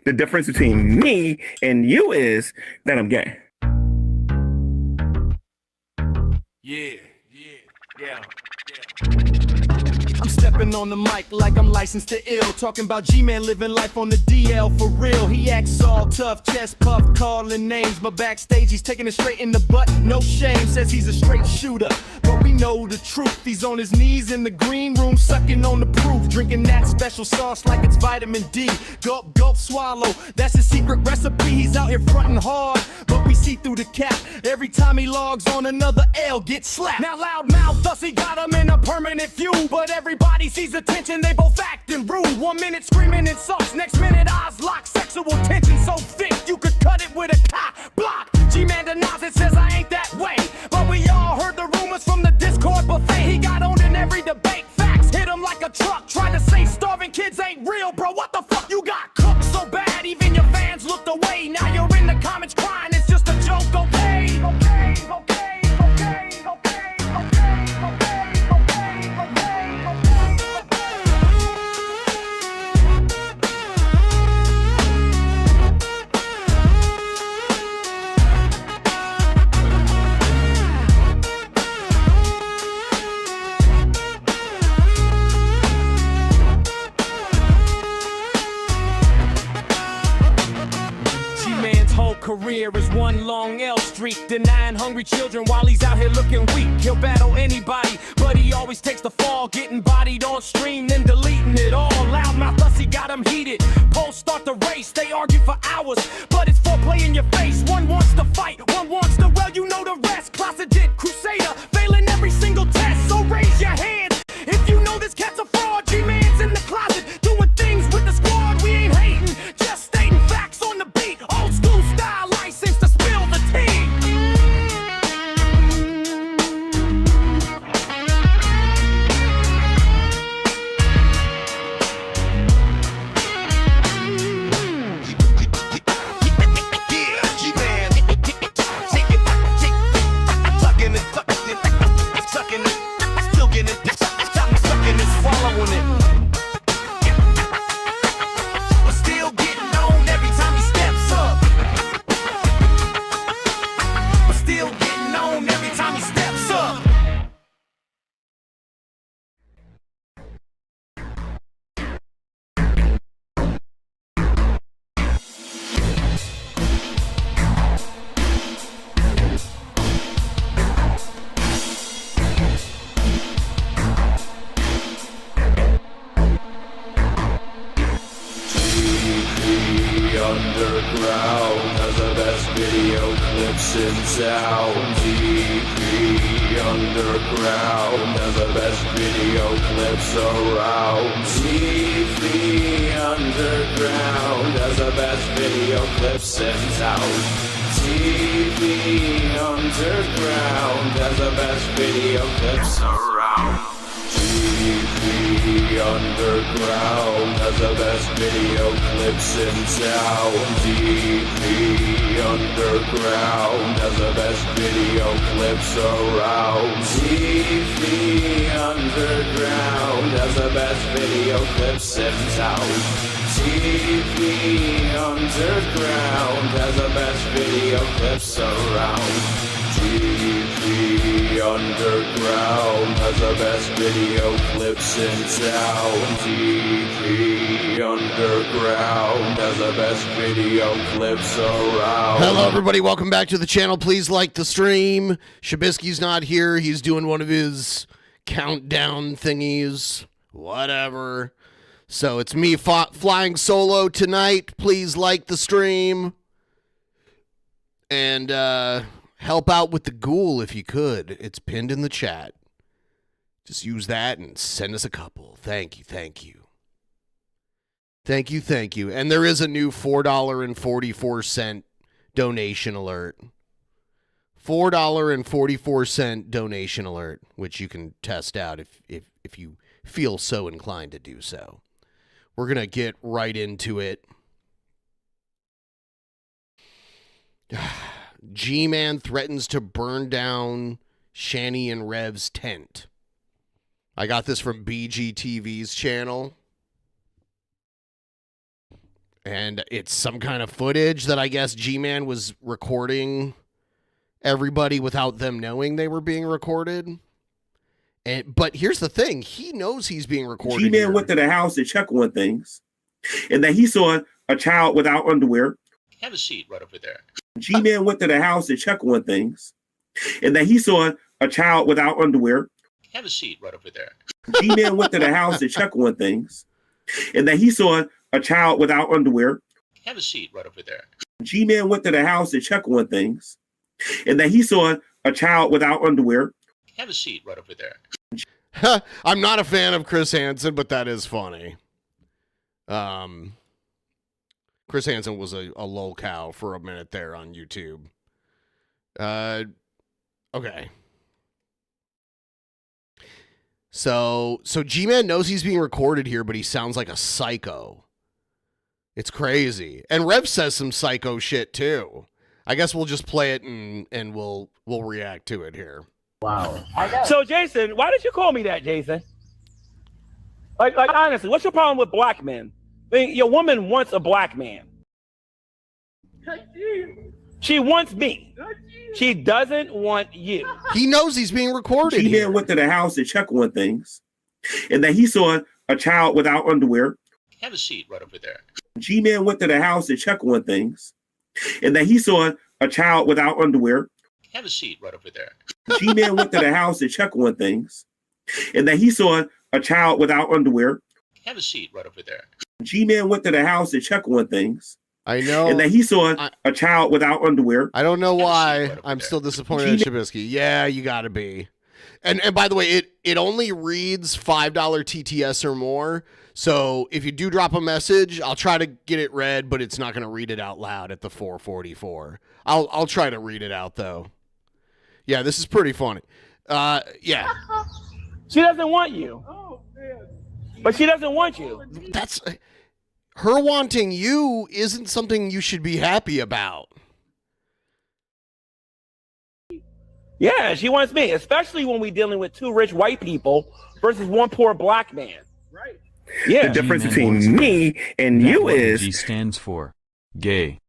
The difference between me and you is that I'm gay. Yeah. I'm stepping on the mic like I'm licensed to ill. Talking about G-Man living life on the DL for real. He acts all tough, chest puff, calling names. But backstage he's taking it straight in the butt, no shame. Says he's a straight shooter, but we know the truth. He's on his knees in the green room, sucking on the proof. Drinking that special sauce like it's vitamin D. Gulp, gulp, swallow, that's his secret recipe. He's out here fronting hard, but we see through the cap. Every time he logs on, another L gets slapped. Now loud mouth, thus he got him in a permanent feud. But everybody sees the tension, they both acting rude. 1 minute screaming insults, next minute eyes lock. Sexual tension so thick, you could cut it with a cock block. G-Man denies it, says I ain't that way. But we all heard the rumors from the Discord buffet. He got on in every debate, facts hit him like a truck. Tried to say starving kids ain't real, bro, what the fuck? You got cooked so bad, even your fans looked away. Now you're in the comments crying, it's just a joke, okay? Career is one long L streak, denying hungry children while he's out here looking weak. He'll battle anybody, but he always takes the fall, getting bodied on stream, then deleting it all. Loudmouth Hussy got him heated. Polls start the race, they argue for hours, but it's foreplay in your face. One wants to fight, one wants to, well, you know the rest. Closeted crusader, failing every single test. So raise your hand if you know this cat's a fraud. G-Man's in the closet, doing things with the squad. We ain't hating, just stating facts on the beat. Old school style, license to spill the tea. Underground has the best video clips in town. TV Underground has the best video clips around. TV Underground has the best video clips in town. TV Underground has the best video clips around. TV Underground has the best video clips in town. TV Underground has the best video clips around. TV Underground has the best video clips in town. TV Underground has the best video clips around. TV Underground has the best video clips in town. TV Underground has the best video clips around. Hello, everybody. Welcome back to the channel. Please like the stream. Shabisky's not here. He's doing one of his countdown thingies. Whatever. So it's me flying solo tonight. Please like the stream. And, help out with the ghoul if you could. It's pinned in the chat. Just use that and send us a couple. Thank you, thank you. Thank you, thank you. And there is a new $4.44 donation alert. $4.44 donation alert, which you can test out if you feel so inclined to do so. We're going to get right into it. G-Man threatens to burn down Shanny and Rev's tent. I got this from BGTV's channel. And it's some kind of footage that I guess G-Man was recording everybody without them knowing they were being recorded. But here's the thing. He knows he's being recorded. G-Man went to the house to check on things, and then he saw a child without underwear. Have a seat right over there. G-Man went to the house to check on things, and then he saw a child without underwear. Have a seat right over there. G-Man went to the house to check on things, and then he saw a child without underwear. Have a seat right over there. G-Man went to the house to check on things, and then he saw a child without underwear. Have a seat right over there. I'm not a fan of Chris Hansen, but that is funny. Chris Hansen was a lol cow for a minute there on YouTube. Okay. So G-Man knows he's being recorded here, but he sounds like a psycho. It's crazy. And Rev says some psycho shit too. I guess we'll just play it and we'll react to it here. Wow. So Jason, why did you call me that, Jason? Like honestly, what's your problem with black men? I mean, your woman wants a black man. She wants me. She doesn't want you. He knows he's being recorded. G-Man went to the house to check on things, and then he saw a child without underwear. Have a seat right over there. G-Man went to the house to check on things, and then he saw a child without underwear. Have a seat right over there. G-Man went to the house to check on things, and then he saw a child without underwear. Have a seat right over there. G-Man went to the house to check on things. I know. And then he saw a child without underwear. I don't know why. I'm still disappointed in Chibisky. Yeah, you gotta be. And by the way, it only reads $5 TTS or more. So if you do drop a message, I'll try to get it read, but it's not gonna read it out loud at the 444. I'll try to read it out though. Yeah, this is pretty funny. Yeah. She doesn't want you. But she doesn't want you. That's her wanting you isn't something you should be happy about. Yeah, she wants me, especially when we're dealing with two rich white people versus one poor black man. Right. Yeah. The difference between me and you is G stands for gay.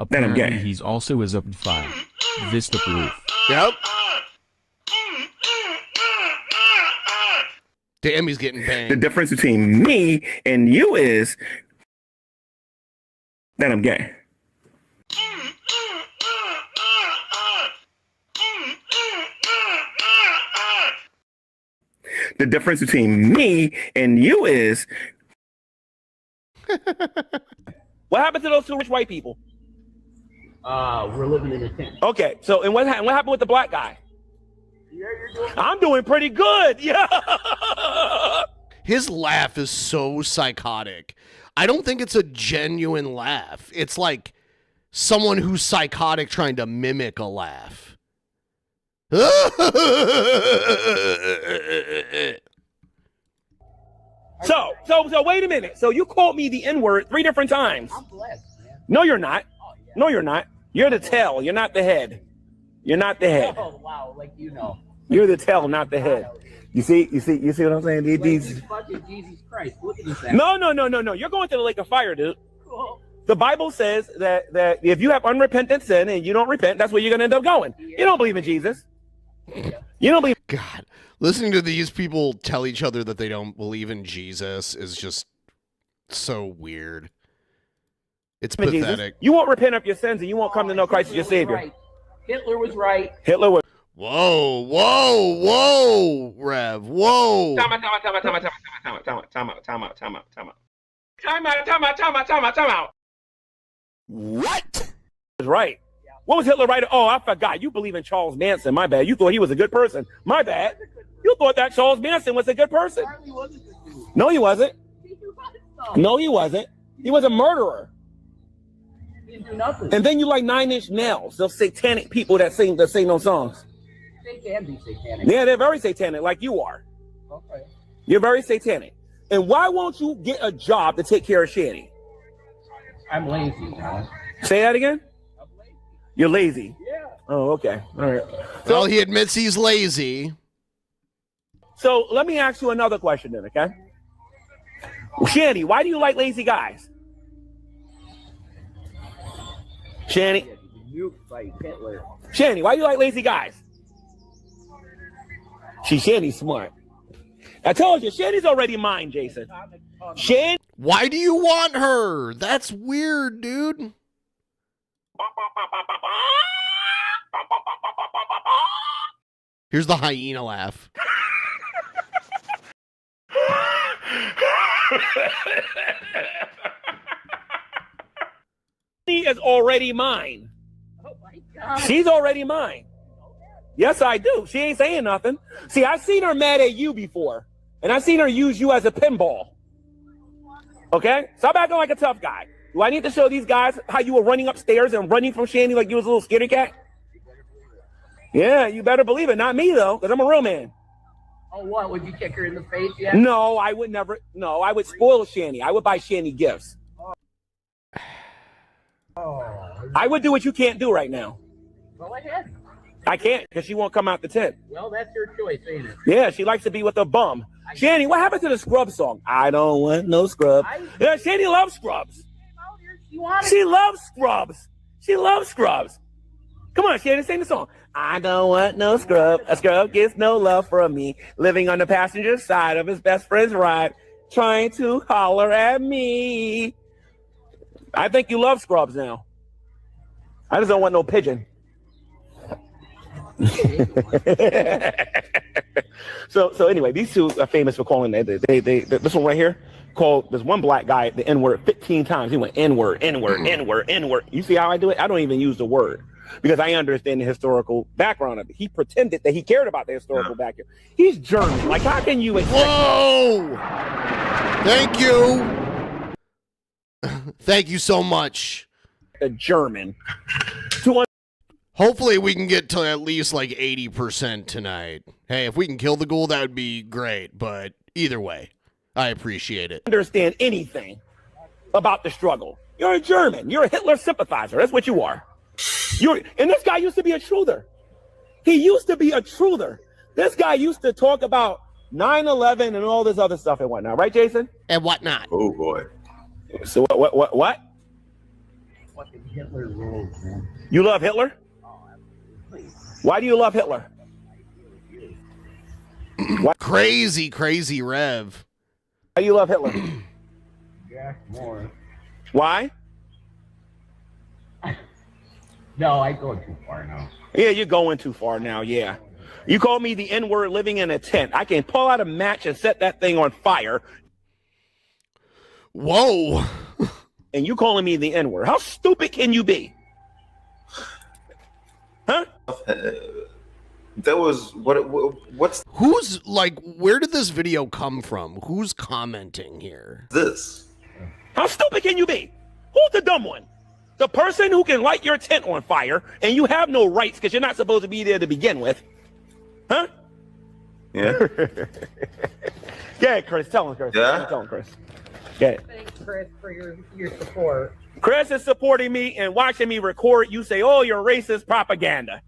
Then I'm Apparently gay. he's also is up 5. Vista proof. Yep. Damn, he's getting banged. the difference between me and you is that I'm gay. The difference between me and you is What happened to those two rich white people? We're living in a tent. Okay, so and what happened with the black guy? I'm doing pretty good. Yeah. His laugh is so psychotic. I don't think it's a genuine laugh. It's like someone who's psychotic trying to mimic a laugh. So wait a minute. So you called me the N-word 3 different times. I'm blessed, man. No, you're not. Oh, yeah. No, you're not. You're the tail. You're not the head. You're not the head. Oh, wow, like you know. You're the tail, not the head. You see what I'm saying? These. Fucking Jesus Christ, look at this. No. You're going to the lake of fire, dude. The Bible says that if you have unrepentant sin and you don't repent, that's where you're going to end up going. You don't believe in Jesus. You don't believe. God, listening to these people tell each other that they don't believe in Jesus is just so weird. It's in Jesus. pathetic. You won't repent of your sins and you won't come to know Christ as your Savior. Right. Hitler was right. Hitler was. Whoa, Rev, whoa. Time out. What? Was right. What was Hitler right? Oh, I forgot. You believe in Charles Manson. My bad. You thought he was a good person. My bad. You thought that Charles Manson was a good person. Charlie wasn't the dude. No, he wasn't. He was, though. No, he wasn't. He was a murderer. He didn't do nothing. And then you like 9 Inch Nails, those satanic people that sing those songs. They can be satanic. Yeah, they're very satanic, like you are. Okay. You're very satanic. And why won't you get a job to take care of Shanny? I'm lazy, John. Say that again? I'm lazy. You're lazy. Yeah. Oh, okay. All right. Well, he admits he's lazy. So let me ask you another question then, okay? Shanny, why do you like lazy guys? Shanny, Nuked by Hitler. Shanny, why you like lazy guys? Shanny's smart. I told you, Shanny's already mine, Jason. Shanny. Why do you want her? That's weird, dude. Here's the hyena laugh. She is already mine. Oh my God. She's already mine. Yes, I do. She ain't saying nothing. See, I've seen her mad at you before, and I've seen her use you as a pinball. Okay? Stop acting like a tough guy. Do I need to show these guys how you were running upstairs and running from Shanny like you was a little scaredy cat? Yeah, you better believe it. Not me, though, because I'm a real man. Oh, what? Would you kick her in the face yet? No, I would never. No, I would spoil Shanny. I would buy Shanny gifts. Oh. I would do what you can't do right now. Go ahead. I can't because she won't come out the tent. Well, that's your choice, ain't it? Yeah, she likes to be with a bum. Shanny, what happened to the Scrubs song? I don't want no scrub. Yeah, Shanny loves Scrubs. She loves Scrubs. She loves Scrubs. Come on, Shanny, sing the song. I don't want no scrub. A scrub gets no love from me. Living on the passenger side of his best friend's ride, trying to holler at me. I think you love Scrubs now. I just don't want no pigeon. So anyway, these two are famous for calling this one right here called this one black guy the N-word 15 times. He went N-word, N-word, N-word, N-word. You see how I do it? I don't even use the word because I understand the historical background of it. He pretended that he cared about the historical background. He's German. Like, how can you expect Whoa! Thank you. Thank you so much. a German? Hopefully we can get to at least like 80% tonight. Hey, if we can kill the ghoul, that would be great. But either way, I appreciate it. Understand anything about the struggle. You're a German. You're a Hitler sympathizer. That's what you are. And this guy used to be a truther. He used to be a truther. This guy used to talk about 9/11 and all this other stuff and whatnot. Right, Jason? And whatnot. Oh, boy. So what? Fucking Hitler rules, man. You love Hitler? Why do you love Hitler? Crazy Rev. Why do you love Hitler? Jack Moore. Why? No, I go too far now. Yeah, you're going too far now, yeah. You call me the N-word living in a tent. I can pull out a match and set that thing on fire. Whoa. And you calling me the N-word. How stupid can you be? Huh? That was what's Who's like, where did this video come from? Who's commenting here? this? How stupid can you be? Who's the dumb one? The person who can light your tent on fire and you have no rights because you're not supposed to be there to begin with. Huh? Yeah. Yeah, Chris. Tell him, Chris. Yeah? Tell him, Chris. Yeah. Thanks, Chris, for your support. Chris is supporting me and watching me record. You say, oh, you're racist propaganda.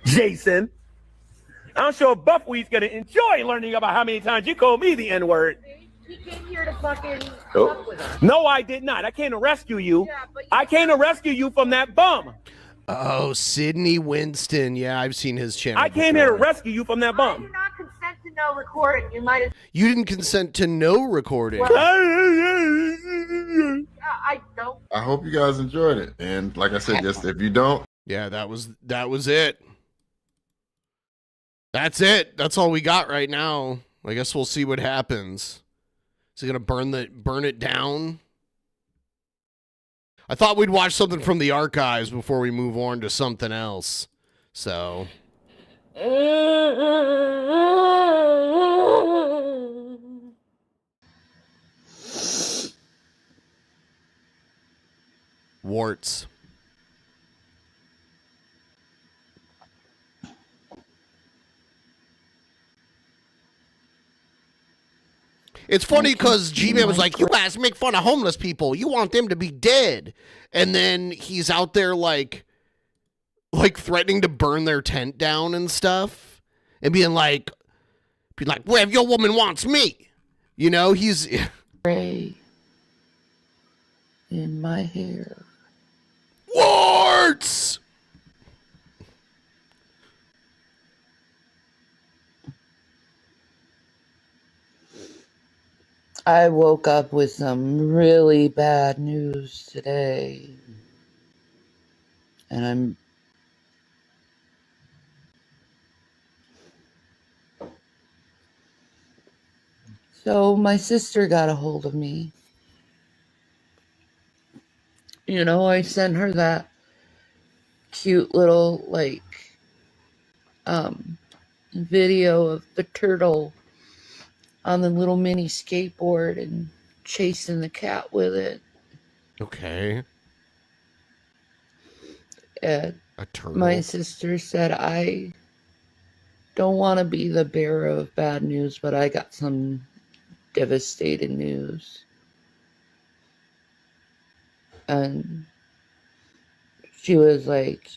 Jason. I'm sure Buffweed's going to enjoy learning about how many times you called me the N-word. He came here to fucking Oh. fuck with us. No, I did not. I came to rescue you. Yeah, but you- I came to rescue you from that bum. Oh, Sidney Winston. Yeah, I've seen his channel. I came here to before. rescue you from that I bum. do not consent to no recording. You might have. You didn't consent to no recording. I don't. I hope you guys enjoyed it. And like I said, just if you don't, Yeah, that was it. That's it. That's all we got right now. I guess we'll see what happens. Is he gonna burn it down? I thought we'd watch something from the archives before we move on to something else. So warts. It's funny because G-Man was like, you guys make fun of homeless people. You want them to be dead. And then he's out there like threatening to burn their tent down and stuff. And being like, well, if your woman wants me. He's... Gray in my hair. hurts. I woke up with some really bad news today. And So my sister got a hold of me. You know, I sent her that cute little, video of the turtle on the little mini skateboard and chasing the cat with it. Okay. And A turtle. my sister said, I don't want to be the bearer of bad news, but I got some devastating news. And she was like,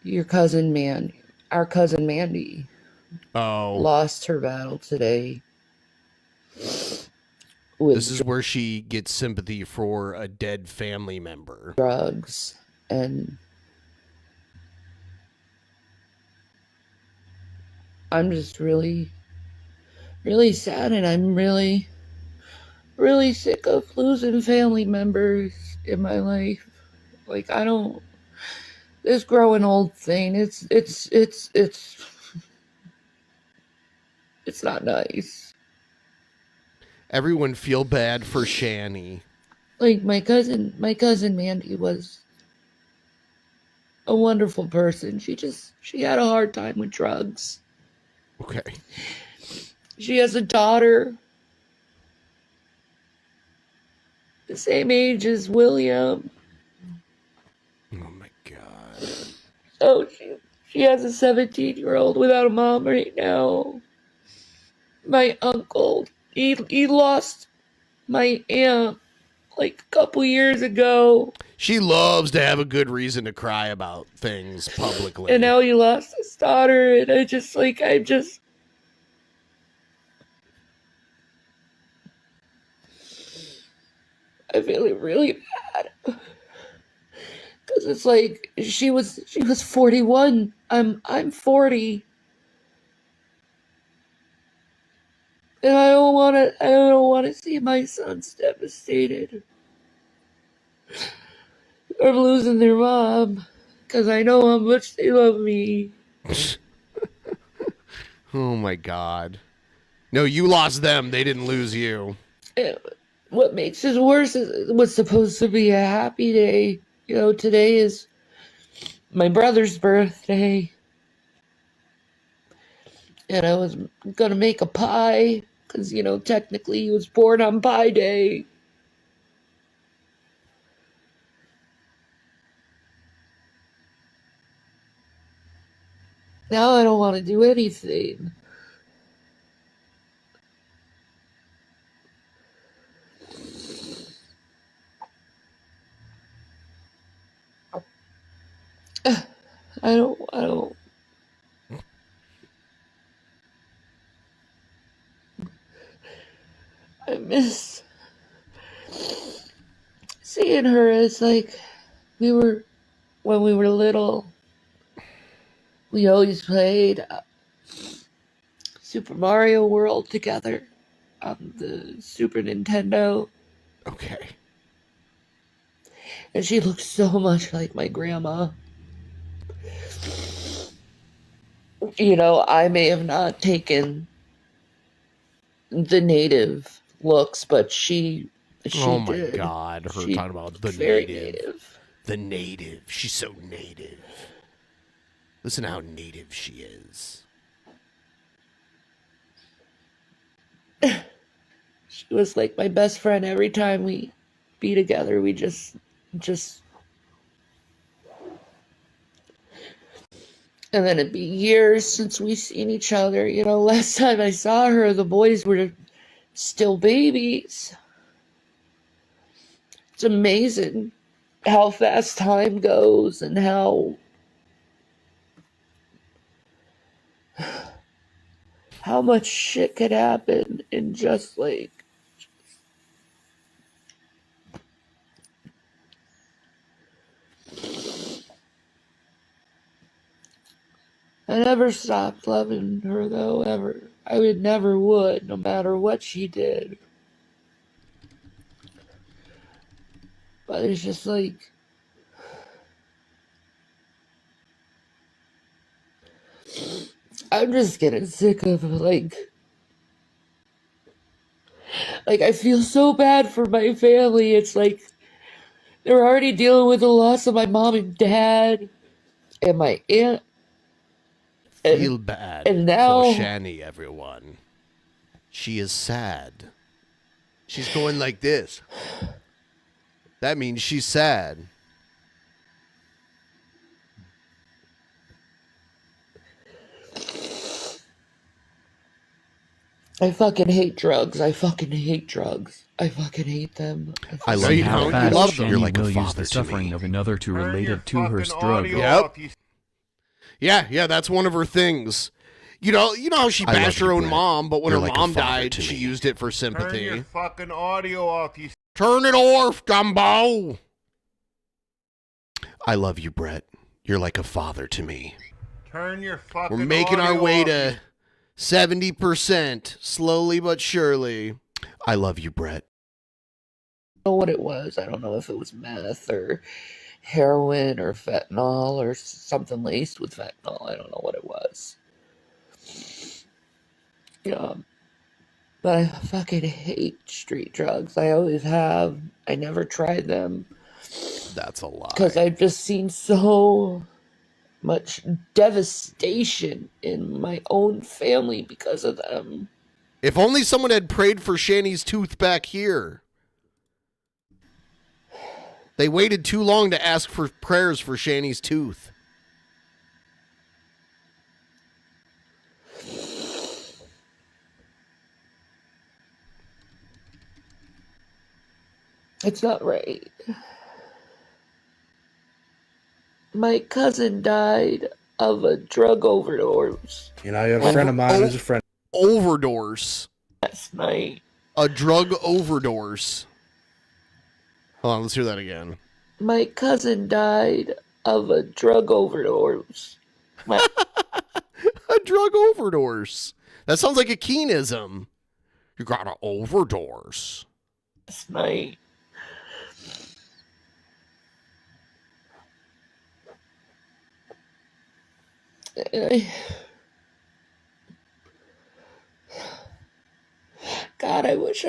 our cousin Mandy lost her battle today. This is where she gets sympathy for a dead family member. Drugs. And I'm just really, really sad, and I'm really, really sick of losing family members in my life. Like, this growing old thing, it's not nice. Everyone feel bad for Shanny. Like, my cousin Mandy was a wonderful person. She had a hard time with drugs. Okay. She has a daughter the same age as William. Oh my God. So she has a 17-year-old without a mom right now. My uncle, he lost my aunt like a couple years ago. She loves to have a good reason to cry about things publicly. And now he lost his daughter, and I feel really bad. Cause it's like she was 41. I'm 40. And I don't wanna see my sons devastated. Or losing their mom. Cause I know how much they love me. Oh my God. No, you lost them. They didn't lose you. And what makes it worse is it was supposed to be a happy day. You know, today is my brother's birthday. And I was gonna make a pie. Because, you know, technically he was born on Pie Day. Now I don't want to do anything. I don't. I miss seeing her. It's like when we were little, we always played Super Mario World together on the Super Nintendo. Okay. And she looks so much like my grandma. You know, I may have not taken the native looks, but she oh my did. God, her talking about the native. The native. She's so native. Listen how native she is. She was like my best friend. Every time we be together, we just and then it'd be years since we seen each other. You know, last time I saw her, the boys were still babies. It's amazing how fast time goes and how much shit could happen in just like I never stopped loving her though, ever. I never would, no matter what she did. But it's just like, I'm just getting sick of I feel so bad for my family. It's like they're already dealing with the loss of my mom and dad and my aunt. Feel bad and now for Shanny, everyone. She is sad. She's going like this. That means she's sad. I fucking hate drugs. I fucking hate drugs. I fucking hate them. I love you. How You fast love them. Shanny You're like a will use father the to suffering me. of another to relate it to her struggle. Yep. Yeah, that's one of her things. You know how she I love bashed her you, own Brett. mom, but when You're her like a mom father died, to she me. used it for sympathy. Turn your fucking audio off, you Turn it off, Gumbo. I love you, Brett. You're like a father to me. turn your fucking We're making our audio way off, to 70%, slowly but surely. I love you, Brett. I don't know what it was. I don't know if it was meth or heroin or fentanyl or something laced with fentanyl. I don't know what it was. Yeah. But I fucking hate street drugs. I always have. I never tried them. That's a lie. Because I've just seen so much devastation in my own family because of them. If only someone had prayed for Shanny's tooth back here. They waited too long to ask for prayers for Shanny's tooth. It's not right. My cousin died of a drug overdose. You know, I have a friend of mine who's a friend. Overdose. Last night. A drug overdose. Hold on, let's hear that again. My cousin died of a drug overdose. A drug overdose. That sounds like a Keenism. You got an overdose. Last night. God, I wish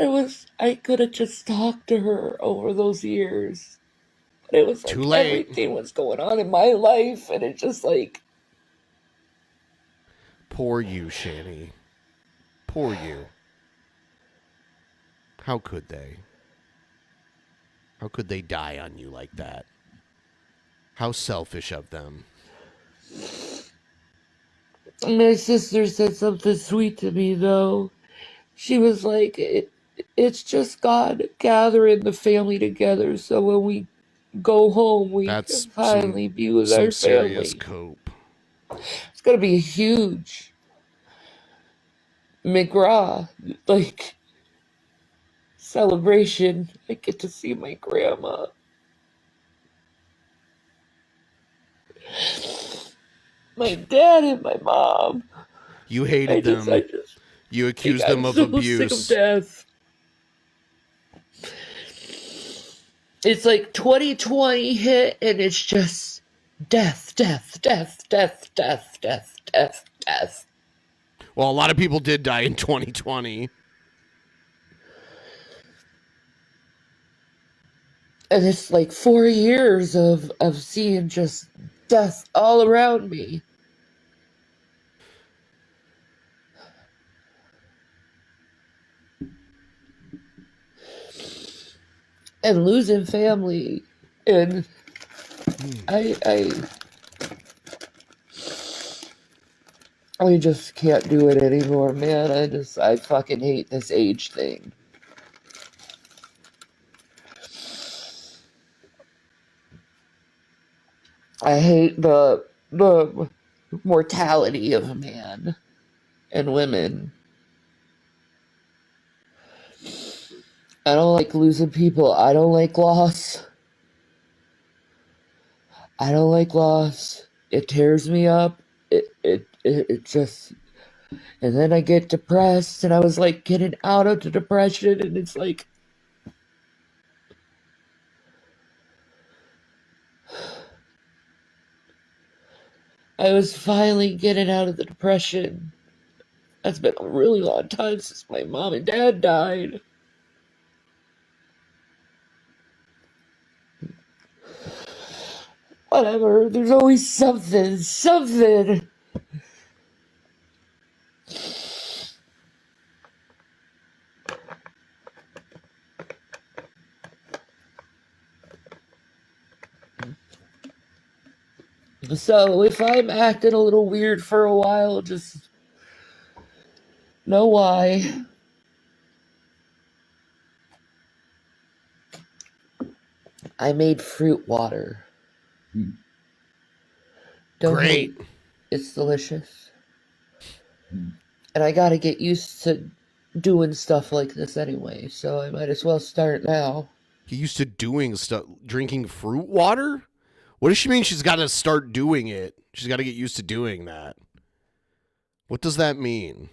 I could have just talked to her over those years. But it was like Too late. everything was going on in my life, and it just like. Poor you, Shanny. Poor you. How could they? How could they die on you like that? How selfish of them. My sister said something sweet to me, though. She was like, it's just God gathering the family together so when we go home, we can finally be with our serious family. cope. It's going to be a huge McGraw, celebration. I get to see my grandma. My dad and my mom. You hated them. You accused them of abuse. Sick of death. It's like 2020 hit, and it's just death, death, death, death, death, death, death, death. Well, a lot of people did die in 2020. And it's like 4 years of seeing just death all around me. And losing family, and I just can't do it anymore, man. I fucking hate this age thing. I hate the mortality of man and women. I don't like losing people. I don't like loss. I don't like loss. It tears me up. it just, and then I get depressed, and I was like getting out of the depression, and it's like, I was finally getting out of the depression. That's been a really long time since my mom and dad died. Whatever, there's always something. So if I'm acting a little weird for a while, just know why. I made fruit water. Great. It's delicious. And I gotta get used to doing stuff like this anyway, so I might as well start now. He used to doing stuff, drinking fruit water? What does she mean she's got to start doing it? She's got to get used to doing that. What does that mean?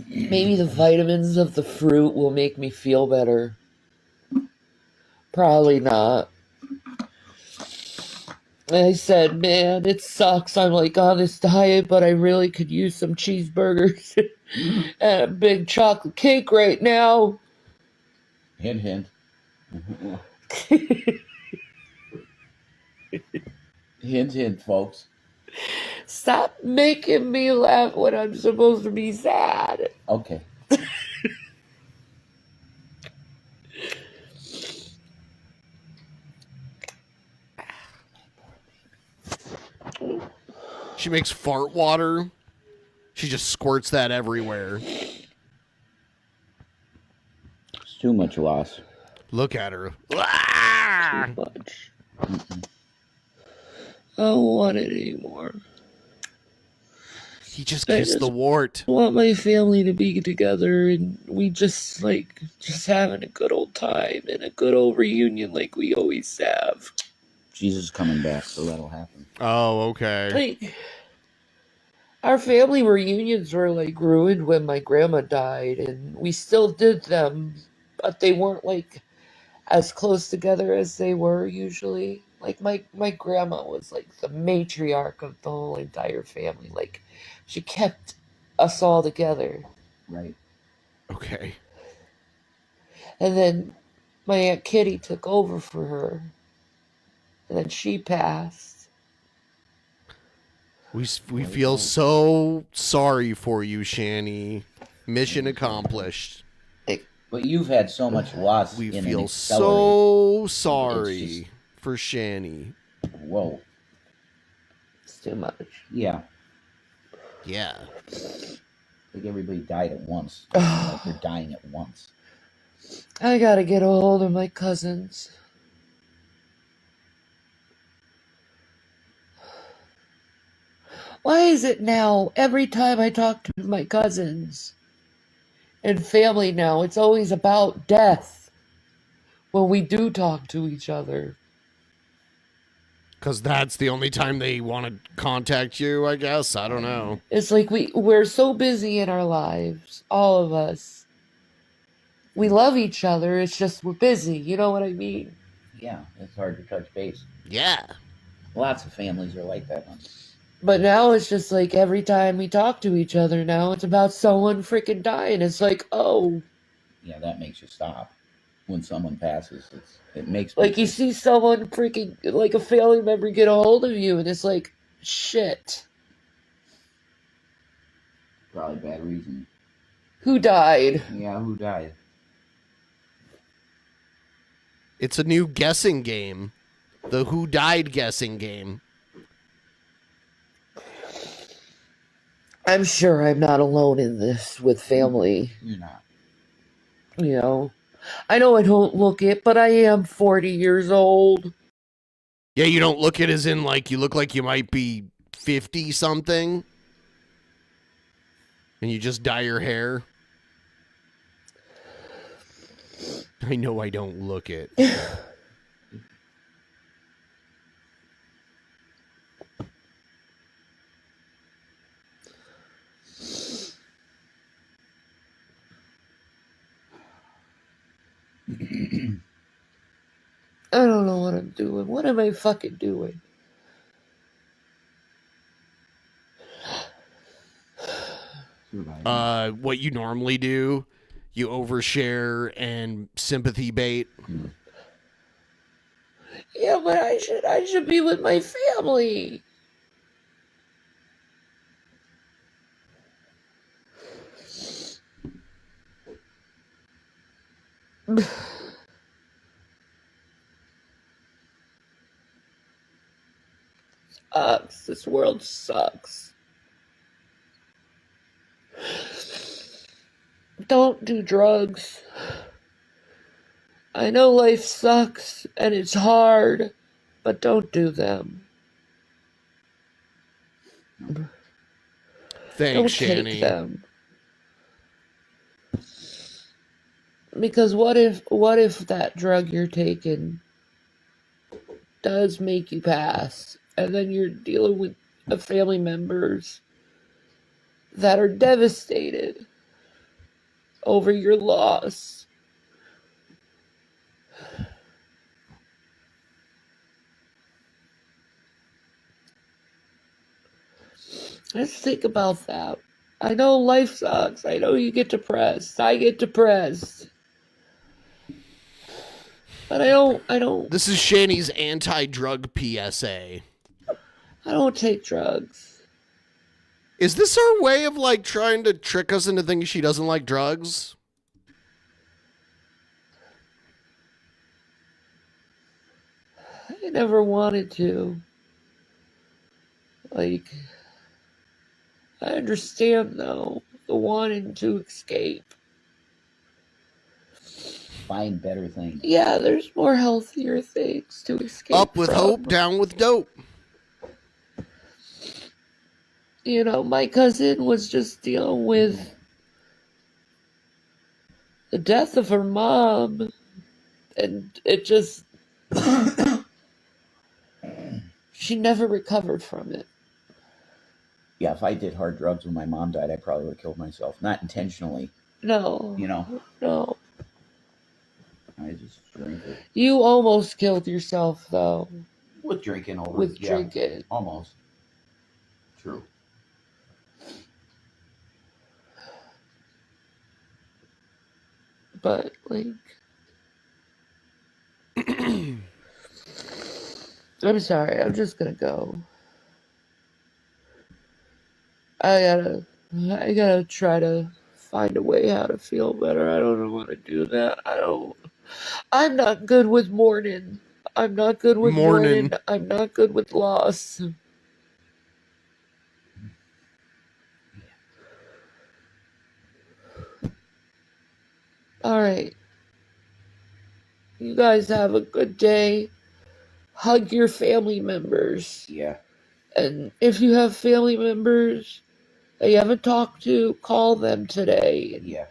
Maybe the vitamins of the fruit will make me feel better. Probably not. I said, man, it sucks. I'm like on this diet, but I really could use some cheeseburgers and a big chocolate cake right now. Hint, hint. Hint, hint, folks. Stop making me laugh when I'm supposed to be sad. Okay. She makes fart water. She just squirts that everywhere. It's too much loss. Look at her. Too much. I don't want it anymore. He just kissed the wart. I want my family to be together, and we just having a good old time and a good old reunion like we always have. Jesus is coming back, so that'll happen. Oh, okay. Like, our family reunions were like ruined when my grandma died, and we still did them, but they weren't like as close together as they were usually. Like my grandma was like the matriarch of the whole entire family. Like, she kept us all together. Right. Okay. And then my Aunt Kitty took over for her. And then she passed. We feel so sorry for you, Shanny. Mission accomplished. But you've had so much loss. We in feel an so sorry for Shanny. Whoa. It's too much. Yeah. Yeah. Like everybody died at once. Like they're dying at once. I gotta get a hold of my cousins. Why is it now, every time I talk to my cousins and family now, it's always about death when we do talk to each other? Because that's the only time they want to contact you, I guess. I don't know. It's like we're so busy in our lives, all of us. We love each other, it's just we're busy, you know what I mean? Yeah, it's hard to touch base. Yeah. Lots of families are like that. But now it's just like every time we talk to each other now, it's about someone freaking dying. It's like, oh. Yeah, that makes you stop. When someone passes, it makes like you see someone freaking, like a family member get a hold of you, and it's like, shit. Probably bad reason. Who died? Yeah, who died? It's a new guessing game. The Who Died guessing game. I'm sure I'm not alone in this with family. You're not. You know, I know I don't look it, but I am 40 years old. Yeah, you don't look it as in like you look like you might be 50 something. And you just dye your hair. I know I don't look it. I don't know what I'm doing. What am I fucking doing? What you normally do, you overshare and sympathy bait. Yeah, but I should be with my family. Sucks. This world sucks. Don't do drugs. I know life sucks and it's hard, but don't do them. Thanks, don't Shanny. take them. Because what if that drug you're taking does make you pass, and then you're dealing with family members that are devastated over your loss. Let's think about that. I know life sucks. I know you get depressed. I get depressed. But I don't. This is Shanny's anti-drug PSA. I don't take drugs. Is this her way of like trying to trick us into thinking she doesn't like drugs? I never wanted to. Like, I understand though, the wanting to escape. Find better things. Yeah, there's more healthier things to escape Up with from. hope, down with dope. You know, my cousin was just dealing with the death of her mom, and it just... she never recovered from it. Yeah, if I did hard drugs when my mom died, I probably would have killed myself. Not intentionally. No. You know? No. I just drink it. You almost killed yourself, though. With drinking over. With drinking. Almost. True. But, like... I'm sorry, I'm just gonna go. I gotta try to find a way how to feel better. I don't know how to do that. I'm not good with mourning. I'm not good with mourning. I'm not good with loss. Alright. You guys have a good day. Hug your family members. Yeah. And if you have family members that you haven't talked to, call them today. Yeah.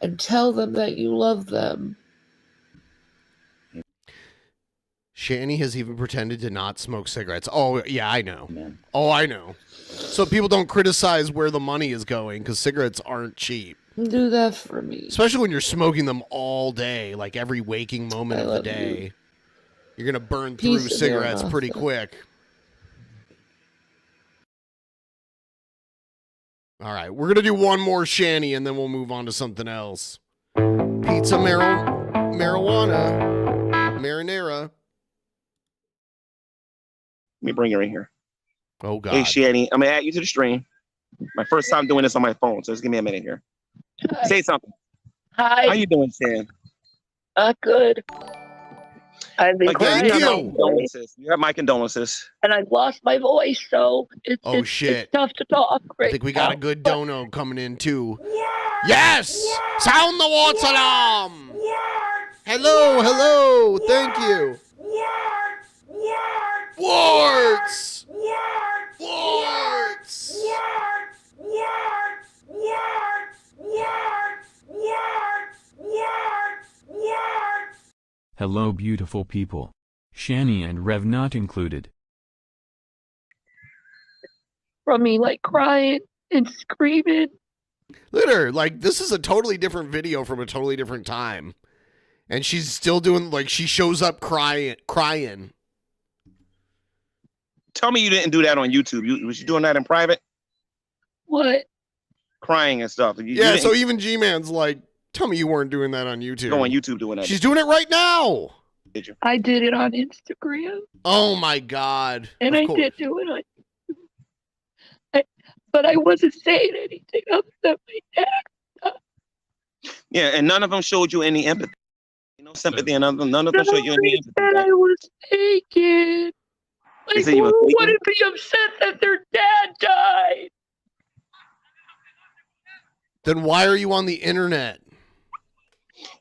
And tell them that you love them. Shanny has even pretended to not smoke cigarettes. Oh, yeah, I know. Man. Oh, I know. So people don't criticize where the money is going, because cigarettes aren't cheap. Do that for me. Especially when you're smoking them all day, like every waking moment of the day. You're going to burn through cigarettes pretty quick. All right, we're going to do one more Shanny, and then we'll move on to something else. Pizza marijuana. Marinara. Let me bring her in here. Oh, God. Hey, Shanny, I'm going to add you to the stream. My first time doing this on my phone, so just give me a minute here. Hi. Say something. Hi. How you doing, Shan? Good. I've been Thank you. You have my condolences. And I've lost my voice, so Oh, shit. it's tough to talk right I think we got a good dono coming in, too. Yes! Sound the warts alarm! Hello, hello. Thank you. Warts! Warts! Hello beautiful people. Shanny and Rev not included. from me, like crying and screaming. Look at her. Like, this is a totally different video from a totally different time. And she's still doing, like, she shows up crying. Tell me you didn't do that on YouTube. Was you doing that in private? What? Crying and stuff. Yeah, so even G-Man's like, tell me you weren't doing that on YouTube. Go on YouTube doing that. She's doing it right now. Did you? I did it on Instagram. Oh, my God. And I did do it on YouTube. But I wasn't saying anything upset my dad. Yeah, and none of them showed you any empathy. No sympathy, and none of them showed you any empathy. Said I was taken. Like, said you were what if he upset that their dad died? Then why are you on the internet?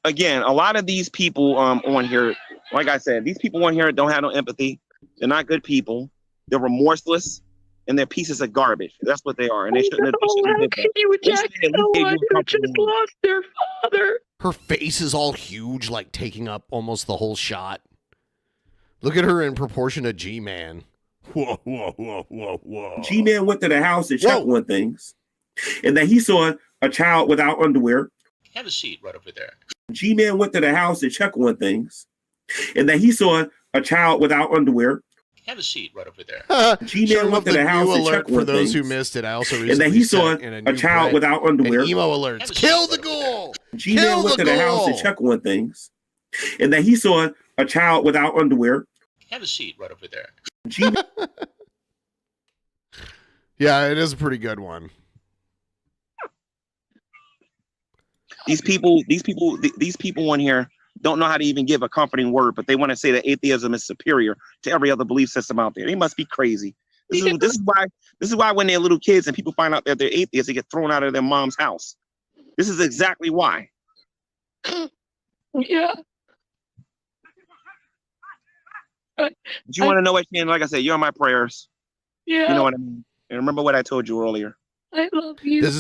Again, a lot of these people on here, like I said, these people on here don't have no empathy. They're not good people. They're remorseless, and they're pieces of garbage. That's what they are, and they shouldn't have did that. You attack someone who just lost their father. Her face is all huge, like taking up almost the whole shot. Look at her in proportion to G-Man. Whoa, whoa, whoa, whoa, whoa. G-Man went to the house to check on things, and then he saw a child without underwear. Have a seat right over there. G-Man went to the house to check on things, and then he saw a child without underwear. Have a seat right over there. G-Man went to the house to check on for those things. who missed it. I also And then he saw recently a child without underwear. and emo alerts. Kill the ghoul. G-Man went to the house to check on things, and then he saw a child without underwear. Have a seat right over there. G-Man. Yeah, it is a pretty good one. These people on here don't know how to even give a comforting word, but they want to say that atheism is superior to every other belief system out there. They must be crazy. This is why when they're little kids and people find out that they're atheists, they get thrown out of their mom's house. This is exactly why. Yeah. Do you want to know what, Shannon? Like I said, you're on my prayers. Yeah. You know what I mean? And remember what I told you earlier. I love you.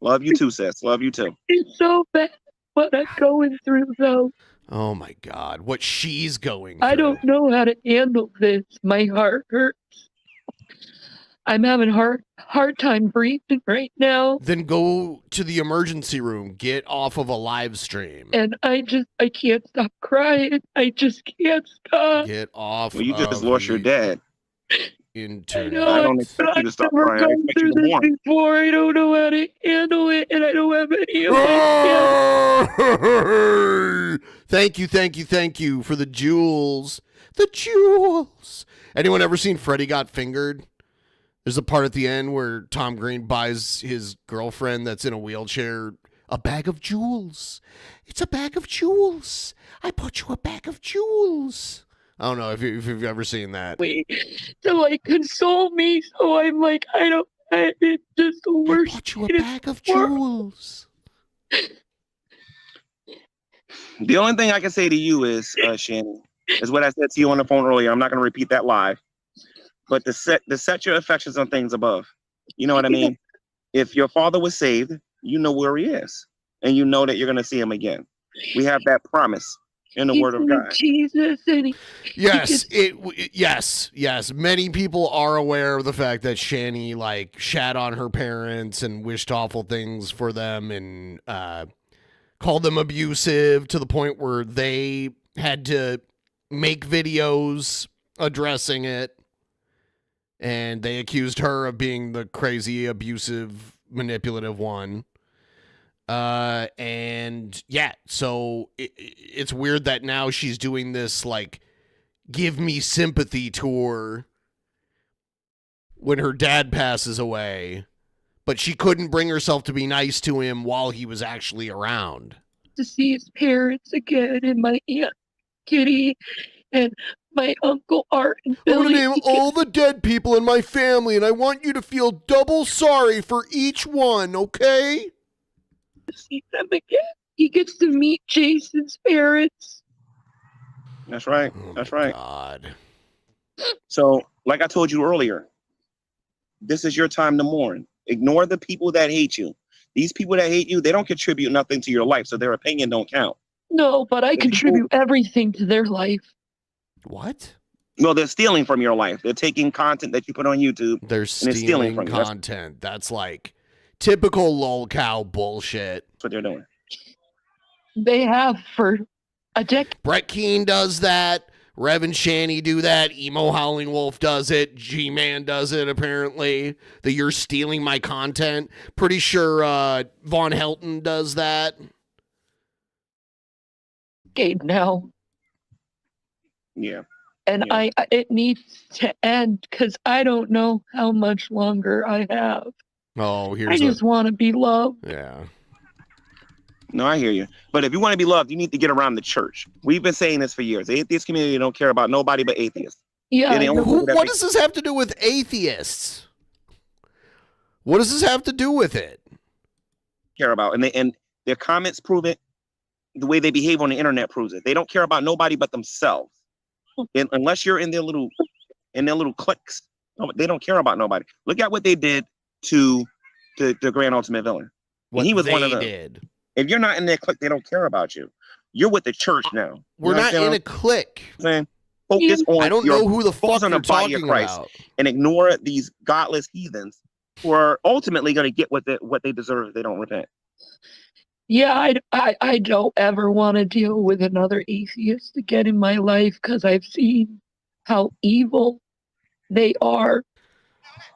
Love you too, sis. Love you too. It's so bad what I'm going through, though. Oh my God, what she's going through. I don't know how to handle this. My heart hurts. I'm having hard time breathing right now. Then go to the emergency room. Get off of a live stream. And I can't stop crying. I just can't stop. Get off. Well, you just lost your dad. Internet. I don't expect you to stop crying. I expect you to mourn. Before I don't know how to handle it, and I don't have any Thank you for the jewels. The jewels. Anyone ever seen Freddy Got Fingered? There's a part at the end where Tom Green buys his girlfriend that's in a wheelchair a bag of jewels. It's a bag of jewels. I bought you a bag of jewels. I don't know if you've ever seen that. to like console me. So I'm like, it's just the worst. I bought you a bag of jewels. The only thing I can say to you is, Shanny, is what I said to you on the phone earlier. I'm not going to repeat that live, but to set your affections on things above. You know what I mean? If your father was saved, you know where he is, and you know that you're going to see him again. We have that promise in the Word of God. Jesus, and yes. Many people are aware of the fact that Shanny like shat on her parents and wished awful things for them and called them abusive to the point where they had to make videos addressing it, and they accused her of being the crazy, abusive, manipulative one. And yeah, so it's weird that now she's doing this like give me sympathy tour when her dad passes away, but she couldn't bring herself to be nice to him while he was actually around. to see his parents again, and my aunt Kitty, and my uncle Art and I'm Billy. gonna name all the dead people in my family, and I want you to feel double sorry for each one, okay? See them again. He gets to meet Jason's parents. That's right. That's right. God. So, like I told you earlier, this is your time to mourn. Ignore the people that hate you. These people that hate you, they don't contribute nothing to your life, so their opinion don't count. No, but I contribute everything to their life. What? No, they're stealing from your life. They're taking content that you put on YouTube. They're stealing from you. content. That's like typical lolcow bullshit. That's what they're doing. They have for a decade. Brett Keane does that. Rev and Shanny do that. Emo Howling Wolf does it. G-Man does it, apparently. The You're Stealing My Content. Pretty sure Von Helton does that. Now. Yeah. And Yeah. it needs to end because I don't know how much longer I have. Oh, I just want to be loved. Yeah. No, I hear you. But if you want to be loved, you need to get around the church. We've been saying this for years. The atheist community don't care about nobody but atheists. Yeah. What does this have to do with atheists? What does this have to do with it? Care about, and their comments prove it. The way they behave on the internet proves it. They don't care about nobody but themselves. And unless you're in their little cliques, they don't care about nobody. Look at what they did to the Grand Ultimate Villain. What he was one of them. did. If you're not in their clique, they don't care about you. You're with the church now. We're not in a clique. Saying? Focus on. I don't know who the fuck on the you're body of talking Christ about. and ignore these godless heathens who are ultimately going to get what they deserve if they don't repent. Yeah, I don't ever want to deal with another atheist again in my life because I've seen how evil they are.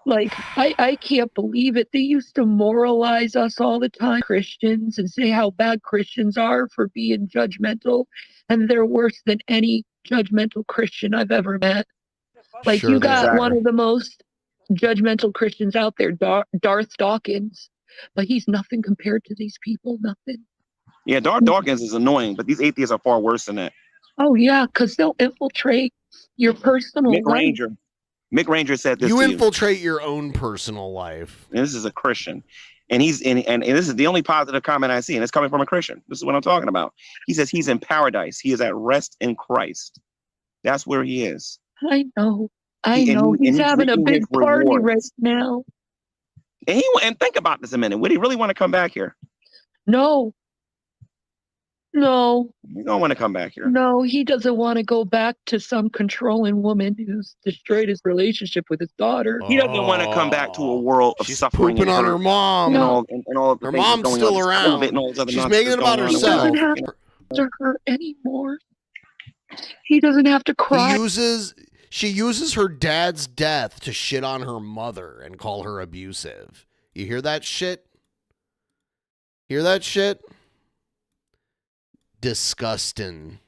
Like, I can't believe it. They used to moralize us all the time, Christians, and say how bad Christians are for being judgmental, and they're worse than any judgmental Christian I've ever met. Like, Sure you got exactly. one of the most judgmental Christians out there, Darth Dawkins, but he's nothing compared to these people, nothing. Yeah, Darth Dawkins is annoying, but these atheists are far worse than that. Oh, yeah, because they'll infiltrate your personal life. Mick Ranger said this You to infiltrate your own personal life. And this is a Christian. And he's and this is the only positive comment I see, and it's coming from a Christian. This is what I'm talking about. He says he's in paradise. He is at rest in Christ. That's where he is. I know. He's having a big party right now. And think about this a minute. Would he really want to come back here? No. You don't want to come back here. No, he doesn't want to go back to some controlling woman who's destroyed his relationship with his daughter. He doesn't want to come back to a world of suffering. Pooping on her mom. And all of the her things mom's going still on, around. and all this other She's nonsense making it about going on in the herself. world. He doesn't have to her anymore. He doesn't have to cry. She uses her dad's death to shit on her mother and call her abusive. You hear that shit? Hear that shit? Disgusting.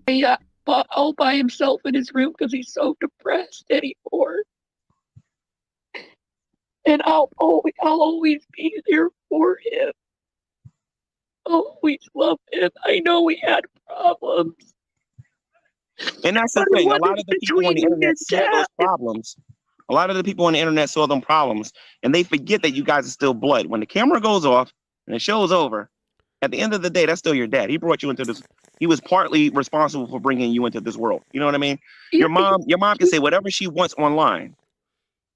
Yeah, all by himself in his room because he's so depressed anymore. And I'll always be there for him. Always love him. I know we had problems. And that's the thing. A lot of the people on the internet saw those problems. A lot of the people on the internet saw them problems, and they forget that you guys are still blood. When the camera goes off and the show's over, at the end of the day, that's still your dad. He brought you into this. He was partly responsible for bringing you into this world. You know what I mean? Your mom can say whatever she wants online,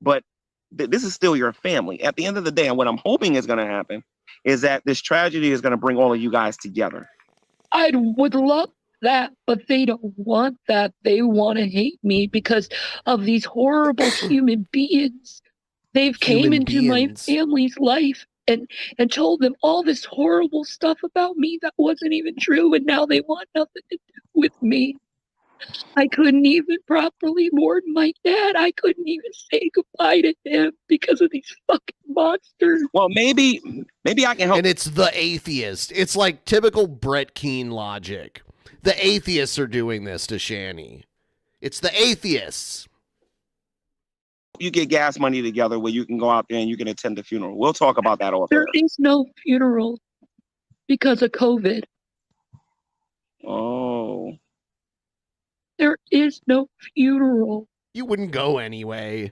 but this is still your family. At the end of the day, and what I'm hoping is going to happen is that this tragedy is going to bring all of you guys together. I would love that, but they don't want that. They want to hate me because of these horrible human beings. They've came into my family's life and told them all this horrible stuff about me that wasn't even true, and now they want nothing to do with me. I couldn't even properly mourn my dad. I couldn't even say goodbye to him because of these fucking monsters. Well, maybe I can help. And it's the atheist. It's like typical Brett Keane logic. The atheists are doing this to Shanny. It's the atheists. You get gas money together where you can go out there and you can attend the funeral. We'll talk about that also. There is no funeral because of COVID. Oh. There is no funeral. You wouldn't go anyway.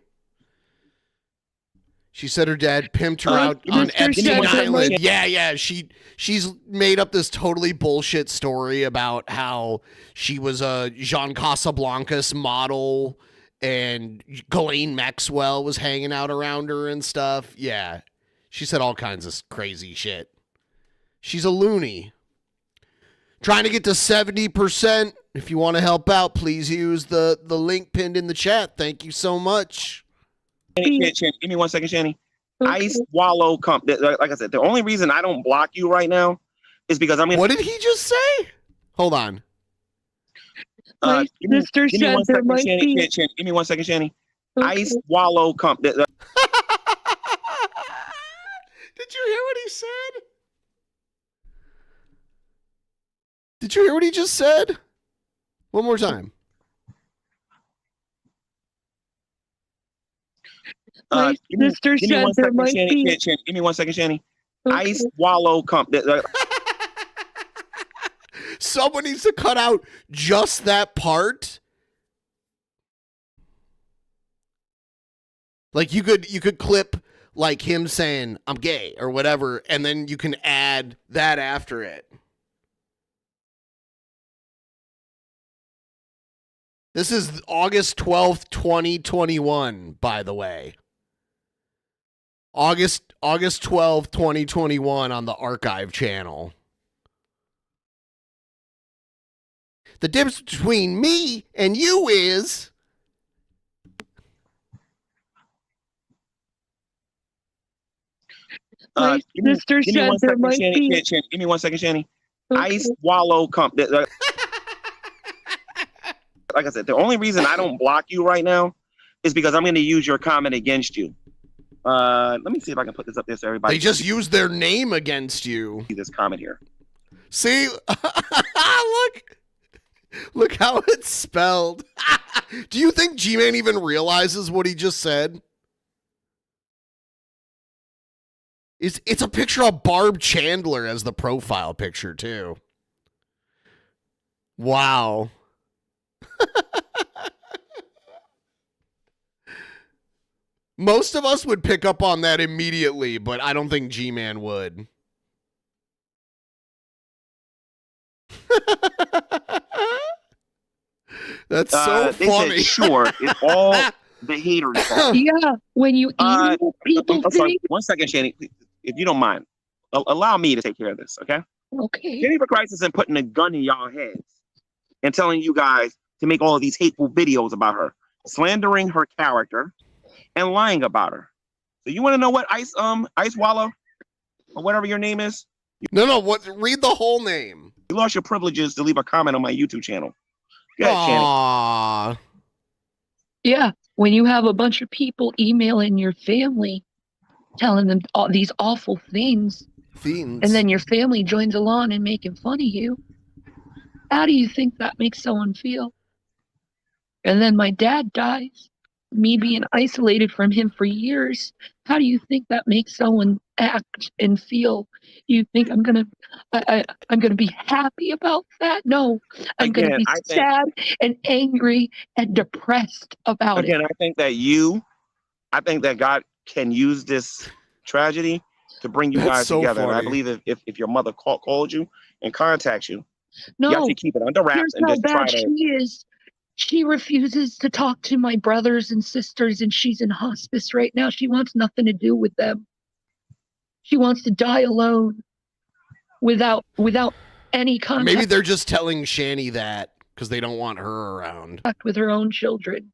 She said her dad pimped her out on Epstein Island. Yeah. She's made up this totally bullshit story about how she was a Jean Casablancas model and Ghislaine Maxwell was hanging out around her and stuff. Yeah. She said all kinds of crazy shit. She's a loony. Trying to get to 70%. If you want to help out, please use the link pinned in the chat. Thank you so much. Shanny, give me 1 second, Shanny. Okay. I swallow like I said, the only reason I don't block you right now is because I'm gonna. What did he just say? Hold on. My sister give me said 1 there second, might Shanny. be. Shanny, give me 1 second, Shanny. Okay. Ice Wallow Comp. Did you hear what he said? Did you hear what he just said? One more time. My sister give me said 1 there second, might Shanny. be. Shanny, give me 1 second, Shanny. Okay. Ice Wallow Comp. Someone needs to cut out just that part. Like you could clip like him saying I'm gay or whatever, and then you can add that after it. This is August 12th, 2021, by the way. August 12th, 2021 on the Archive channel. The difference between me and you is My sister give me said 1 there second, might Shanny. be. Shanny, give me 1 second, Shanny. Okay. Ice Wallow Comp. Like I said, the only reason I don't block you right now is because I'm going to use your comment against you. Let me see if I can put this up there so everybody. They just used their name against you. See this comment here. See? Look how it's spelled. Do you think G-Man even realizes what he just said? It's a picture of Barb Chandler as the profile picture, too. Wow. Most of us would pick up on that immediately, but I don't think G-Man would. That's so they funny. Said, sure, it's all the haters' fault. Yeah, when you email people I'm sorry, things. 1 second, Shanny, if you don't mind. Allow me to take care of this, okay? Okay. Jennifer Christ isn't putting a gun in y'all heads and telling you guys to make all of these hateful videos about her, slandering her character, and lying about her. So you want to know what Ice Wallow, or whatever your name is? No, read the whole name. You lost your privileges to leave a comment on my YouTube channel. Go ahead, Aww. Yeah, when you have a bunch of people emailing your family, telling them all these awful things, and then your family joins along and making fun of you, how do you think that makes someone feel? And then my dad dies, me being isolated from him for years. How do you think that makes someone act and feel? You think I'm gonna be happy about that? No, I'm gonna be sad and angry and depressed about it. Again, I think that God can use this tragedy to bring you guys together. And I believe if your mother called you and contacts you, you have to keep it under wraps and just try to. She is. She refuses to talk to my brothers and sisters, and she's in hospice right now. She wants nothing to do with them. She wants to die alone without any contact. Maybe they're just telling Shanny that because they don't want her around. With her own children.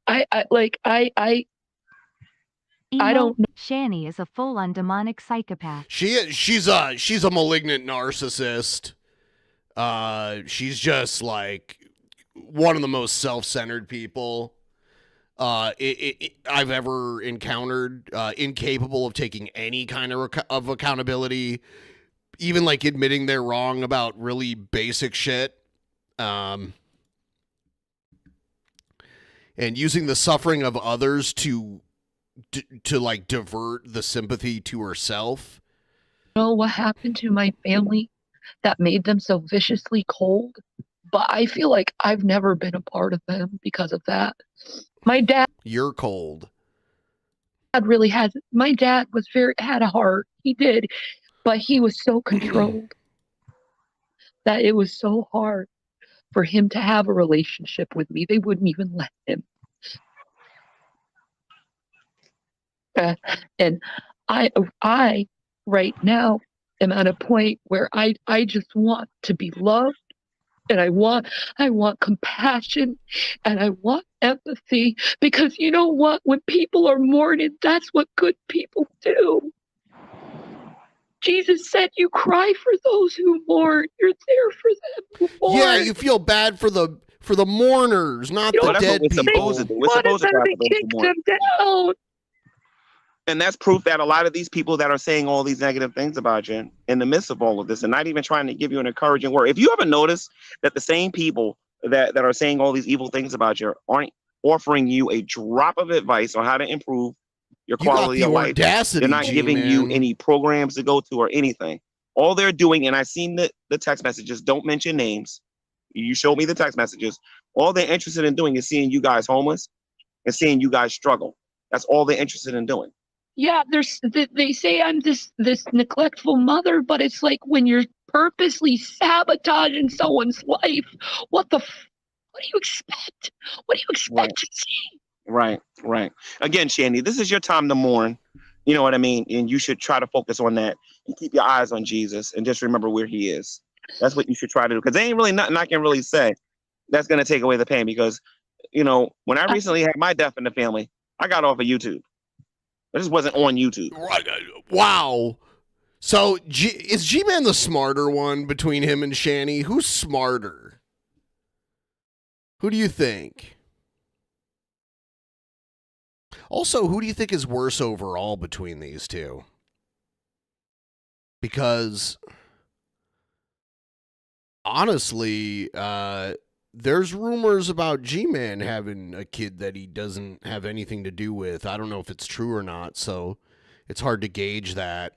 I don't know. Shanny is a full-on demonic psychopath. She's a malignant narcissist. She's just like one of the most self-centered people I've ever encountered. Incapable of taking any kind of accountability, even like admitting they're wrong about really basic shit. And using the suffering of others to like divert the sympathy to herself. I don't know what happened to my family that made them so viciously cold, but I feel like I've never been a part of them because of that. My dad. You're cold. My dad had a heart. He did, but he was so controlled that it was so hard for him to have a relationship with me. They wouldn't even let him. And I right now am at a point where I just want to be loved, and I want compassion, and I want empathy, because you know what? When people are mourning, that's what good people do. Jesus said you cry for those who mourn. You're there for them who mourn. Yeah, you feel bad for the mourners, not You the know, That's dead what we're people. supposed to do. We're supposed to cry for those who Kicks mourn. them down. And that's proof that a lot of these people that are saying all these negative things about you in the midst of all of this and not even trying to give you an encouraging word. If you ever notice that the same people that are saying all these evil things about you aren't offering you a drop of advice on how to improve your quality of life, they're not giving you any programs to go to or anything. All they're doing, and I've seen the text messages, don't mention names. You showed me the text messages. All they're interested in doing is seeing you guys homeless and seeing you guys struggle. That's all they're interested in doing. Yeah, they say I'm this neglectful mother, but it's like when you're purposely sabotaging someone's life, what do you expect? What do you expect to see? Right. Again, Shanny, this is your time to mourn. You know what I mean? And you should try to focus on that and keep your eyes on Jesus and just remember where he is. That's what you should try to do. Because there ain't really nothing I can really say that's going to take away the pain. Because, you know, when I recently had my death in the family, I got off of YouTube. I just wasn't on YouTube. Wow. So is G-Man the smarter one between him and Shanny? Who's smarter? Who do you think? Also, who do you think is worse overall between these two? Because honestly, there's rumors about G-Man having a kid that he doesn't have anything to do with. I don't know if it's true or not, so it's hard to gauge that.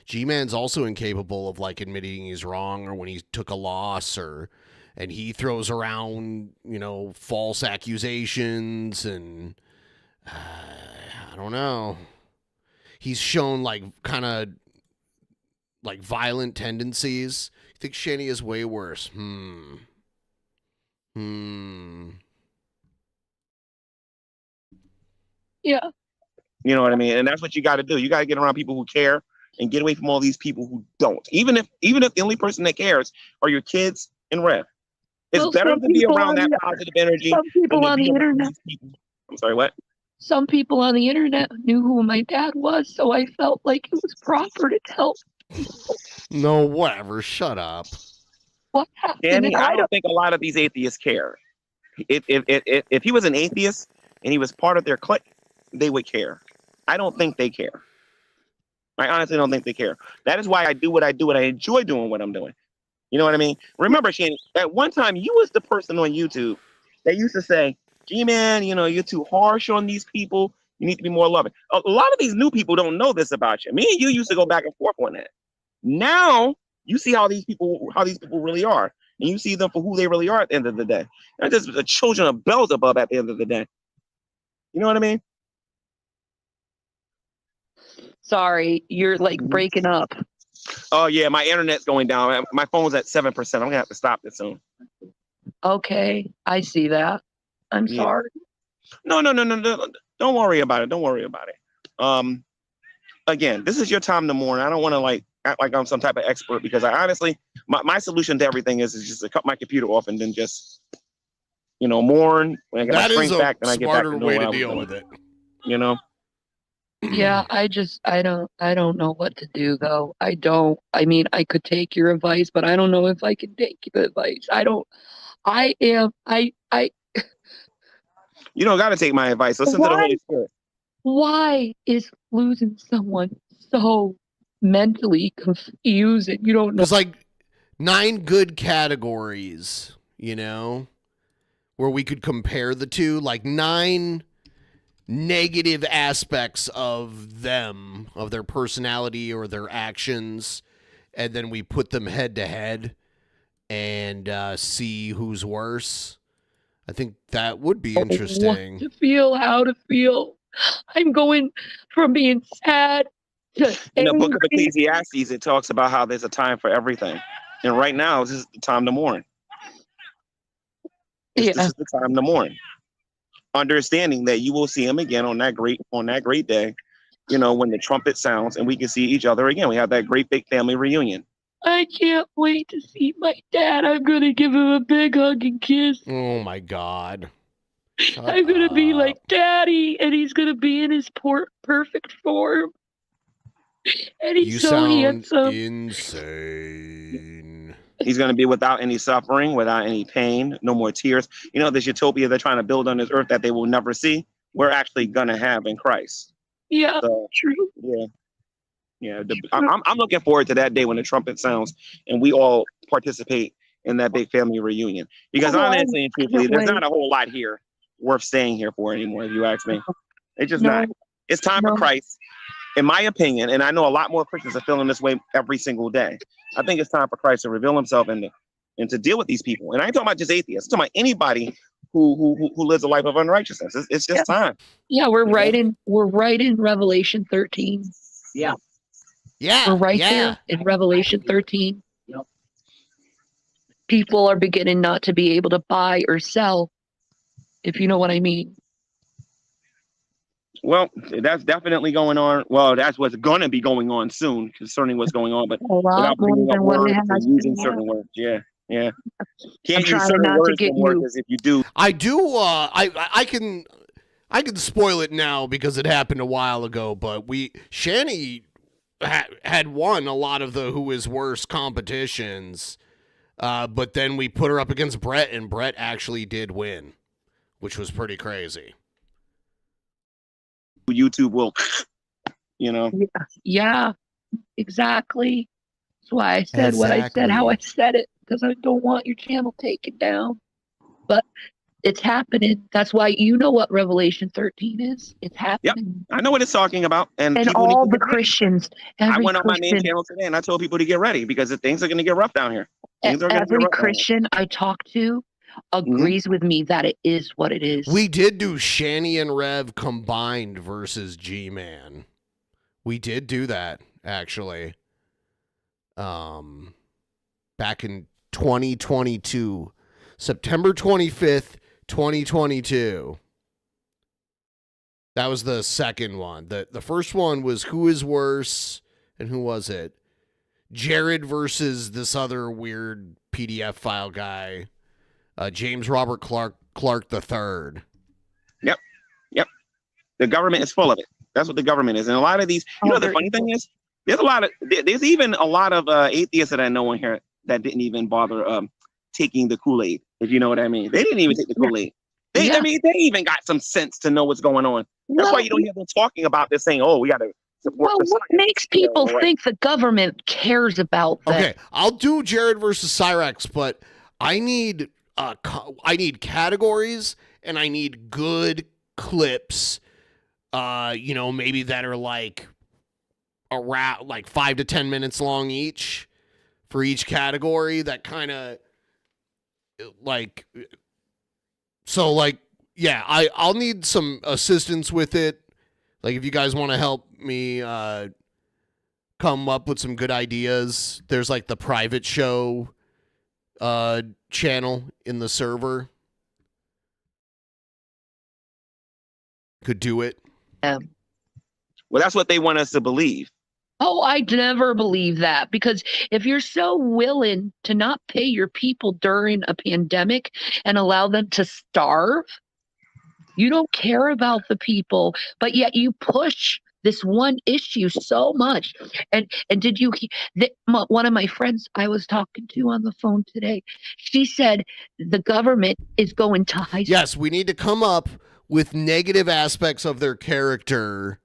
G-Man's also incapable of like admitting he's wrong or when he took a loss and he throws around, you know, false accusations and I don't know. He's shown like kind of like violent tendencies. You think Shanny is way worse? Yeah. You know what I mean? And that's what you got to do. You got to get around people who care and get away from all these people who don't. Even if the only person that cares are your kids and Rev. It's better to be around that positive energy. Some people on the internet. I'm sorry, what? Some people on the internet knew who my dad was, so I felt like it was proper to tell people. No, whatever. Shut up. What happened? Danny, I don't think a lot of these atheists care. If he was an atheist and he was part of their clique, they would care. I don't think they care. I honestly don't think they care. That is why I do what I do, and I enjoy doing what I'm doing. You know what I mean? Remember, Shanny, at one time you was the person on YouTube that used to say, G-Man, you know, you're too harsh on these people. You need to be more loving. A lot of these new people don't know this about you. Me and you used to go back and forth on that. Now you see how these people really are, and you see them for who they really are at the end of the day. They're just the children of Beelzebub at the end of the day. You know what I mean? Sorry, you're like breaking up. Oh yeah, my internet's going down. My phone's at 7%. I'm gonna have to stop this soon. Okay, I see that. I'm sorry. No. Don't worry about it. Don't worry about it. Again, this is your time to mourn. I don't want to like act like I'm some type of expert because I honestly, my solution to everything is just to cut my computer off and then just, you know, mourn. When I get my strength back, then I get back to way to deal with it. You know. Yeah, I don't know what to do though. I mean, I could take your advice, but I don't know if I can take your advice. You don't got to take my advice. Listen to the Holy Spirit. Why is losing someone so mentally confusing? You don't know. There's like 9 good categories, you know, where we could compare the two, like 9 negative aspects of them, of their personality or their actions, and then we put them head to head and see who's worse. I think that would be interesting. How to feel. I'm going from being sad to In the angry. book of Ecclesiastes, it talks about how there's a time for everything. And right now, this is the time to mourn. This is the time to mourn. Understanding that you will see him again on that great day, you know, when the trumpet sounds and we can see each other again. We have that great big family reunion. I can't wait to see my dad. I'm going to give him a big hug and kiss. Oh my God. I'm gonna be like Daddy, and he's gonna be in his perfect form. And he's You so sound handsome. insane. He's going to be without any suffering, without any pain, no more tears. You know, this utopia they're trying to build on this earth that they will never see, we're actually going to have in Christ. Yeah, so, true. Yeah. I'm looking forward to that day when the trumpet sounds and we all participate in that big family reunion. Because honestly and truthfully, there's not a whole lot here worth staying here for anymore, if you ask me. It's just not. It's time for Christ. In my opinion, and I know a lot more Christians are feeling this way every single day. I think it's time for Christ to reveal himself and to deal with these people. And I ain't talking about just atheists. I'm talking about anybody who lives a life of unrighteousness. It's just time. Yeah, we're right in Revelation 13. Yeah. Yeah. We're right there in Revelation 13. Yep. People are beginning not to be able to buy or sell, if you know what I mean. Well, that's definitely going on. Well, that's what's going to be going on soon concerning what's going on. But without bringing up words and using certain words, yeah. Can't use certain words and words as if you do. I do. I can spoil it now because it happened a while ago. But Shanny had won a lot of the Who Is Worse competitions. But then we put her up against Brett, and Brett actually did win, which was pretty crazy. YouTube will, Yeah, exactly. That's why I said what I said, how I said it, because I don't want your channel taken down. But it's happening. That's why you know what Revelation 13 is. It's happening. Yep, I know what it's talking about. And all the Christians. I went on my main channel today and I told people to get ready because things are going to get rough down here. Every Christian I talk to agrees with me that it is what it is. We did do Shanny and Rev combined versus G-Man. We did do that, actually. Back in 2022. September 25th, 2022. That was the second one. The first one was Who Is Worse, and who was it? Jared versus this other weird PDF file guy. James Robert Clark III. Yep. The government is full of it. That's what the government is. And a lot of these, the funny thing is, there's even a lot of atheists that I know in here that didn't even bother taking the Kool-Aid, if you know what I mean. They didn't even take the Kool-Aid. I mean, they even got some sense to know what's going on. That's why you don't hear them talking about this, saying, "Oh, we got to support." Well, what makes people think the government cares about that? Okay, I'll do Jared versus Cyrex, but I need categories and I need good clips. Maybe that are like around 5 to 10 minutes long each for each category. That kind of I'll need some assistance with it. Like, if you guys want to help me come up with some good ideas, there's like the private show channel in the server. Could do it. Well, that's what they want us to believe. Oh, I'd never believe that, because if you're so willing to not pay your people during a pandemic and allow them to starve, you don't care about the people, but yet you push this one issue so much. And did you one of my friends I was talking to on the phone today, she said the government is going to high school. Yes, we need to come up with negative aspects of their character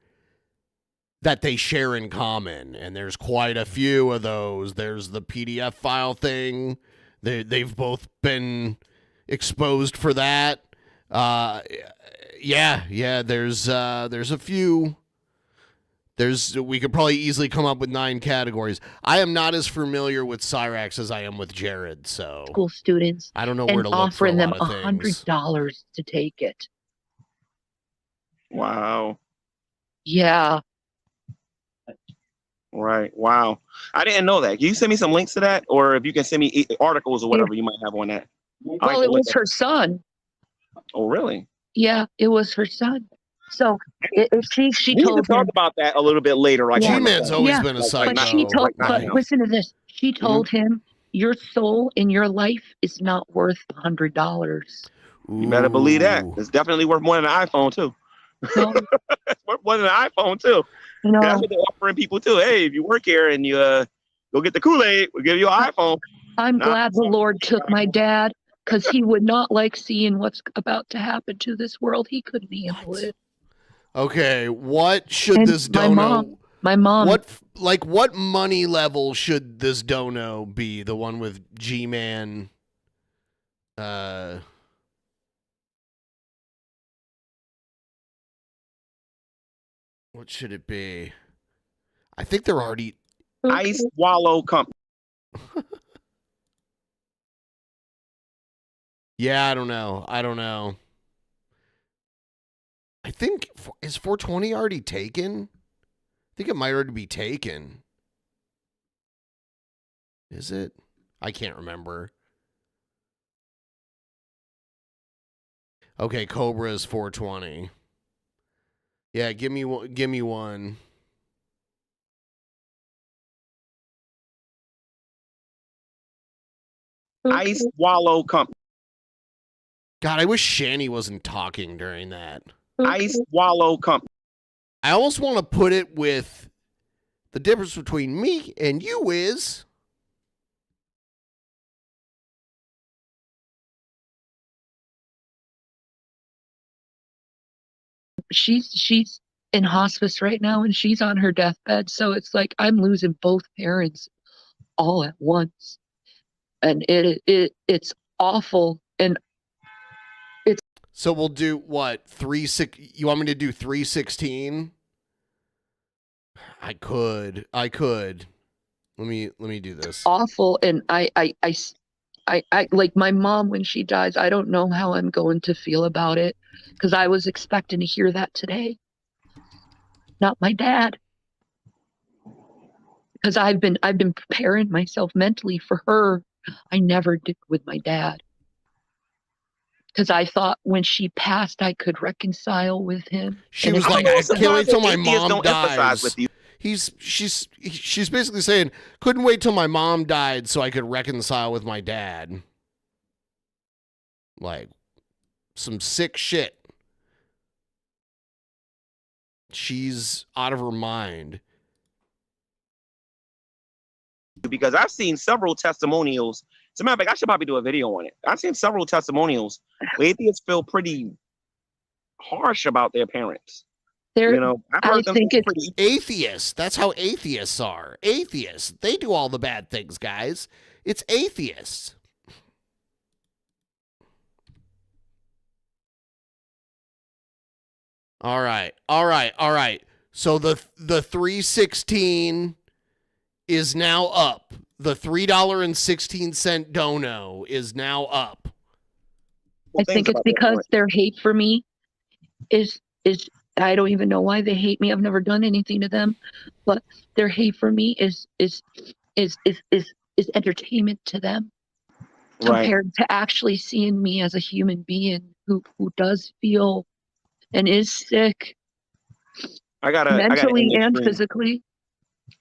that they share in common, and there's quite a few of those. There's the PDF file thing. They've both been exposed for that. There's a few. We could probably easily come up with 9 categories. I am not as familiar with Cyrax as I am with Jared, so school students. I don't know where to look for a lot of things. Offering them $100 to take it. Wow. Yeah. Right. Wow. I didn't know that. Can you send me some links to that? Or if you can send me articles or whatever you might have on that. Well, it was her son. Oh, really? Yeah, it was her son. So she we told need to talk about that a little bit later. Right? G-Man's always been a psycho. But listen to this. She told him, your soul in your life is not worth $100. You better believe that. It's definitely worth more than an iPhone too. No. It's worth more than an iPhone too. No. That's what they're offering people too. Hey, if you work here and you go get the Kool-Aid, we'll give you an iPhone. I'm glad the Lord took my dad, because he would not like seeing what's about to happen to this world. He couldn't handle it. Okay, what should And this dono? My mom. What money level should this dono be? The one with G-Man. What should it be? I think they're already Ice Wallow Company. Yeah, I don't know. I think is 420 already taken? I think it might already be taken. Is it? I can't remember. Okay, Cobra is 420. Yeah, give me one. Ice Wallow Company. God, I wish Shanny wasn't talking during that. Ice Wallow Company. I almost want to put it with the difference between me and you is she's in hospice right now, and she's on her deathbed, so it's like I'm losing both parents all at once, and it's awful. And it's so we'll do what 3-6. You want me to do 316? I could. Let me do this. awful. And I like my mom, when she dies, I don't know how I'm going to feel about it, because I was expecting to hear that today. Not my dad. Because I've been preparing myself mentally for her. I never did with my dad. Because I thought when she passed, I could reconcile with him. She was like, I can't wait till my mom dies. With you. She's basically saying, couldn't wait till my mom died so I could reconcile with my dad. Like, some sick shit. She's out of her mind. Because I've seen several testimonials. As a matter of fact, I should probably do a video on it. I've seen several testimonials where atheists feel pretty harsh about their parents. I've heard them think it's pretty atheists. That's how atheists are. Atheists. They do all the bad things, guys. It's atheists. All right. So the 316 is now up. The $3.16 dono is now up. I think it's because their hate for me is I don't even know why they hate me. I've never done anything to them, but their hate for me is entertainment to them, compared to actually seeing me as a human being who does feel and is sick, mentally and physically.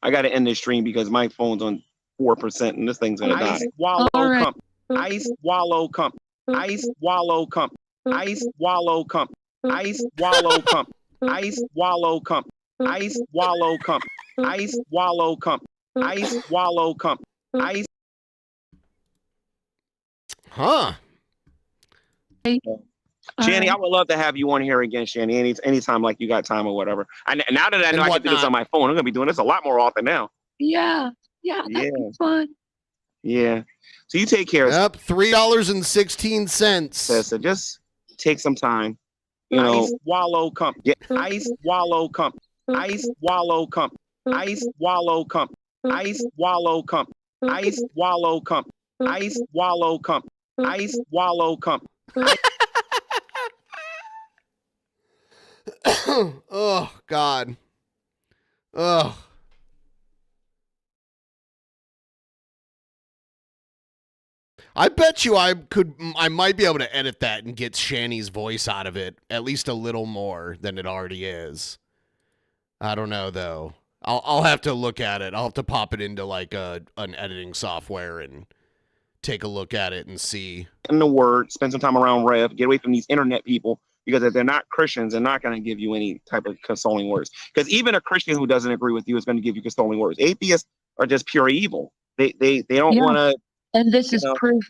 I gotta end this stream because my phone's on 4% and this thing's gonna die. Ice Wallow Company. Ice Wallow Company. Ice Wallow Company. Ice Wallow Company. Ice Wallow Company. Ice Wallow Company. Ice Wallow Company. Ice Wallow Company. Ice Wallow Company. Ice. Huh. Shanny, I would love to have you on here again, Shanny, anytime like you got time or whatever. Now that I know I can do this on my phone, I'm gonna be doing this a lot more often now. Yeah, that'd be fun. Yeah. So you take care of Yep, $3.16. So just take some time. Ice Wallow Company. Ice Wallow Company. Ice Wallow Company. Ice Wallow Company. Ice Wallow Company. Ice Wallow Company. Ice Wallow Company. Ice Wallow Company. Oh, God. Ugh. I bet you I might be able to edit that and get Shanny's voice out of it at least a little more than it already is. I don't know though. I'll have to look at it. I'll have to pop it into like an editing software and take a look at it and see. In the word, spend some time around Rev, get away from these internet people, because if they're not Christians, they're not going to give you any type of consoling words. Because even a Christian who doesn't agree with you is going to give you consoling words. Atheists are just pure evil. They don't want to. And this is proof.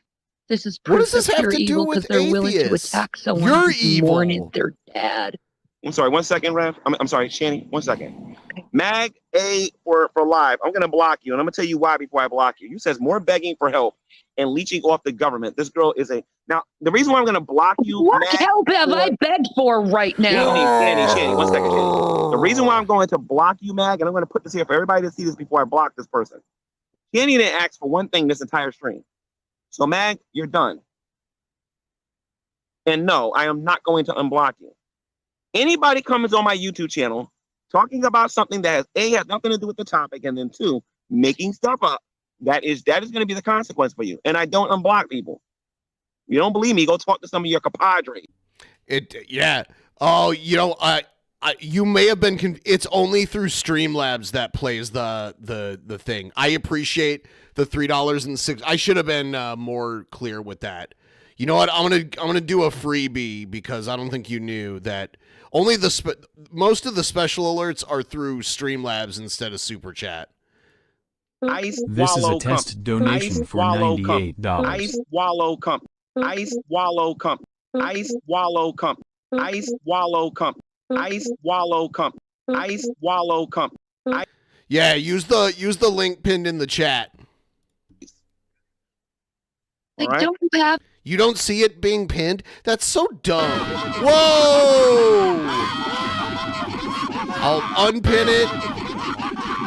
This is proof. What does this of have pure to do evil with because they're willing to atheists? attack someone You're who's evil. mourning their dad. I'm sorry, 1 second, Rev. I'm sorry, Shanny, 1 second. Mag A for live. I'm going to block you, and I'm going to tell you why before I block you. You says more begging for help and leeching off the government. This girl is a... Now, the reason why I'm going to block you... What help have I begged for right now? Shanny, 1 second, Shanny. The reason why I'm going to block you, Mag, and I'm going to put this here for everybody to see this before I block this person. Shanny didn't ask for one thing this entire stream. So, Mag, you're done. And no, I am not going to unblock you. Anybody comes on my YouTube channel talking about something that has nothing to do with the topic, and then 2, making stuff up, that is going to be the consequence for you. And I don't unblock people. You don't believe me? Go talk to some of your compadres. Yeah. Oh, you may have been. It's only through Streamlabs that plays the thing. I appreciate the $3.06. I should have been more clear with that. You know what? I'm gonna do a freebie because I don't think you knew that only most of the special alerts are through Streamlabs instead of Super Chat. This is a test donation for $98. Ice Wallow Comp. Ice Wallow Comp. Ice Wallow Comp. Ice Wallow Comp. Ice Wallow Comp. Ice Wallow Comp. Yeah, use the link pinned in the chat. You don't see it being pinned? That's so dumb. Whoa! I'll unpin it.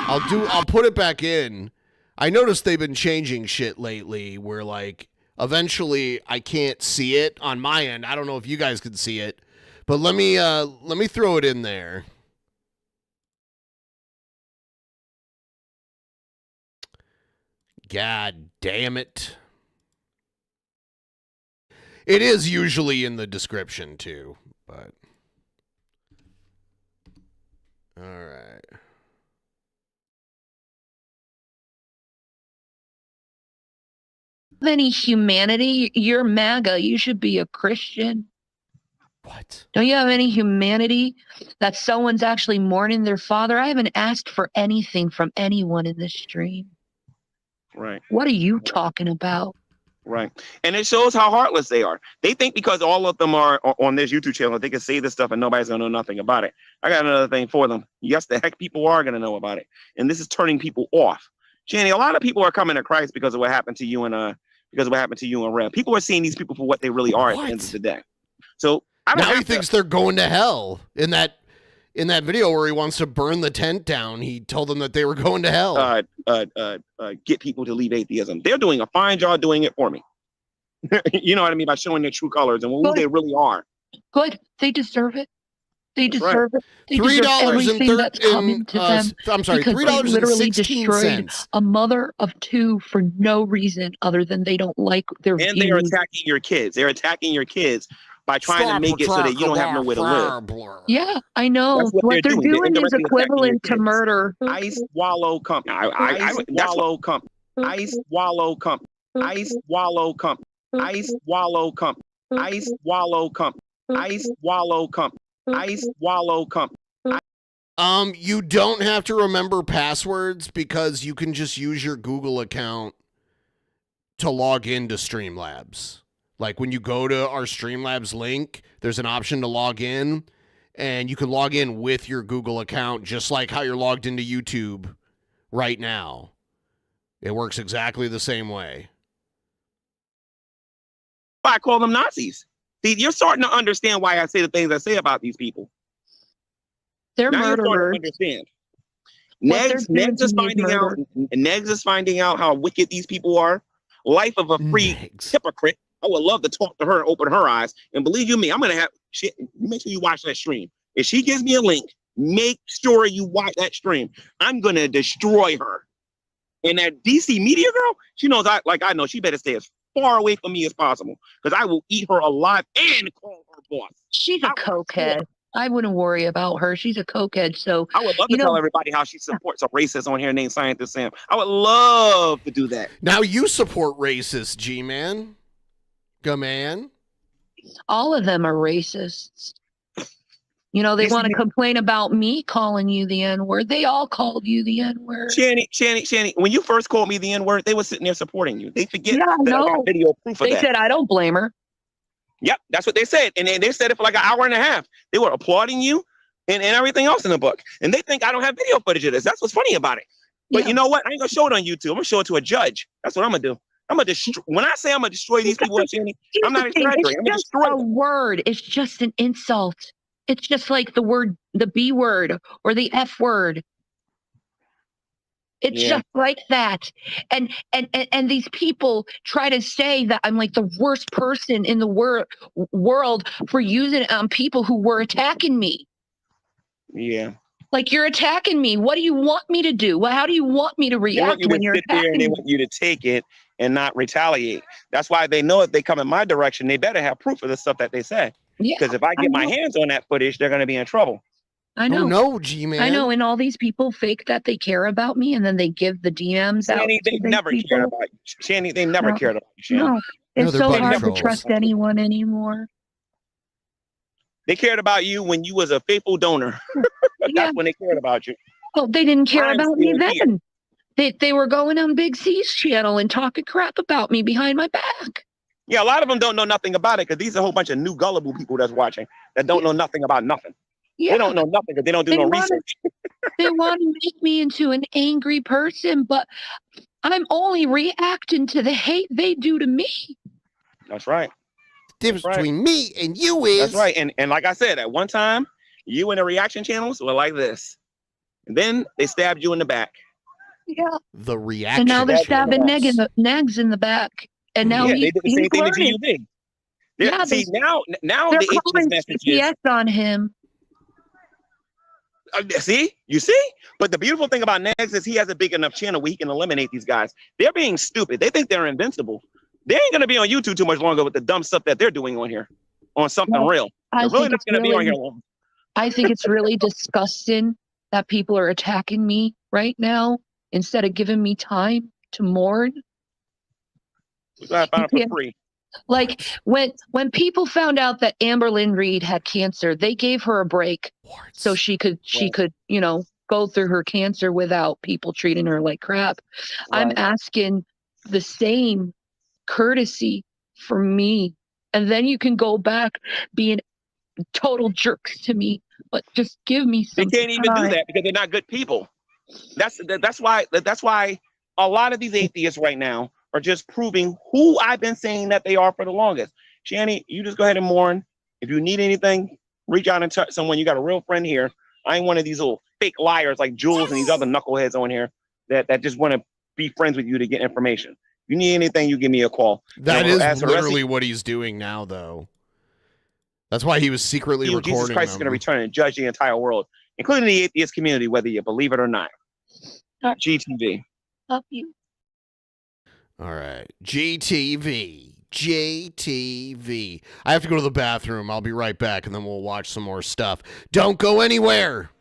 I'll put it back in. I noticed they've been changing shit lately where like eventually I can't see it on my end. I don't know if you guys can see it. But let me throw it in there. God damn it. It is usually in the description too, but all right. Any humanity? You're MAGA. You should be a Christian. What? Don't you have any humanity that someone's actually mourning their father? I haven't asked for anything from anyone in this stream. Right. What are you talking about? Right. And it shows how heartless they are. They think because all of them are on this YouTube channel, they can say this stuff and nobody's going to know nothing about it. I got another thing for them. Yes, the heck people are going to know about it. And this is turning people off. Shanny, a lot of people are coming to Christ because of what happened to you and Rev. People are seeing these people for what they really are at the end of the day. So I don't now he thinks they're going to hell. In that video where he wants to burn the tent down, he told them that they were going to hell. Get people to leave atheism. They're doing a fine job doing it for me. You know what I mean? By showing their true colors and who they really are. Good. They deserve it. They deserve it. They $3 deserve everything that's coming to them. I'm sorry, because they literally destroyed $3.16. a mother of 2 for no reason other than they don't like their And views. they are attacking your kids. They're attacking your kids by trying to make it so that you don't have nowhere to live. Yeah, I know. That's what What they're they're doing. They're doing is indirectly equivalent to attacking your kids. murder. Ice Wallow Comp. Ice Wallow Comp. Ice Wallow Comp. Ice Wallow Comp. Ice Wallow Comp. Ice Wallow Comp. Ice Wallow Comp. Ice Wallow Comp. You don't have to remember passwords because you can just use your Google account to log into Streamlabs. Like when you go to our Streamlabs link, there's an option to log in, and you can log in with your Google account just like how you're logged into YouTube right now. It works exactly the same way. I call them Nazis. See, you're starting to understand why I say the things I say about these people. They're now murderers. You're starting to understand. Negs is finding out how wicked these people are. Life of a free hypocrite. I would love to talk to her and open her eyes. And believe you me, I'm gonna have shit. Make sure you watch that stream. If she gives me a link, make sure you watch that stream. I'm gonna destroy her. And that DC media girl, she knows I know she better stay as far away from me as possible because I will eat her alive and call her boss. She's a cokehead. I wouldn't worry about her. She's a cokehead, so I would love to tell everybody how she supports a racist on here named Scientist Sam. I would love to do that. Now you support racists, G-Man. G-Man. all of them are racists. You know, they want to complain about me calling you the N-word. They all called you the N-word. Shanny, when you first called me the N-word, they were sitting there supporting you. They forget that I got video proof of that. They said, I don't blame her. Yep, that's what they said. And they said it for like an hour and a half. They were applauding you and everything else in the book. And they think I don't have video footage of this. That's what's funny about it. But you know what? I ain't going to show it on YouTube. I'm going to show it to a judge. That's what I'm going to do. I'm going to destroy. When I say I'm going to destroy these people, Shanny, I'm not exaggerating. I'm going to destroy a word. It's just an insult. It's just like the B word or the F word. It's just like that. And these people try to say that I'm like the worst person in the world for using it on people who were attacking me. Yeah. Like, you're attacking me. What do you want me to do? Well, how do you want me to react when you're attacking me? They want you to take it and not retaliate. That's why they know if they come in my direction, they better have proof of the stuff that they say. Because if I get my hands on that footage, they're going to be in trouble. I know. Oh, no, G-Man. I know, and all these people fake that they care about me, and then they give the DMs out. Shanny, they never cared about you. Shanny, they never cared about you, Shanny. No, it's so hard to trust anyone anymore. They cared about you when you was a faithful donor. That's when they cared about you. Well, they didn't care about me then. They were going on Big C's channel and talking crap about me behind my back. Yeah, a lot of them don't know nothing about it because these are a whole bunch of new gullible people that's watching that don't know nothing about nothing. Yeah. They don't know nothing because they don't do no research. They want to make me into an angry person, but I'm only reacting to the hate they do to me. That's right. The difference between me and you is... That's right. And like I said, at one time, you and the reaction channels were like this. And then they stabbed you in the back. Yeah. The reaction. And now they're stabbing Negs in the back. And now they did the same thing that you did. Yeah, see, now they're the calling message GPS on him. See? You see? But the beautiful thing about Negs is he has a big enough channel where he can eliminate these guys. They're being stupid. They think they're invincible. They ain't going to be on YouTube too much longer with the dumb stuff that they're doing on here. On something real. They're really not going to be on here long. I think it's really disgusting that people are attacking me right now instead of giving me time to mourn. I found it for free. Like when people found out that Amberlynn Reed had cancer, they gave her a break so she could, you know, go through her cancer without people treating her like crap. Right. I'm asking the same courtesy for me. And then you can go back being total jerks to me, but just give me some They can't even do that because they're not good people. That's why a lot of these atheists right now are just proving who I've been saying that they are for the longest. Shanny, you just go ahead and mourn. If you need anything, reach out and touch someone. You got a real friend here. I ain't one of these little fake liars like Jules and these other knuckleheads on here that just want to be friends with you to get information. If you need anything, you give me a call. That is literally what he's doing now, though. That's why he was secretly recording Jesus Christ is going to return and judge the entire world, including the atheist community, whether you believe it or not. GTV. Love you. All right. GTV. I have to go to the bathroom. I'll be right back, and then we'll watch some more stuff. Don't go anywhere.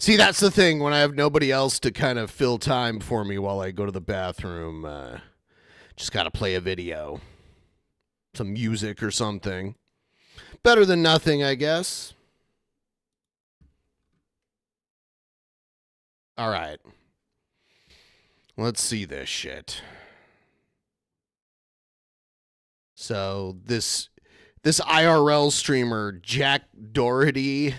See, that's the thing. When I have nobody else to kind of fill time for me while I go to the bathroom, just got to play a video. Some music or something. Better than nothing, I guess. All right. Let's see this shit. So this IRL streamer, Jack Doherty,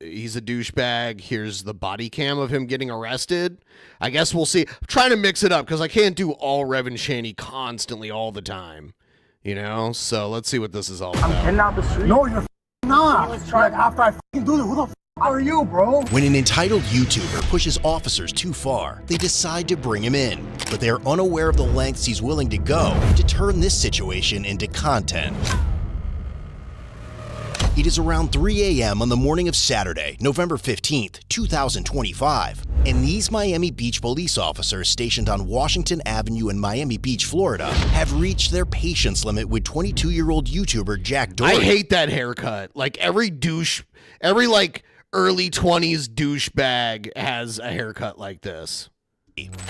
he's a douchebag. Here's the body cam of him getting arrested. I guess we'll see. I'm trying to mix it up because I can't do all Rev and Shanny constantly all the time. You know? So let's see what this is all about. I'm getting out the street. No, you're not. Like, after I do this, who the are you, bro? When an entitled YouTuber pushes officers too far, they decide to bring him in. But they are unaware of the lengths he's willing to go to turn this situation into content. It is around 3 a.m. on the morning of Saturday, November 15th, 2025, and these Miami Beach police officers stationed on Washington Avenue in Miami Beach, Florida, have reached their patience limit with 22-year-old YouTuber Jack Doherty. I hate that haircut. Like every like early 20s douchebag has a haircut like this.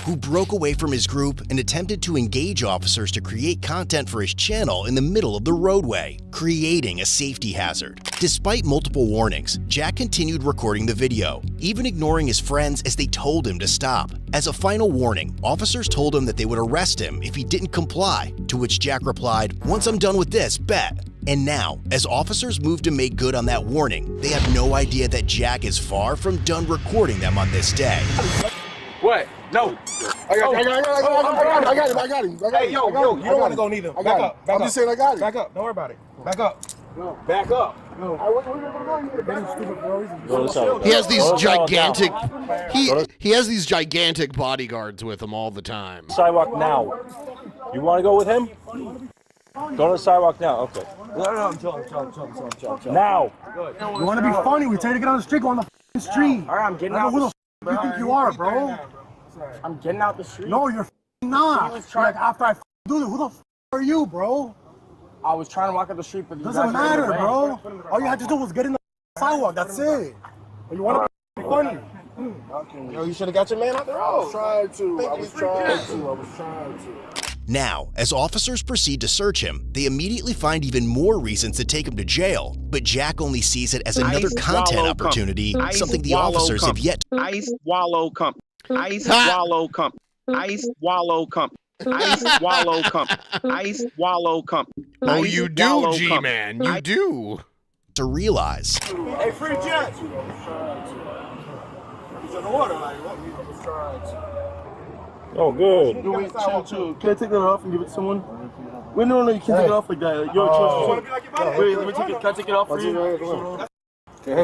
Who broke away from his group and attempted to engage officers to create content for his channel in the middle of the roadway, creating a safety hazard. Despite multiple warnings, Jack continued recording the video, even ignoring his friends as they told him to stop. As a final warning, officers told him that they would arrest him if he didn't comply, to which Jack replied, "Once I'm done with this, bet." And now, as officers move to make good on that warning, they have no idea that Jack is far from done recording them on this day. What? No. I got him. Hey, yo, you don't want to go neither. Back up. I'm just saying I got him. Back up. Don't worry about it. Back up. No. Back up. No. He has these gigantic he has these gigantic bodyguards with him all the time. Sidewalk now. You want to go with him? Go to the sidewalk now. Okay. No, I'm chilling. Now. You want to be funny? We tell you to get on the street, go on the street. All right, I'm getting out. Who the you think you are, bro? I'm getting out the street. No, you're not. Like, after I do this, who the are you, bro? I was trying to walk up the street, but doesn't matter, bro. All you had to do was get in the sidewalk. That's it. You want to be funny? Yo, you should have got your man out there. I was trying to. Now, as officers proceed to search him, they immediately find even more reasons to take him to jail, but Jack only sees it as another content opportunity, something the officers have yet to... Ice wallow comp. Ice wallow comp. Ice wallow comp. Ice wallow comp. Ice wallow comp. Oh, you do, G-Man. You do. To realize. Hey, free jet. He's in order. Like, what? He was trying to. Oh, good. Chill. Can I take it off and give it to someone? Wait, no, you can't take it off like that. Yo, chill. Wait, let me take it. Can I take it off for you? You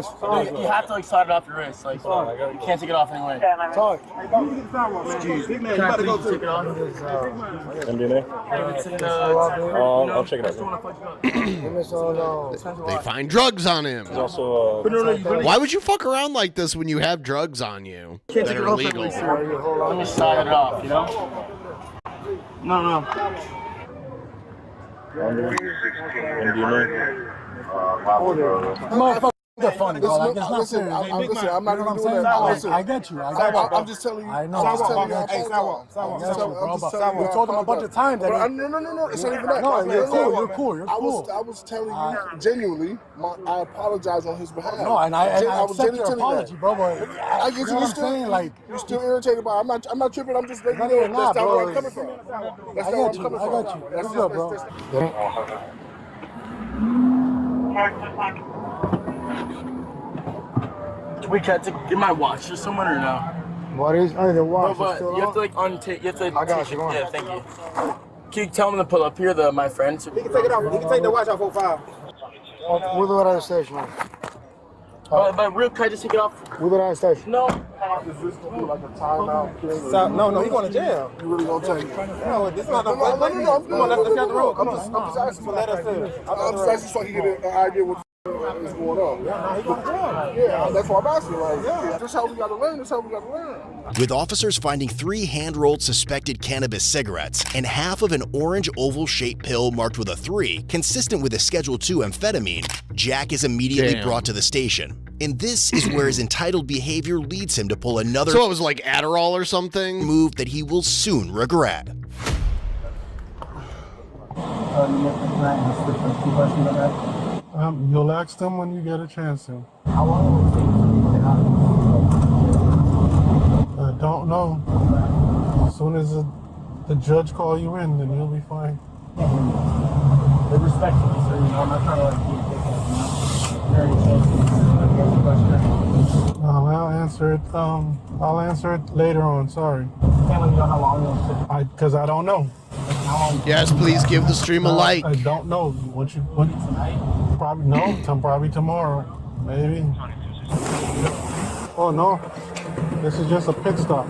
have to slide it off your wrist. Like, you can't take it off anyway. Talk. Big man, you gotta go take it off. MDNA? I'll check it out. They find drugs on him. Why would you fuck around like this when you have drugs on you that are illegal? Let me slide it off, you know? No. Motherfucker. They're funny, bro. Like, it's not serious. Listen, I'm not even doing that. Listen, I get you. I'm just telling you. I know. Sidewalk. We told them a bunch of times. No. It's not even that. No, you're cool. I was telling you genuinely. I apologize on his behalf. No, and I accept your apology, bro. But I get you. You're still irritated by it. I'm not tripping. I'm just letting you know that's not where I'm coming from. That's not where I'm coming from. I got you. That's good, bro. Wait, can I get my watch or someone or no? What is? I need a watch. No, but you have to like untake. You have to. I got you. Yeah, thank you. Can you tell them to pull up here, my friend? He can take it off. He can take the watch off 05. We'll do it at the station. But real, can I just take it off? We'll do it at the station. No. Is this gonna be like a timeout? No, you going to jail. You really gonna take it? No, this is not the No. Come on, let's get the road. Come on. I'm just asking for Let us I'm just asking so you get an idea what is going on. Yeah, that's why I'm asking. Like, this is how we gotta learn. With officers finding 3 hand-rolled suspected cannabis cigarettes and half of an orange oval-shaped pill marked with a 3, consistent with a Schedule II amphetamine, Jack is immediately brought to the station. And this is where his entitled behavior leads him to pull another So it was like Adderall or something? Move that he will soon regret. You'll ask them when you get a chance to. How long will it take? I don't know. As soon as the judge call you in, then you'll be fine. They respect me, so I'm not trying to like be a dickhead, you know? I'll answer it. I'll answer it later on. Sorry. Can't let me know how long it'll take. Because I don't know. Yes, please give the stream a like. I don't know. Tonight? Probably no. Probably tomorrow. Maybe. Oh no. This is just a pit stop.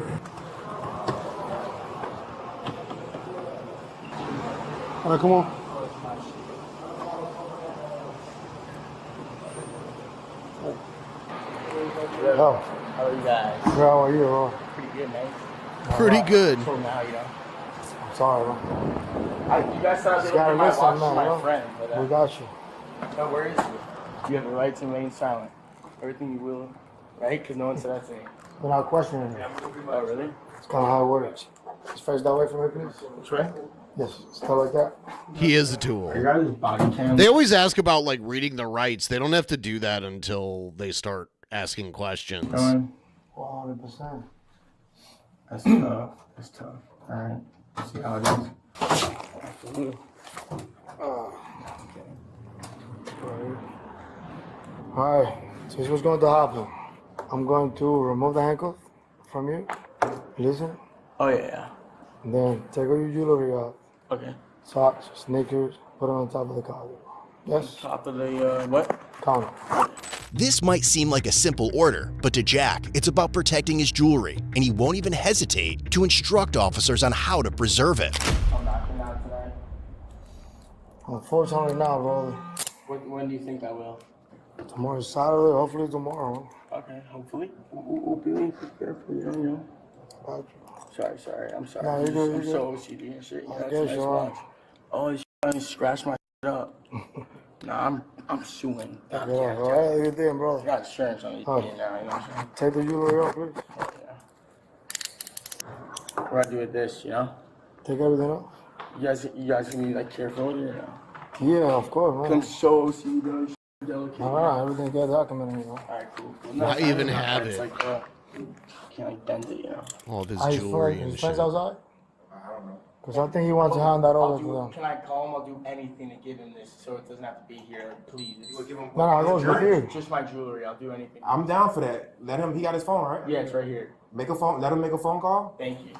All right, come on. How are you guys? How are you, bro? Pretty good, man. Pretty good. So now, you know. I'm sorry, bro. You guys started Just gotta my listen, watch man, my you know? friend. But, We got you. no worries. You have the right to remain silent. Everything you will, right? Because no one said that to me. We're not questioning you. Oh, really? It's kind of how it works. Just face that way for me, please. Which way? Yes, stuff like that. He is a tool. They always ask about like reading the rights. They don't have to do that until they start asking questions. 100%. That's tough. That's tough. All right. Let's see how it is. Alright, so here's what's going to happen. I'm going to remove the handcuff from you. Listen. Oh, yeah. And then take all your jewelry out. Okay. Socks, sneakers, put them on top of the counter. Yes? Top of the, what? Counter. This might seem like a simple order, but to Jack, it's about protecting his jewelry, and he won't even hesitate to instruct officers on how to preserve it. I'm knocking out tonight. Unfortunately not, brother. When do you think I will? Tomorrow's Saturday, hopefully tomorrow. Okay, hopefully. Hopefully, be careful, you know. Got you. Sorry. I'm sorry. Nah, you're good, I'm you're so OCD and shit. You know, I it's guess nice you are. watch. Oh, this shit scratched my shit up. Nah, I'm suing. Yeah, alright, you did, I bro. got insurance on these Huh. things now, you know what I'm saying? Take the jewelry off, please. What do I do with this, you know? Take everything off. You guys gonna be like careful with it or no? Yeah, of course, man. I'm so OCD, bro. This shit delicate. Alright, everything gets documented, you know. Alright, cool. Why even have it's it? Like, can't like bend it, you know? All of his His jewelry and his friends shit. outside? Because I think he wants to hand that over to them. Can I call him? I'll do anything to give him this so it doesn't have to be here. Please. No, it goes right here. Just my jewelry. I'll do anything. I'm down for that. Let him. He got his phone, right? Yeah, it's right here. Make a phone. Let him make a phone call, Thank you.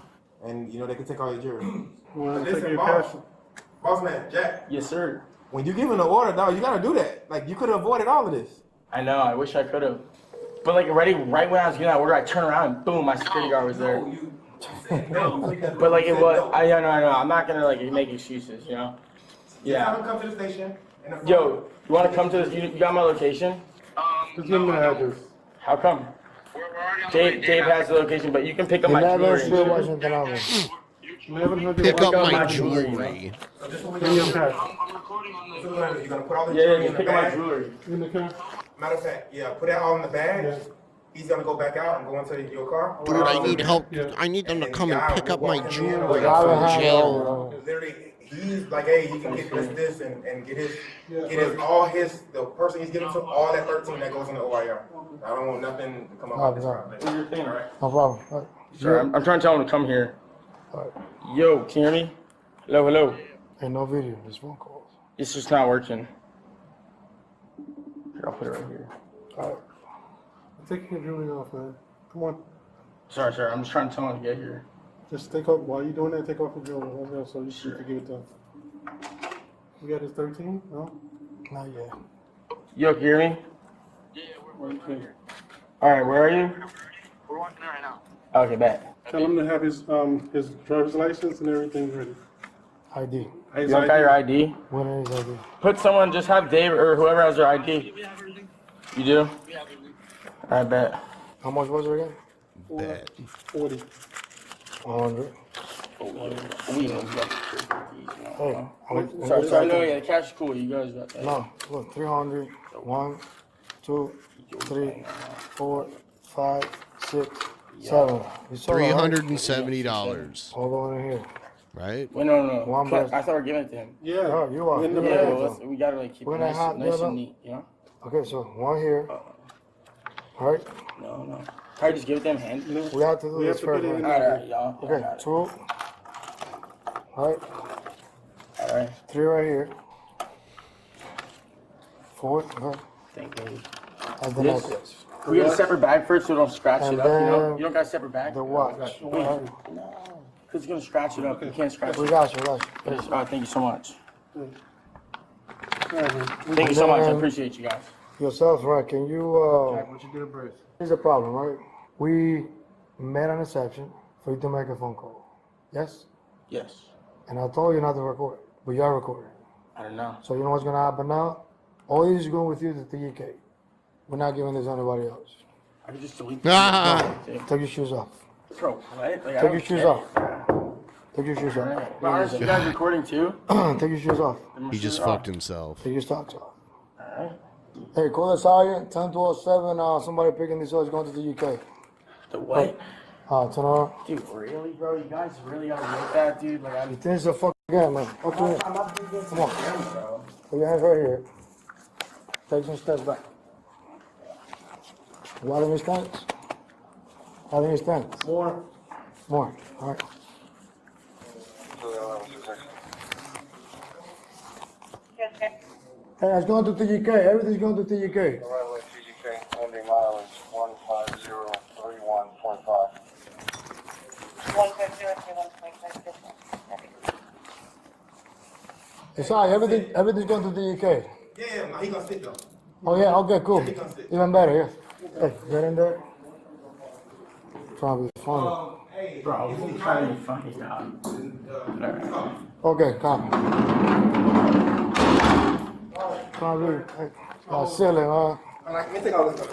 and you know they can take all your jewelry. Listen, boss man, Jack. Yes, sir. When you give him the order, dog, you gotta do that. Like you could have avoided all of this. I know. I wish I could have. But like right when I was getting that order, I turned around and boom, my security guard was there. But like it was. I know. I'm not gonna like make excuses, you know. Yeah. Have him come to the station. Yo, you want to come to this? You got my location? Just give me the address. How come? Dave has the location, but you can pick up my 11 jewelry. Street, Washington Avenue. 1100 Pick up my my jewelry. In your car. You're gonna put all the Yeah, jewelry in just the pick up my bag. jewelry. In the car. Matter of fact, yeah, put that all in the bag. Yeah. He's gonna go back out and go into your car. Dude, I need help. I need them to come and pick up my jewelry I will from have jail. Literally, he's like, hey, he can get this and get his all his the person he's giving to all that 13 that goes in the OIR. I don't want nothing to come up with this problem. Do your thing. All right. No problem. All right. Sure, I'm trying to tell him to come here. All right. Yo, can you hear me? Hello. Ain't no video. Just phone calls. It's just not working. Here, I'll put it right here. All right. Take your jewelry off, man. Come on. Sorry. I'm just trying to tell him to get here. Just take off. While you're doing that, take off your jewelry. So you can give it to him. You got his 13? No? Not yet. Yo, can you hear me? Yeah, we're here. All right, where are you? We're walking there right now. Okay, bet. Tell him to have his driver's license and everything ready. ID. You don't got your ID? When is ID? Put someone, just have Dave or whoever has their ID. You do? All right, bet. How much was it again? Bet. 40. 100. Sorry, no, yeah, the cash is cool. You guys got that. No, look, 300. 1, 2, 3, 4, 5, 6, 7. $370. All going in here. Right? Wait, no. One I bus. thought we were giving it to him. Yeah, you are. We gotta like keep it nice and neat, you know? Okay, so one here. All right. No. Can I just give it to him hand? We have to do this first. All right, y'all. Okay, 2. All right. All right. 3 right here. 4. Okay. Thank you. And then This- this. We get a separate bag first so we don't scratch And it up, you know? then You don't got a separate bag? The watch. Wait, no. Because it's going to scratch it up. You can't scratch We it got you. Yes. All right, thank you so much. Thank you so much. I appreciate you guys. Yourself, right? Can you, Jack, what you do to Bruce? Here's the problem, right? We made an exception for you to make a phone call. Yes? Yes. And I told you not to record it, but you are recording. I don't know. So you know what's gonna happen now? All this is going with you to TK. We're not giving this to anybody else. I can just delete No. Take your shoes off. Bro, what? Like, Take your shoes off. Take your shoes off. Aren't you guys recording too? Take your shoes off. He just fucked himself. Take your socks off. Hey, call the sergeant. 10-07. Somebody picking this up is going to the UK. The what? Turn around. Dude, really, bro? You guys really gotta make that, dude? Like, You think it's a fucking game, man. Okay. I'm not doing this. Come on. Put your hands right here. Take some steps back. What in your stance? How in your stance? More. More. All right. Hey, it's going to TGK. Everything's going to TGK. TGK, ending mileage 15031.5. 15031.5. It's all right. Everything's going to TGK. Yeah, he gonna sit though. Oh, yeah. Okay, cool. Even better, yeah. Hey, get in there. Trying to be funny. Bro, I'm trying to be funny, dog. Okay, come. Trying to be silly, huh? Let me take all this stuff.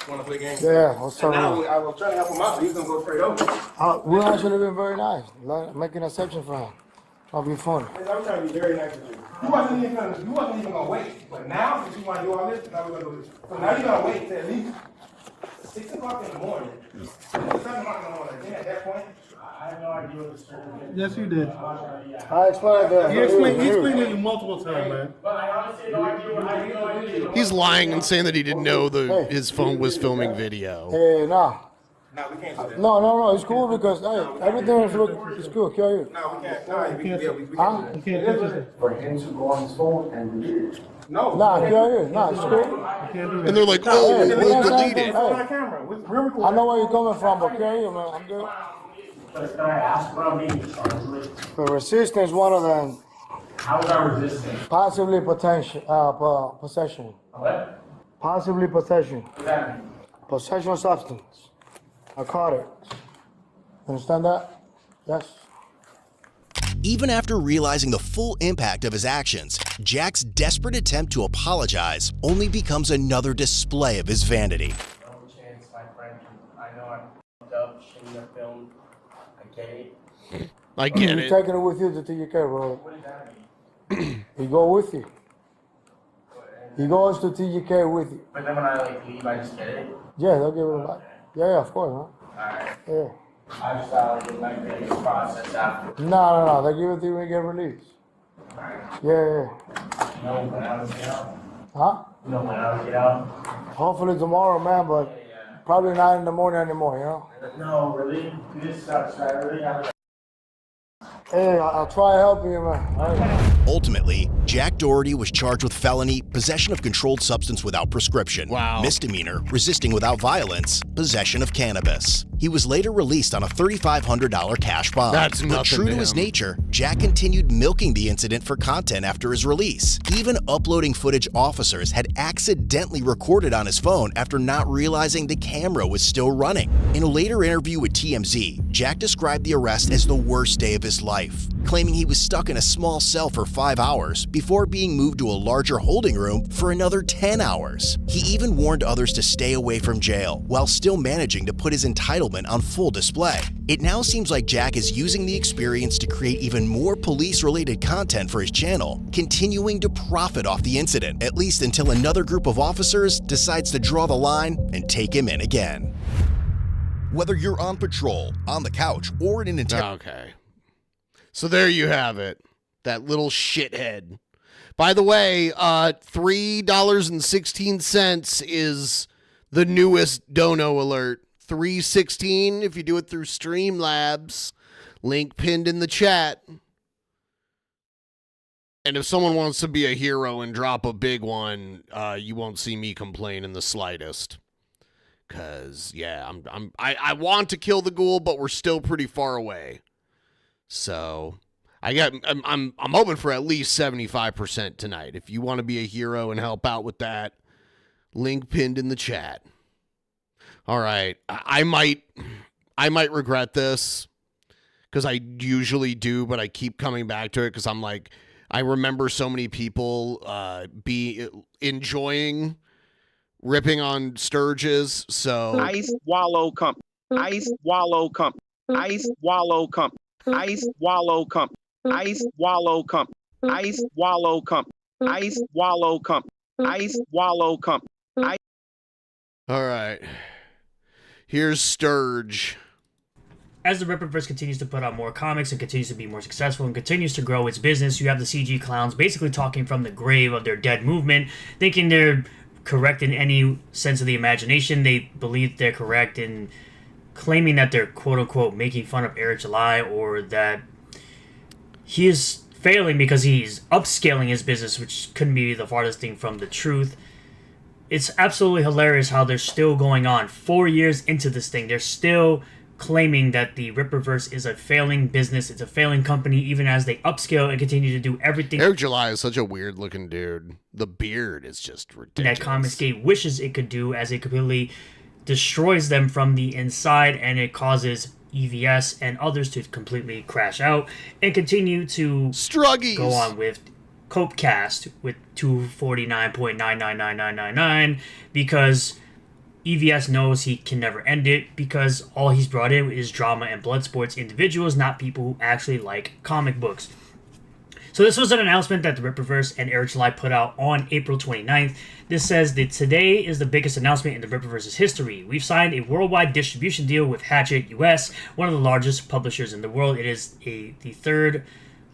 Want to play games? Yeah, what's up? I was trying to help him out, but he's gonna go straight over. We actually been very nice. Make an exception for him. I'll be funny. I'm trying to be very nice with you. You wasn't even gonna wait, but now since you want to do all this, now we're gonna do this. So now you're gonna wait till at least 6 o'clock in the morning, 7 o'clock in the morning. Then at that point, I have no idea what this is. Yes, you did. I explained that. He explained it to you multiple times, man. But I honestly have no idea what I have no idea. He's lying and saying that he didn't know his phone was filming video. Hey, nah. no, we can't do that. No, it's cool because hey, everything is cool. Carry it. No, we can't. No, we can't. Huh? You can't do that. For him to go on his phone and delete it. No. Nah, carry it. Nah, it's cool. And they're like, oh, Hey, we'll delete it. I know where you're coming from, but carry it, man. I'm good. But can I ask what I'm being charged with? The resistance, one of them. How is I resisting? Possibly possession. What? Possibly possession. What does that mean? Possession of substance. Narcotics. Understand that? Yes. Even after realizing the full impact of his actions, Jack's desperate attempt to apologize only becomes another display of his vanity. No chance, my friend. I know I fucked up, shouldn't have filmed. I get it. I get You're it. taking it with you to TGK, bro. What does that mean? He go with you. He goes to TGK with you. But then when I like leave, I just get it. Yeah, they'll give it back. Yeah, of course, man. Alright. Yeah. I just thought like it might be a process after. No. They give it to you when you get released. Alright. Yeah. No, when I was get out. Huh? No, when I was get out. Hopefully tomorrow, man, but probably not in the morning anymore, you know? No, really? This sucks. I really have Hey, I'll try helping you, man. All right. Ultimately, Jack Doherty was charged with felony, possession of controlled substance without prescription, misdemeanor, resisting without violence, possession of cannabis. He was later released on a $3,500 cash bond. That's but nothing true to to his him. nature, Jack continued milking the incident for content after his release, even uploading footage officers had accidentally recorded on his phone after not realizing the camera was still running. In a later interview with TMZ, Jack described the arrest as the worst day of his life, claiming he was stuck in a small cell for 5 hours before being moved to a larger holding room for another 10 hours. He even warned others to stay away from jail while still managing to put his entitlement entitlement on full display. It now seems like Jack is using the experience to create even more police-related content for his channel, continuing to profit off the incident, at least until another group of officers decides to draw the line and take him in again. Whether you're on patrol, on the couch, or in an Okay. So there you have it. That little shithead. By the way, $3.16 is the newest dono alert. $3.16 if you do it through Streamlabs. Link pinned in the chat. And if someone wants to be a hero and drop a big one, you won't see me complain in the slightest. Cause yeah, I want to kill the ghoul, but we're still pretty far away. So I'm hoping for at least 75% tonight. If you want to be a hero and help out with that, link pinned in the chat. All right, I might regret this because I usually do, but I keep coming back to it because I'm like, I remember so many people be enjoying ripping on Sturgis. So I swallow comp. I swallow comp. I swallow comp. I swallow comp. I swallow comp. I swallow comp. I swallow comp. I swallow comp. All right. Here's Sturge. As the Rippaverse continues to put out more comics and continues to be more successful and continues to grow its business, you have the CG clowns basically talking from the grave of their dead movement, thinking they're correct in any sense of the imagination. They believe they're correct in claiming that they're quote-unquote making fun of Eric July, or that he is failing because he's upscaling his business, which couldn't be the farthest thing from the truth. It's absolutely hilarious how they're still going on. 4 years into this thing, they're still claiming that the Rippaverse is a failing business, it's a failing company, even as they upscale and continue to do everything. Eric July is such a weird looking dude. The beard is just ridiculous. That Comicsgate wishes it could do, as it completely destroys them from the inside, and it causes EVS and others to completely crash out and continue to go on with Copecast with 249.9999999 because EVS knows he can never end it, because all he's brought in is drama and blood sports individuals, not people who actually like comic books. So this was an announcement that the Rippaverse and Eric July put out on April 29th. This says that today is the biggest announcement in the Rippaverse's history. We've signed a worldwide distribution deal with Hachette US, one of the largest publishers in the world. It is the third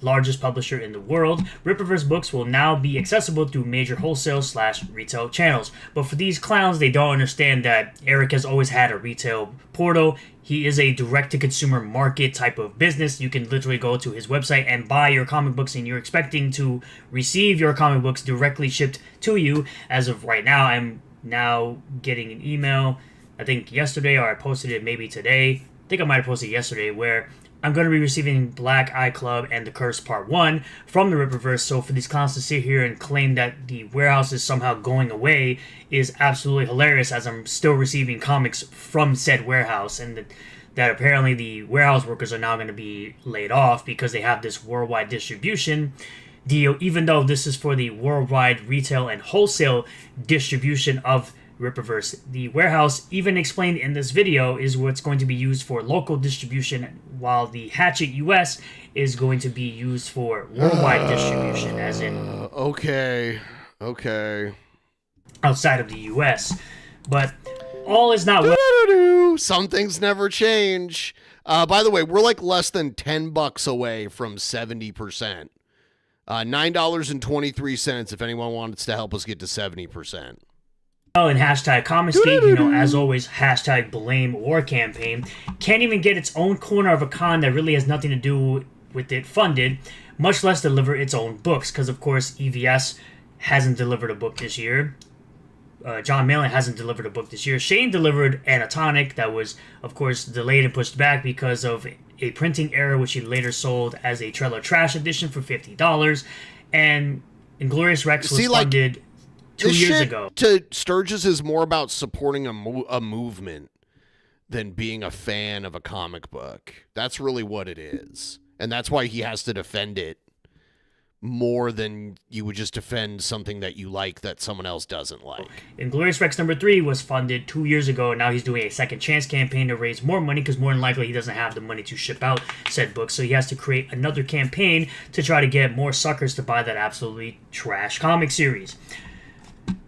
largest publisher in the world. Rippaverse books will now be accessible through major wholesale/retail channels. But for these clowns, they don't understand that Eric has always had a retail portal. He is a direct-to-consumer market type of business. You can literally go to his website and buy your comic books, and you're expecting to receive your comic books directly shipped to you. As of right now, I'm now getting an email, I think yesterday, or I posted it maybe today. I think I might have posted it yesterday, where I'm going to be receiving Black Eye Club and The Curse Part 1 from the Rippaverse. So for these clowns to sit here and claim that the warehouse is somehow going away is absolutely hilarious, as I'm still receiving comics from said warehouse, and that apparently the warehouse workers are now going to be laid off because they have this worldwide distribution deal, even though this is for the worldwide retail and wholesale distribution of Rippaverse. The warehouse, even explained in this video, is what's going to be used for local distribution, while the Hachette US is going to be used for worldwide distribution, as in okay outside of the US. But all is not well. Some things never change. By the way, we're like less than $10 away from 70%. $9.23 if anyone wants to help us get to 70%. Oh, and hashtag Comicsgate, as always, hashtag Blame War Campaign, can't even get its own corner of a con that really has nothing to do with it funded, much less deliver its own books, because, of course, EVS hasn't delivered a book this year. John Malin hasn't delivered a book this year. Shane delivered Anatonic that was, of course, delayed and pushed back because of a printing error, which he later sold as a Trailer Trash edition for $50. And Inglorious Rex was funded 2 years ago. To Sturgis is more about supporting a movement than being a fan of a comic book. That's really what it is. And that's why he has to defend it more than you would just defend something that you like that someone else doesn't like. Inglorious Rex #3 was funded 2 years ago, and now he's doing a second chance campaign to raise more money because more than likely he doesn't have the money to ship out said book, so he has to create another campaign to try to get more suckers to buy that absolutely trash comic series.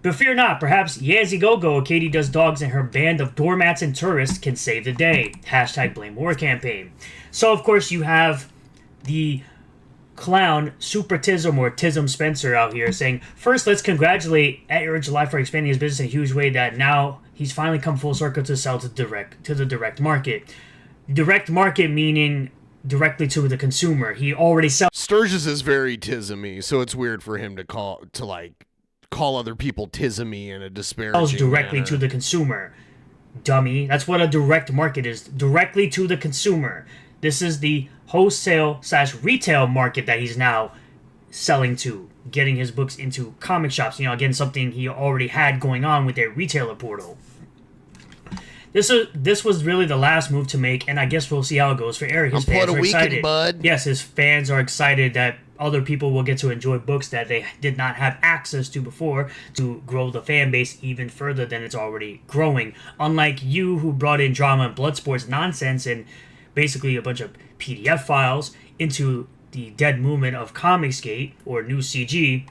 But fear not, perhaps Yazzie Go-Go, Katie Does Dogs, and her band of doormats and tourists can save the day. #Blame War campaign. So, of course, you have the clown Super Tism or Tism Spencer out here saying, first, let's congratulate Eric July for expanding his business in a huge way that now he's finally come full circle to sell to the direct market. Direct market meaning directly to the consumer. He already sells. Sturgis is very tismy, so it's weird for him to call other people tismy in a disparaging directly manner. to the consumer. Dummy. That's what a direct market is. Directly to the consumer. This is the wholesale/retail market that he's now selling to, getting his books into comic shops. You know, again, something he already had going on with their retailer portal. This was really the last move to make, and I guess we'll see how it goes for Eric. His fans are excited. Bud. Yes, his fans are excited that other people will get to enjoy books that they did not have access to before, to grow the fan base even further than it's already growing. Unlike you, who brought in drama and blood sports nonsense and basically a bunch of PDF files into the dead movement of Comicsgate or New CG,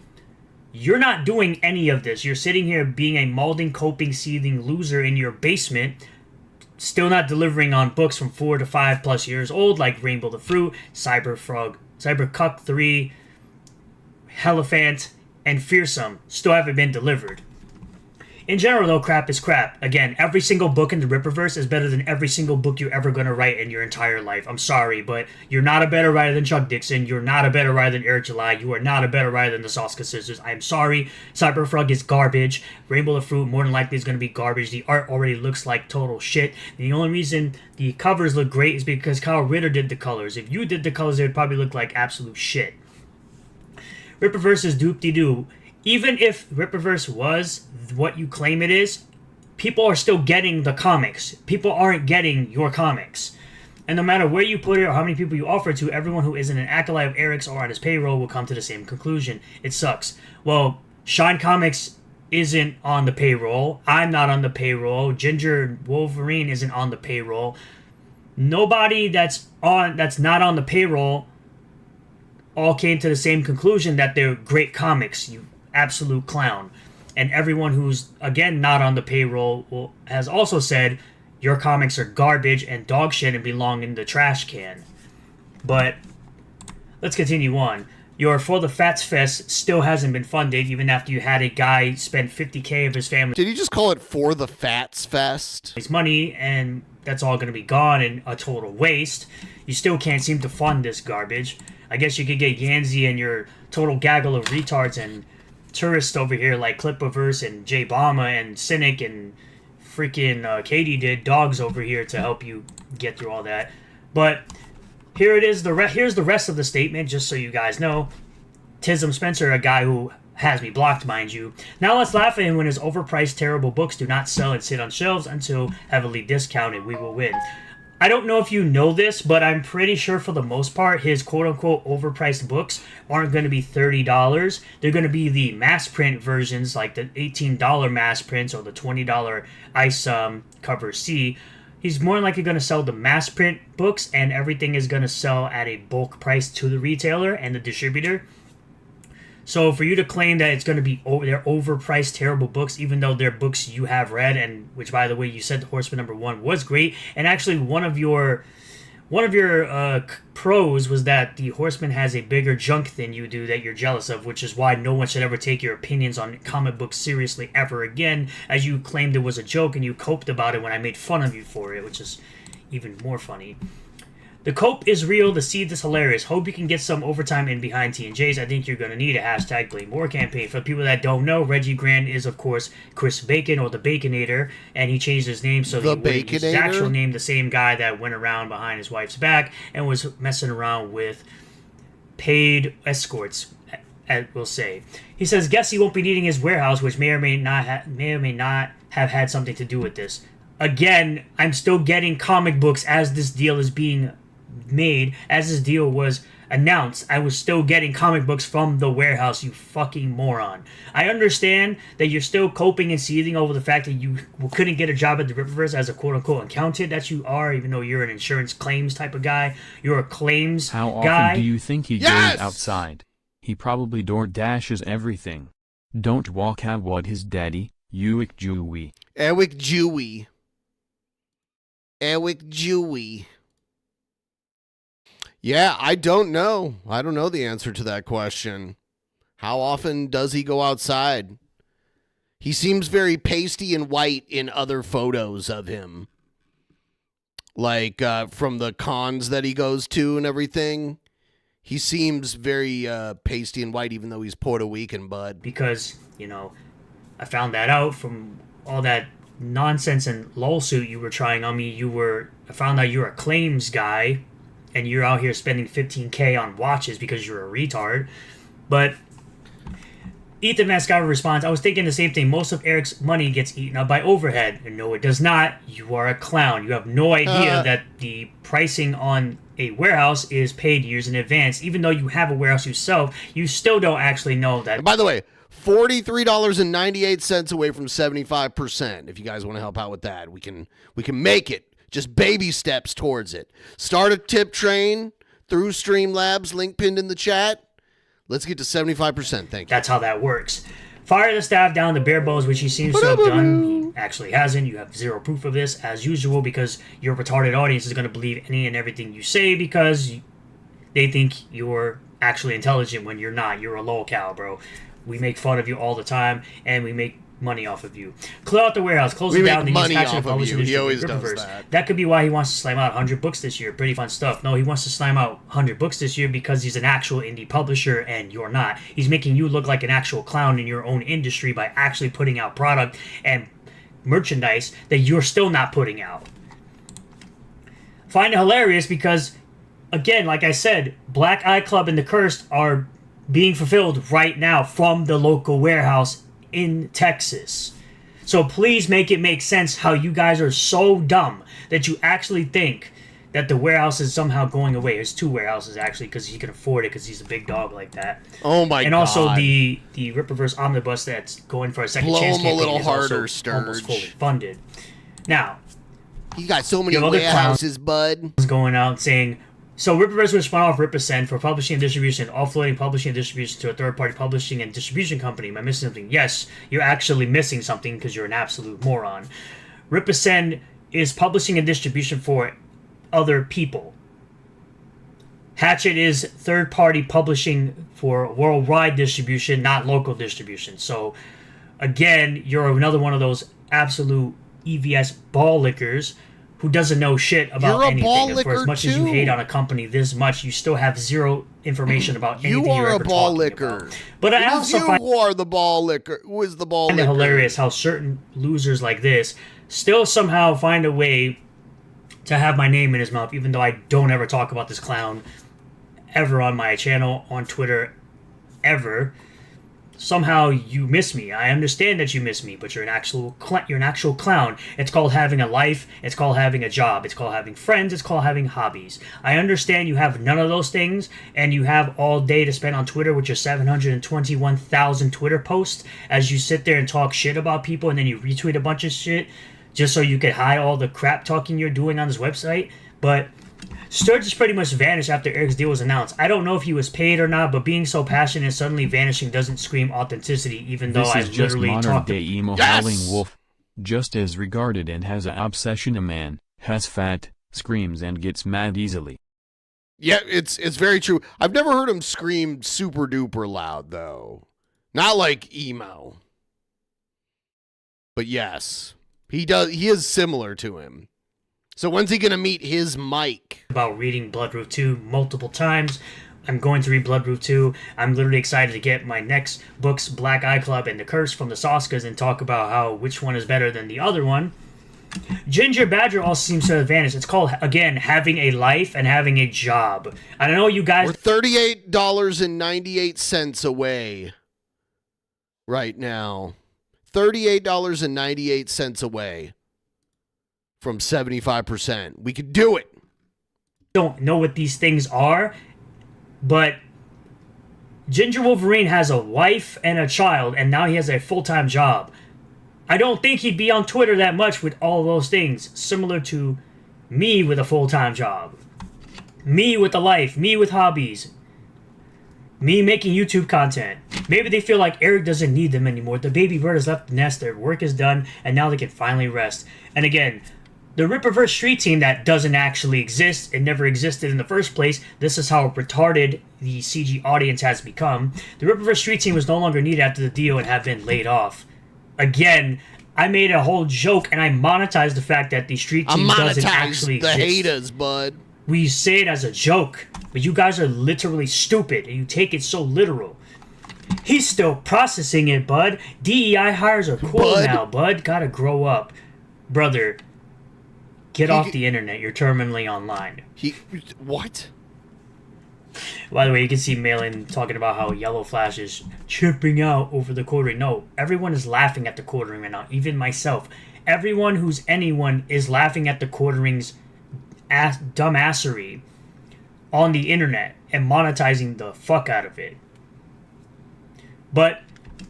you're not doing any of this. You're sitting here being a malding, coping, seething loser in your basement, still not delivering on books from 4 to 5 plus years old like Rainbow the Fruit, Cybercuck 3, Helephant, and Fearsome. Still haven't been delivered. In general, though, crap is crap. Again, every single book in the Rippaverse is better than every single book you're ever going to write in your entire life. I'm sorry, but you're not a better writer than Chuck Dixon. You're not a better writer than Eric July. You are not a better writer than the Soska Sisters. I'm sorry. Cyberfrog is garbage. Rainbow the Fruit more than likely is going to be garbage. The art already looks like total shit. The only reason the covers look great is because Kyle Ritter did the colors. If you did the colors, it would probably look like absolute shit. Rippaverse is doop-de-doo. Even if Rippaverse was what you claim it is, people are still getting the comics. People aren't getting your comics. And no matter where you put it or how many people you offer to, everyone who isn't an acolyte of Eric's or on his payroll will come to the same conclusion. It sucks. Well, Shine Comics isn't on the payroll. I'm not on the payroll. Ginger Wolverine isn't on the payroll. Nobody that's not on the payroll all came to the same conclusion that they're great comics, you absolute clown. And everyone who's, again, not on the payroll has also said your comics are garbage and dog shit and belong in the trash can. But let's continue on. Your For the Fats Fest still hasn't been funded, even after you had a guy spend $50K of his family. Did he just call it For the Fats Fest? His money, and that's all going to be gone and a total waste. You still can't seem to fund this garbage. I guess you could get Yanzi and your total gaggle of retards and tourists over here like Clipaverse and Jay Bama and Cynic and freaking Katie did dogs over here to help you get through all that. But here it is. Here's the rest of the statement, just so you guys know. Tism Spencer, a guy who has me blocked, mind you. Now let's laugh at him when his overpriced, terrible books do not sell and sit on shelves until heavily discounted. We will win. I don't know if you know this, but I'm pretty sure for the most part, his quote-unquote overpriced books aren't going to be $30. They're going to be the mass print versions, like the $18 mass prints or the $20 Ice Cover C. He's more than likely going to sell the mass print books, and everything is going to sell at a bulk price to the retailer and the distributor. So for you to claim that it's going to be they're overpriced, terrible books, even though they're books you have read, and which, by the way, you said The Horseman #1 was great, and actually one of your pros was that The Horseman has a bigger junk than you do that you're jealous of, which is why no one should ever take your opinions on comic books seriously ever again, as you claimed it was a joke and you coped about it when I made fun of you for it, which is even more funny. The cope is real. The seed is hilarious. Hope you can get some overtime in behind T&Js. I think you're going to need a #Blame More campaign. For people that don't know, Reggie Grant is, of course, Chris Bacon, or the Baconator, and he changed his name so that he wouldn't use his actual name, the same guy that went around behind his wife's back and was messing around with paid escorts, we'll say. He says, guess he won't be needing his warehouse, which may or may not have had something to do with this. Again, I'm still getting comic books as this deal is being made, as this deal was announced, I was still getting comic books from the warehouse, you fucking moron. I understand that you're still coping and seething over the fact that you couldn't get a job at the Rippaverse as a quote-unquote accountant that you are, even though you're an insurance claims type of guy. You're a claims How often guy. do you think he goes outside? He probably door dashes everything. Don't walk out what his daddy, Ewick Jewy. Ewick Jewy. Ewick Jewy. Yeah, I don't know. I don't know the answer to that question. How often does he go outside? He seems very pasty and white in other photos of him. Like from the cons that he goes to and everything. He seems very pasty and white even though he's Puerto Rican, bud. Because, I found that out from all that nonsense and lawsuit you were trying on me. I found out you're a claims guy. And you're out here spending $15K on watches because you're a retard. But Ethan Mascara responds, I was thinking the same thing. Most of Eric's money gets eaten up by overhead. And no, it does not. You are a clown. You have no idea that the pricing on a warehouse is paid years in advance. Even though you have a warehouse yourself, you still don't actually know that. And by the way, $43.98 away from 75%. If you guys want to help out with that, we can make it. Just baby steps towards it. Start a tip train through Streamlabs, link pinned in the chat. Let's get to 75%. Thank you. That's how that works. Fire the staff down to bare bones, which he seems to have done. He actually hasn't. You have zero proof of this, as usual, because your retarded audience is going to believe any and everything you say because they think you're actually intelligent when you're not. You're a lolcow, bro. We make fun of you all the time, and we make money off of you. Clear out the warehouse, close it down, and he's passionate about publishing. He always does that. That could be why he wants to slam out 100 books this year. Pretty fun stuff. No, he wants to slam out 100 books this year because he's an actual indie publisher and you're not. He's making you look like an actual clown in your own industry by actually putting out product and merchandise that you're still not putting out. Find it hilarious because, again, like I said, Black Eye Club and the Cursed are being fulfilled right now from the local warehouse in Texas. So please make it make sense how you guys are so dumb that you actually think that the warehouse is somehow going away. There's two warehouses actually because he can afford it because he's a big dog like that. Oh my god. And also the Rippaverse Omnibus that's going for a second chance campaign a little is harder, also Sturge. almost fully funded. Now, you got so many you have other warehouses, bud. Going out saying, so Rippaverse was spun off Ripasend for publishing and distribution, offloading publishing and distribution to a third-party publishing and distribution company. Am I missing something? Yes, you're actually missing something because you're an absolute moron. Ripasend is publishing and distribution for other people. Hatchet is third-party publishing for worldwide distribution, not local distribution. So, again, you're another one of those absolute EVS ball lickers who doesn't know shit about anything. For as much as you hate on a company this much, you still have zero information about anything you're ever talking about. But I also find you are the ball licker. Who is the ball licker? It's hilarious how certain losers like this still somehow find a way to have my name in his mouth, even though I don't ever talk about this clown ever on my channel, on Twitter, ever. Somehow you miss me. I understand that you miss me, but you're an actual clown. It's called having a life. It's called having a job. It's called having friends. It's called having hobbies. I understand you have none of those things, and you have all day to spend on Twitter with your 721,000 Twitter posts as you sit there and talk shit about people, and then you retweet a bunch of shit just so you can hide all the crap talking you're doing on this website. But Sturgis pretty much vanished after Eric's deal was announced. I don't know if he was paid or not, but being so passionate and suddenly vanishing doesn't scream authenticity, even though I literally talked. This is just modern-day emo howling wolf. Just as regarded and has an obsession a man, has fat, screams and gets mad easily. Yeah, it's very true. I've never heard him scream super duper loud, though. Not like emo. But yes, he does. He is similar to him. So when's he going to meet his mic? About reading Bloodroof 2 multiple times. I'm going to read Bloodroof 2. I'm literally excited to get my next books, Black Eye Club and The Curse from the Soskas, and talk about how which one is better than the other one. Ginger Badger also seems to have vanished. It's called, again, having a life and having a job. I don't know you guys... We're $38.98 away right now. $38.98 away from 75%. We could do it. Don't know what these things are. But Ginger Wolverine has a wife and a child, and now he has a full-time job. I don't think he'd be on Twitter that much with all of those things, similar to me with a full-time job. Me with a life, me with hobbies, me making YouTube content. Maybe they feel like Eric doesn't need them anymore. The baby bird has left the nest, their work is done, and now they can finally rest. And again, the Rippaverse Street Team that doesn't actually exist, it never existed in the first place. This is how retarded the CG audience has become. The Rippaverse Street Team was no longer needed after the deal and have been laid off. Again, I made a whole joke and I monetized the fact that the Street Team doesn't actually exist. The haters, bud. We say it as a joke, but you guys are literally stupid and you take it so literal. He's still processing it, bud. DEI hires are cool now, bud. Gotta grow up. Brother, get off the internet. You're terminally online. What? By the way, you can see Malin talking about how Yellow Flash is tripping out over the quartering. No, everyone is laughing at the quartering right now. Even myself. Everyone who's anyone is laughing at the quartering's dumbassery on the internet and monetizing the fuck out of it. But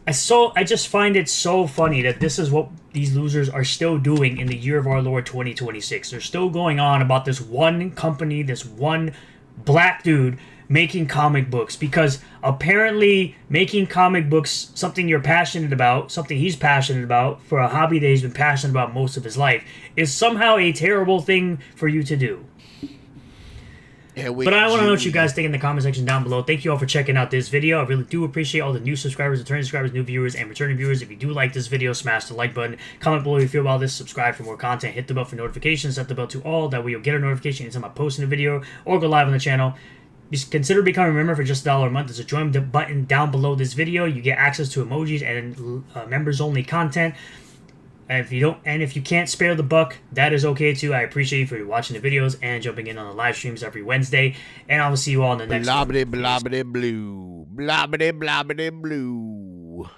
I just find it so funny that this is what these losers are still doing in the year of our Lord 2026. They're still going on about this one company, this one black dude making comic books, because apparently making comic books, something you're passionate about, something he's passionate about, for a hobby that he's been passionate about most of his life, is somehow a terrible thing for you to do. Yeah, but I want to know what you guys think in the comment section down below. Thank you all for checking out this video. I really do appreciate all the new subscribers, returning subscribers, new viewers, and returning viewers. If you do like this video, smash the like button. Comment below how you feel about this. Subscribe for more content. Hit the bell for notifications. Set the bell to all. That way you'll get a notification anytime I post a video or go live on the channel. Just consider becoming a member for just $1 a month. There's a join button down below this video. You get access to emojis and members-only content. And if you can't spare the buck, that is okay too. I appreciate you for watching the videos and jumping in on the live streams every Wednesday. And I will see you all in the next one. Blobbity blobbity blue. Blobbity blobbity blue.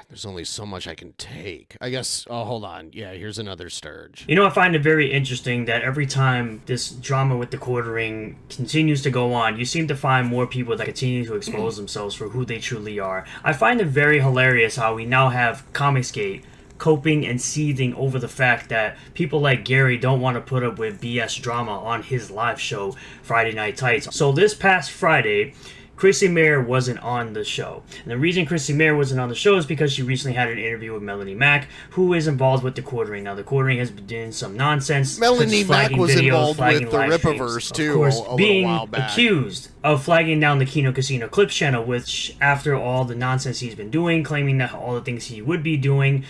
There's only so much I can take. I guess, oh, hold on. Yeah, here's another Sturge. You know, I find it very interesting that every time this drama with the quartering continues to go on, you seem to find more people that continue to expose themselves for who they truly are. I find it very hilarious how we now have Comicsgate coping and seething over the fact that people like Gary don't want to put up with BS drama on his live show, Friday Night Tights. So this past Friday, Chrissy Mayer wasn't on the show. And the reason Chrissy Mayer wasn't on the show is because she recently had an interview with Melanie Mack, who is involved with the quartering. Now, the quartering has been doing some nonsense. Melanie Mack was videos, involved with the Rippaverse, too, of course, a being little while back. Accused of flagging down the Kino Casino Clips channel, which, after all the nonsense he's been doing, claiming that all the things he would be doing,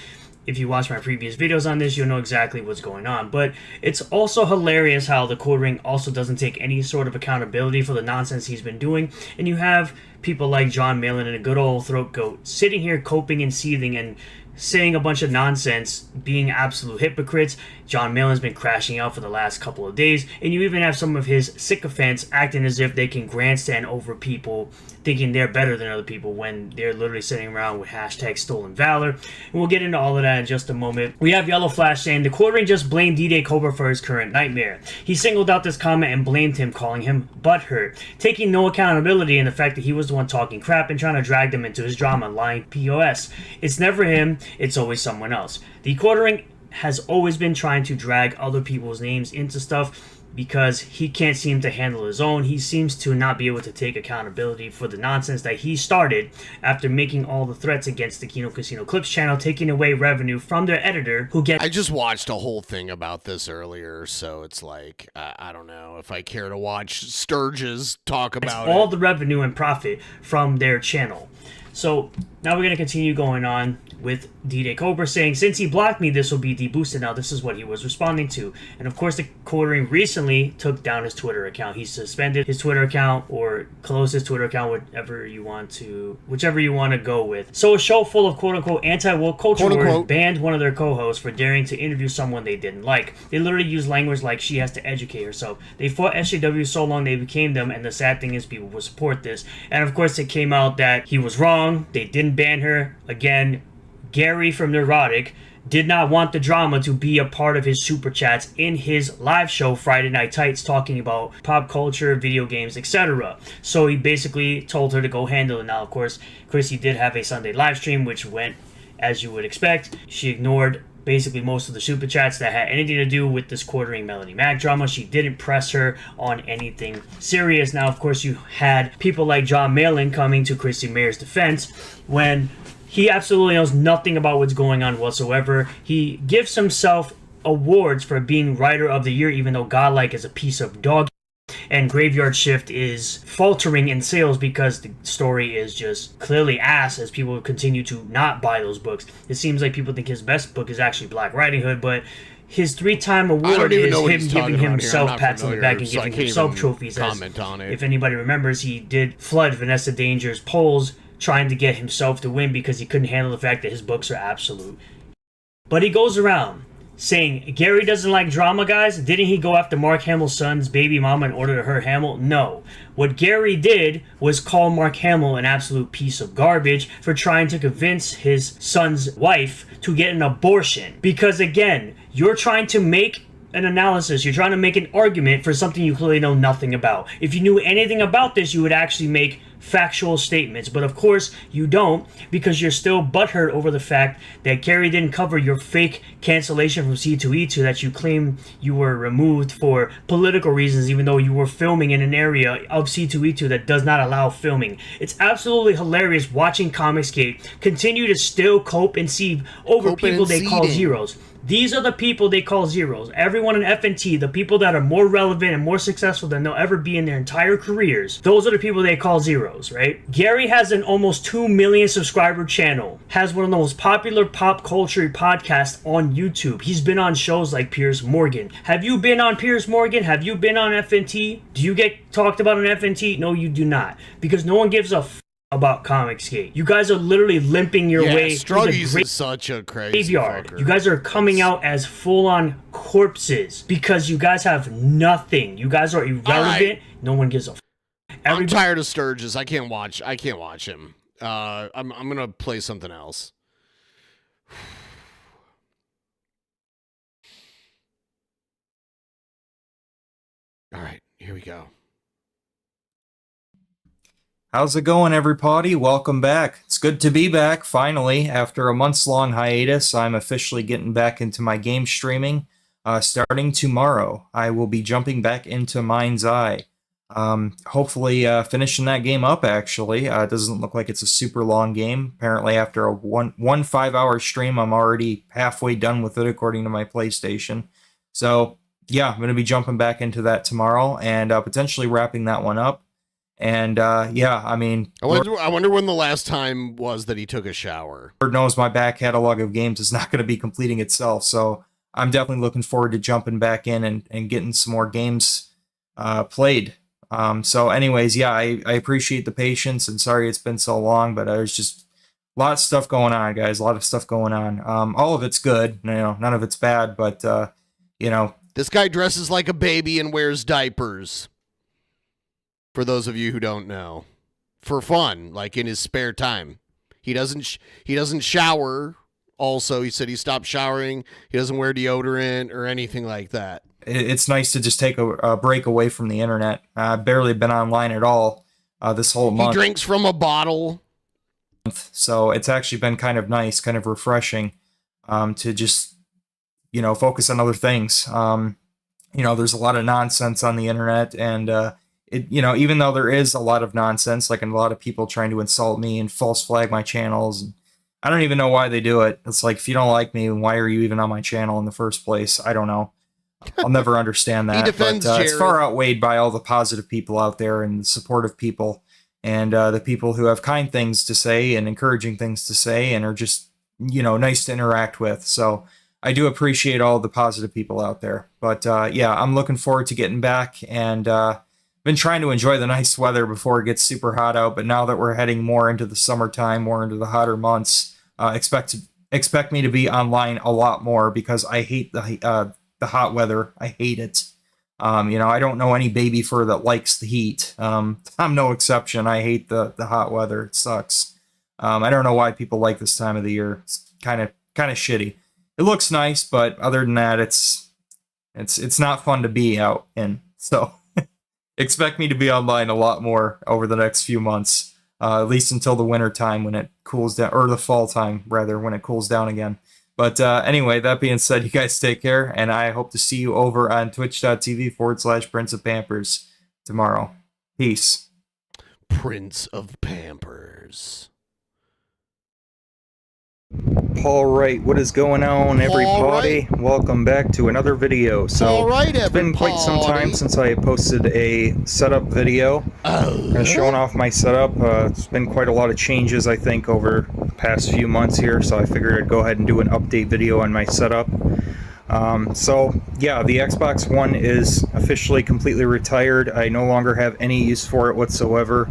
if you watch my previous videos on this, you'll know exactly what's going on. But it's also hilarious how the quartering also doesn't take any sort of accountability for the nonsense he's been doing. And you have people like John Malin and a good old throat goat sitting here coping and seething and saying a bunch of nonsense, being absolute hypocrites. John Malin's been crashing out for the last couple of days, and you even have some of his sycophants acting as if they can grandstand over people, thinking they're better than other people when they're literally sitting around with hashtag stolen valor. And we'll get into all of that in just a moment. We have Yellow Flash saying the quartering just blamed D-Day Cobra for his current nightmare. He singled out this comment and blamed him, calling him butthurt, taking no accountability in the fact that he was the one talking crap and trying to drag them into his drama, lying POS. It's never him, it's always someone else. The quartering has always been trying to drag other people's names into stuff because he can't seem to handle his own. He seems to not be able to take accountability for the nonsense that he started after making all the threats against the Kino Casino Clips channel, taking away revenue from their editor who gets... I just watched a whole thing about this earlier, so it's like, I don't know if I care to watch Sturgis talk about all the revenue and profit from their channel. So now we're going to continue going on with D-Day Cobra saying, since he blocked me, this will be deboosted. Now, this is what he was responding to. And of course, the quartering recently took down his Twitter account. He suspended his Twitter account or closed his Twitter account, whichever you want to go with. So a show full of quote-unquote anti-woke culture wars banned one of their co-hosts for daring to interview someone they didn't like. They literally used language like she has to educate herself. They fought SJW so long they became them, and the sad thing is people will support this. And of course, it came out that he was wrong. They didn't ban her. Again, Gary from Neurotic did not want the drama to be a part of his super chats in his live show Friday Night Tights, talking about pop culture, video games, etc. So he basically told her to go handle it. Now, of course, Chrissy did have a Sunday live stream, which went as you would expect. She ignored basically most of the super chats that had anything to do with this quartering Melanie Mac drama. She didn't press her on anything serious. Now, of course, you had people like John Malin coming to Chrissy Mayer's defense when he absolutely knows nothing about what's going on whatsoever. He gives himself awards for being writer of the year, even though Godlike is a piece of dog. And Graveyard Shift is faltering in sales because the story is just clearly ass as people continue to not buy those books. It seems like people think his best book is actually Black Riding Hood, but his 3-time award is him giving himself pats on the back and giving himself trophies. Comment on it. If anybody remembers, he did flood Vanessa Danger's polls trying to get himself to win because he couldn't handle the fact that his books are absolute. But he goes around saying, Gary doesn't like drama, guys. Didn't he go after Mark Hamill's son's baby mama and order her Hamill? No. What Gary did was call Mark Hamill an absolute piece of garbage for trying to convince his son's wife to get an abortion. Because again, you're trying to make an analysis, you're trying to make an argument for something you clearly know nothing about. If you knew anything about this, you would actually make factual statements, but of course you don't, because you're still butthurt over the fact that Gary didn't cover your fake cancellation from C2E2 that you claim you were removed for political reasons, even though you were filming in an area of C2E2 that does not allow filming. It's absolutely hilarious watching Comicsgate continue to still cope and seed over people they call zeros. These are the people they call zeros. Everyone in FNT, the people that are more relevant and more successful than they'll ever be in their entire careers, those are the people they call zeros, right? Gary has an almost 2 million subscriber channel, has one of the most popular pop culture podcasts on YouTube. He's been on shows like Piers Morgan. Have you been on Piers Morgan? Have you been on FNT? Do you get talked about on FNT? No, you do not. Because no one gives a about Comicsgate. You guys are literally limping your way through the Sturgis is such a crazy graveyard. fucker. You guys are coming out as full-on corpses because you guys have nothing. You guys are irrelevant. No one gives a I'm tired of Sturgis. I can't watch him. I'm gonna play something else. All right, here we go. How's it going, everybody? Welcome back. It's good to be back, finally. After a months-long hiatus, I'm officially getting back into my game streaming. Starting tomorrow, I will be jumping back into Mind's Eye. Hopefully finishing that game up, actually. It doesn't look like it's a super long game. Apparently, after a one 5-hour stream, I'm already halfway done with it, according to my PlayStation. So, yeah, I'm going to be jumping back into that tomorrow and potentially wrapping that one up. And yeah, I mean, I wonder when the last time was that he took a shower. Lord knows my back catalog of games is not going to be completing itself, so I'm definitely looking forward to jumping back in and getting some more games played. So anyways, yeah, I appreciate the patience, and sorry it's been so long, but there's just a lot of stuff going on, guys, a lot of stuff going on. All of it's good, none of it's bad, but this guy dresses like a baby and wears diapers. For those of you who don't know, for fun, like in his spare time. He doesn't shower. Also, he said he stopped showering. He doesn't wear deodorant or anything like that. It's nice to just take a break away from the internet. I've barely been online at all this whole month. He drinks from a bottle. So it's actually been kind of nice, kind of refreshing to just, focus on other things. There's a lot of nonsense on the internet, and even though there is a lot of nonsense, like a lot of people trying to insult me and false flag my channels, and I don't even know why they do it. It's like, if you don't like me, why are you even on my channel in the first place? I don't know. I'll never understand that. He defends but it's Jared. far outweighed by all the positive people out there and the supportive people and the people who have kind things to say and encouraging things to say and are just, nice to interact with. So I do appreciate all the positive people out there. But yeah, I'm looking forward to getting back, and been trying to enjoy the nice weather before it gets super hot out, but now that we're heading more into the summertime, more into the hotter months, expect me to be online a lot more, because I hate the hot weather. I hate it. I don't know any baby fur that likes the heat. I'm no exception. I hate the hot weather. It sucks. I don't know why people like this time of the year. It's kind of shitty. it looks nice, but other than that, it's not fun to be out in. So expect me to be online a lot more over the next few months, at least until the winter time when it cools down, or the fall time rather, when it cools down again. But anyway, that being said, you guys take care, and I hope to see you over on twitch.tv/Prince of Pampers tomorrow. Peace. Prince of Pampers. Paul Wright, what is going on, everybody? Welcome back to another video. So it's been quite some time since I posted a setup video, kind of showing off my setup. It's been quite a lot of changes, I think, over the past few months here, so I figured I'd go ahead and do an update video on my setup. So yeah, the Xbox One is officially completely retired. I no longer have any use for it whatsoever.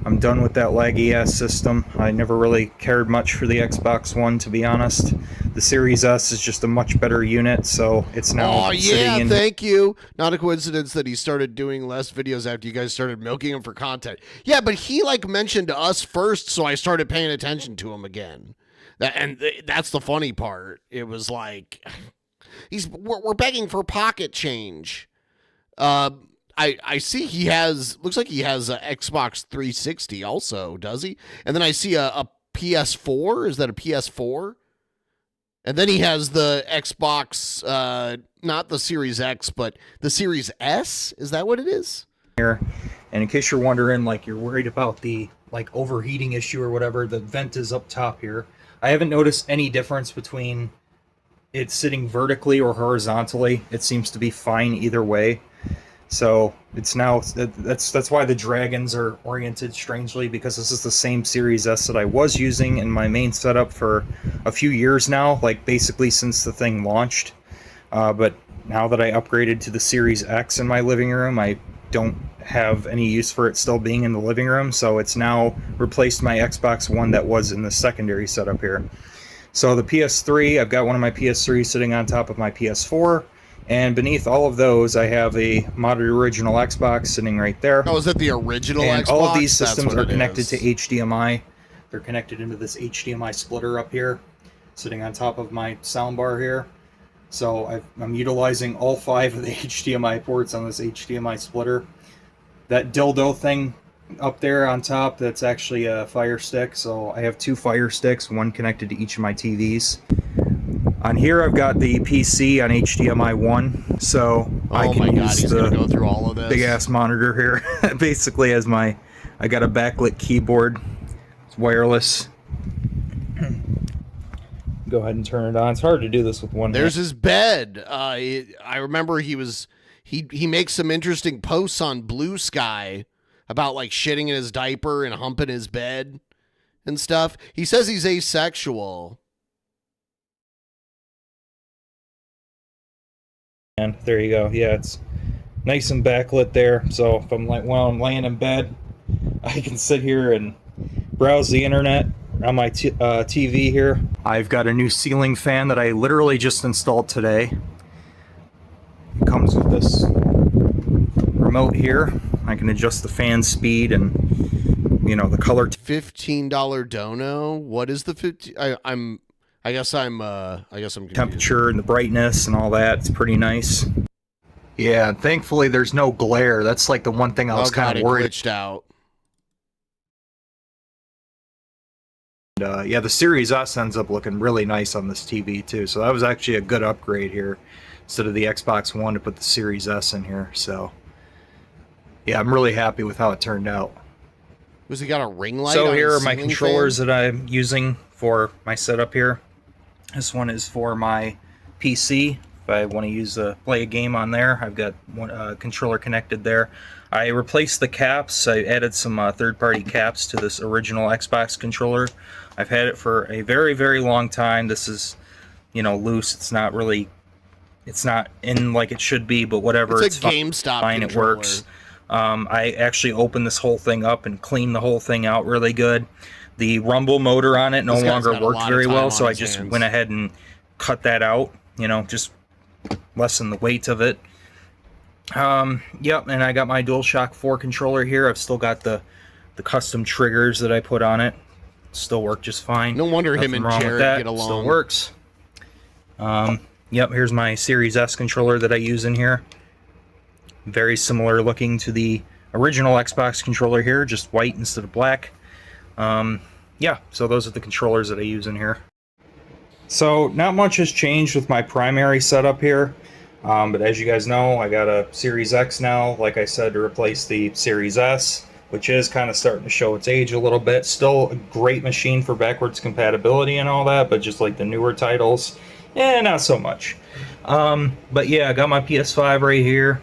I'm done with that laggy ass system. I never really cared much for the Xbox One, to be honest. The Series S is just a much better unit, so it's now sitting in... Thank you. Not a coincidence that he started doing less videos after you guys started milking him for content. Yeah, but he like mentioned us first, so I started paying attention to him again. That's the funny part. It was like... We're begging for pocket change. I see he has, looks like he has a Xbox 360 also, does he? And then I see a PS4. Is that a PS4? And then he has the Xbox, not the Series X, but the Series S. Is that what it is? Here, and in case you're wondering, like you're worried about the like overheating issue or whatever, the vent is up top here. I haven't noticed any difference between it sitting vertically or horizontally. It seems to be fine either way. So it's now, that's why the dragons are oriented strangely, because this is the same Series S that I was using in my main setup for a few years now, like basically since the thing launched. But now that I upgraded to the Series X in my living room, I don't have any use for it still being in the living room, so it's now replaced my Xbox One that was in the secondary setup here. So the PS3, I've got one of my PS3 sitting on top of my PS4, and beneath all of those, I have a modded original Xbox sitting right there. Oh, is that the original and Xbox? All of these systems are connected to HDMI. They're connected into this HDMI splitter up here, sitting on top of my soundbar here. So I'm utilizing all 5 of the HDMI ports on this HDMI splitter. That dildo thing up there on top, that's actually a Fire Stick. So I have 2 Fire Sticks, one connected to each of my TVs. On here I've got the PC on HDMI 1, so I can use the go through all of this. big ass monitor here basically as I got a backlit keyboard. It's wireless. Go ahead and turn it on. It's hard to do this with one There's hand. his bed. I remember he makes some interesting posts on Blue Sky about like shitting in his diaper and humping his bed and stuff. He says he's asexual. And there you go. Yeah, it's nice and backlit there. So if I'm like while I'm laying in bed, I can sit here and browse the internet on my TV here. I've got a new ceiling fan that I literally just installed today. It comes with this remote here. I can adjust the fan speed and, you know, the color. $15 dono. What is the 50? I guess I'm confused. Temperature and the brightness and all that. It's pretty nice. Yeah, and thankfully there's no glare. That's like the one thing I was kind of worried. Glitched out. Yeah, the Series S ends up looking really nice on this TV too. So that was actually a good upgrade here. Instead of the Xbox One, to put the Series S in here. So yeah, I'm really happy with how it turned out. Was he got a ring light? So on here his are my ceiling controllers fan? that I'm using for my setup here. This one is for my PC. If I want to use play a game on there, I've got one controller connected there. I replaced the caps. I added some third-party caps to this original Xbox controller. I've had it for a very, very long time. This is, you know, loose. It's not really, it's not in like it should be, but whatever. It's a GameStop fine. It controller. works. I actually opened this whole thing up and cleaned the whole thing out really good. The rumble motor on it no longer worked very well, so I just went ahead and cut that out, you know, just lessen the weight of it. Yep, and I got my DualShock 4 controller here. I've still got the custom triggers that I put on it. Still work just fine. No wonder Nothing him and wrong with Jared that. get along. Still works. Yep, here's my Series S controller that I use in here. Very similar looking to the original Xbox controller here, just white instead of black. Yeah, so those are the controllers that I use in here. So not much has changed with my primary setup here, but as you guys know, I got a Series X now, like I said, to replace the Series S, which is kind of starting to show its age a little bit. Still a great machine for backwards compatibility and all that, but just like the newer titles, not so much. But yeah, I got my PS5 right here.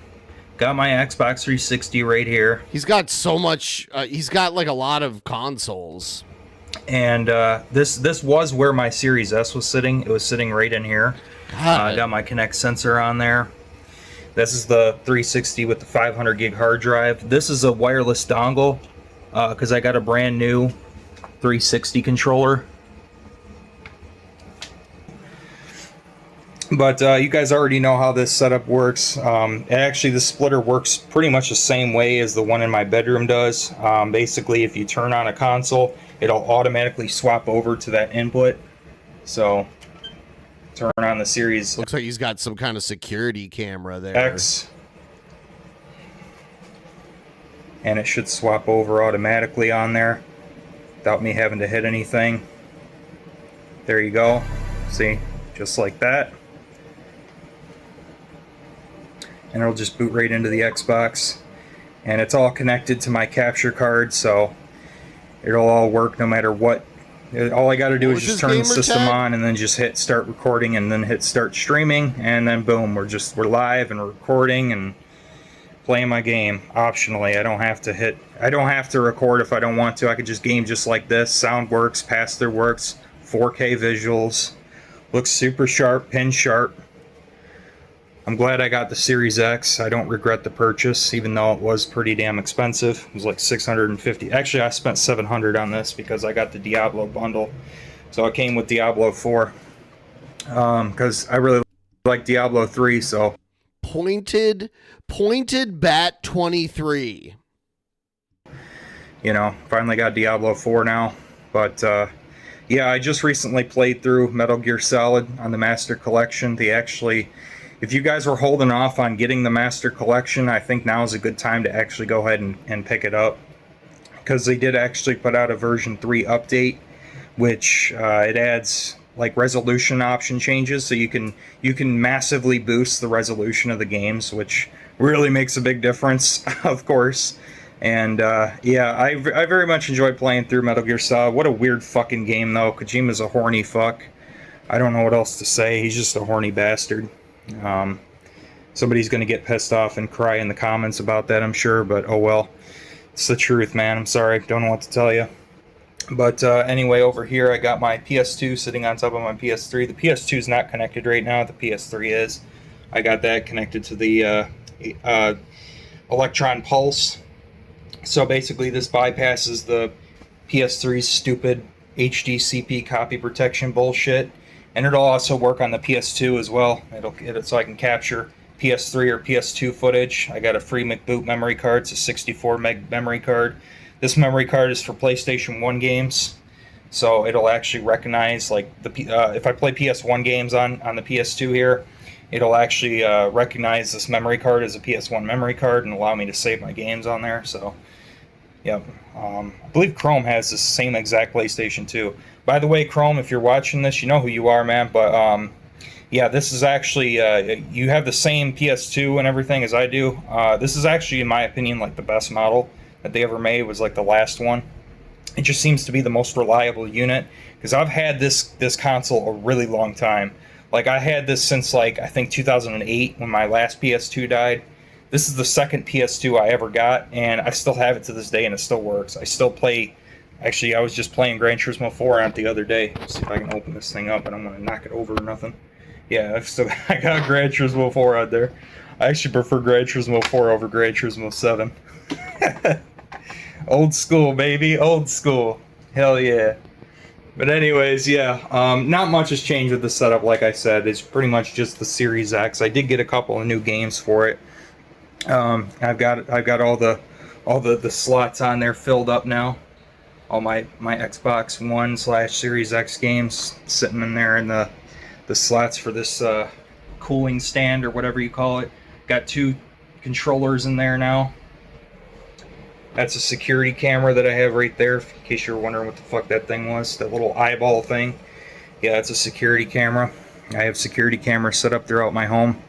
Got my Xbox 360 right here. He's got so much. He's got like a lot of consoles. And this was where my Series S was sitting. It was sitting right in here. I got my Kinect sensor on there. This is the 360 with the 500 gig hard drive. This is a wireless dongle because I got a brand new 360 controller. But you guys already know how this setup works. Actually, the splitter works pretty much the same way as the one in my bedroom does. Basically, if you turn on a console, it'll automatically swap over to that input. So, turn on the Series. Looks like he's got some kind of security camera there. X. And it should swap over automatically on there without me having to hit anything. There you go. See, just like that. And it'll just boot right into the Xbox. And it's all connected to my capture card, so it'll all work no matter what. All I got to do is just turn the system on and then just hit start recording and then hit start streaming, and then boom, we're live and recording and playing my game optionally. I don't have to record if I don't want to. I could just game just like this. Sound works, pass-through works, 4K visuals, looks super sharp, pin sharp. I'm glad I got the Series X. I don't regret the purchase, even though it was pretty damn expensive. It was like $650. Actually, I spent $700 on this because I got the Diablo bundle. So it came with Diablo 4. Because I really like Diablo 3, so. Pointed Bat 23. You know, finally got Diablo 4 now. But, yeah, I just recently played through Metal Gear Solid on the Master Collection. They actually... If you guys were holding off on getting the Master Collection, I think now is a good time to actually go ahead and pick it up. Because they did actually put out a version 3 update, which it adds like resolution option changes, so you can massively boost the resolution of the games, which really makes a big difference, of course. And yeah, I very much enjoyed playing through Metal Gear Solid. What a weird fucking game, though. Kojima's a horny fuck. I don't know what else to say. He's just a horny bastard. Somebody's gonna get pissed off and cry in the comments about that, I'm sure, but oh well. It's the truth, man. I'm sorry. Don't know what to tell you. But anyway, over here I got my PS2 sitting on top of my PS3. The PS2 is not connected right now. The PS3 is. I got that connected to the Electron Pulse. So basically this bypasses the PS3's stupid HDCP copy protection bullshit. And it'll also work on the PS2 as well. So I can capture PS3 or PS2 footage. I got a free McBoot memory card. It's a 64 meg memory card. This memory card is for PlayStation 1 games. So it'll actually recognize, like, if I play PS1 games on the PS2 here, it'll actually recognize this memory card as a PS1 memory card and allow me to save my games on there. So, yeah. I believe Chrome has the same exact PlayStation 2. By the way, Chrome, if you're watching this, you know who you are, man. But yeah, this is actually you have the same PS2 and everything as I do. This is actually, in my opinion, like the best model that they ever made. Was like the last one. It just seems to be the most reliable unit, because I've had this console a really long time. Like, I had this since, like, I think 2008 when my last PS2 died. This is the second PS2 I ever got, and I still have it to this day, and it still works. I still play. Actually, I was just playing Gran Turismo 4 on it the other day. Let's see if I can open this thing up, and I'm gonna knock it over or nothing. Yeah, I got Gran Turismo 4 out there. I actually prefer Gran Turismo 4 over Gran Turismo 7. Old school, baby, old school. Hell yeah. But anyways, yeah, not much has changed with the setup. Like I said, it's pretty much just the Series X. I did get a couple of new games for it. I've got all the slots on there filled up now. All my Xbox One / Series X games sitting in there in the the slots for this cooling stand or whatever you call it. Got 2 controllers in there now. That's a security camera that I have right there, in case you're wondering what the fuck that thing was, that little eyeball thing. Yeah, that's a security camera. I have security cameras set up throughout my home.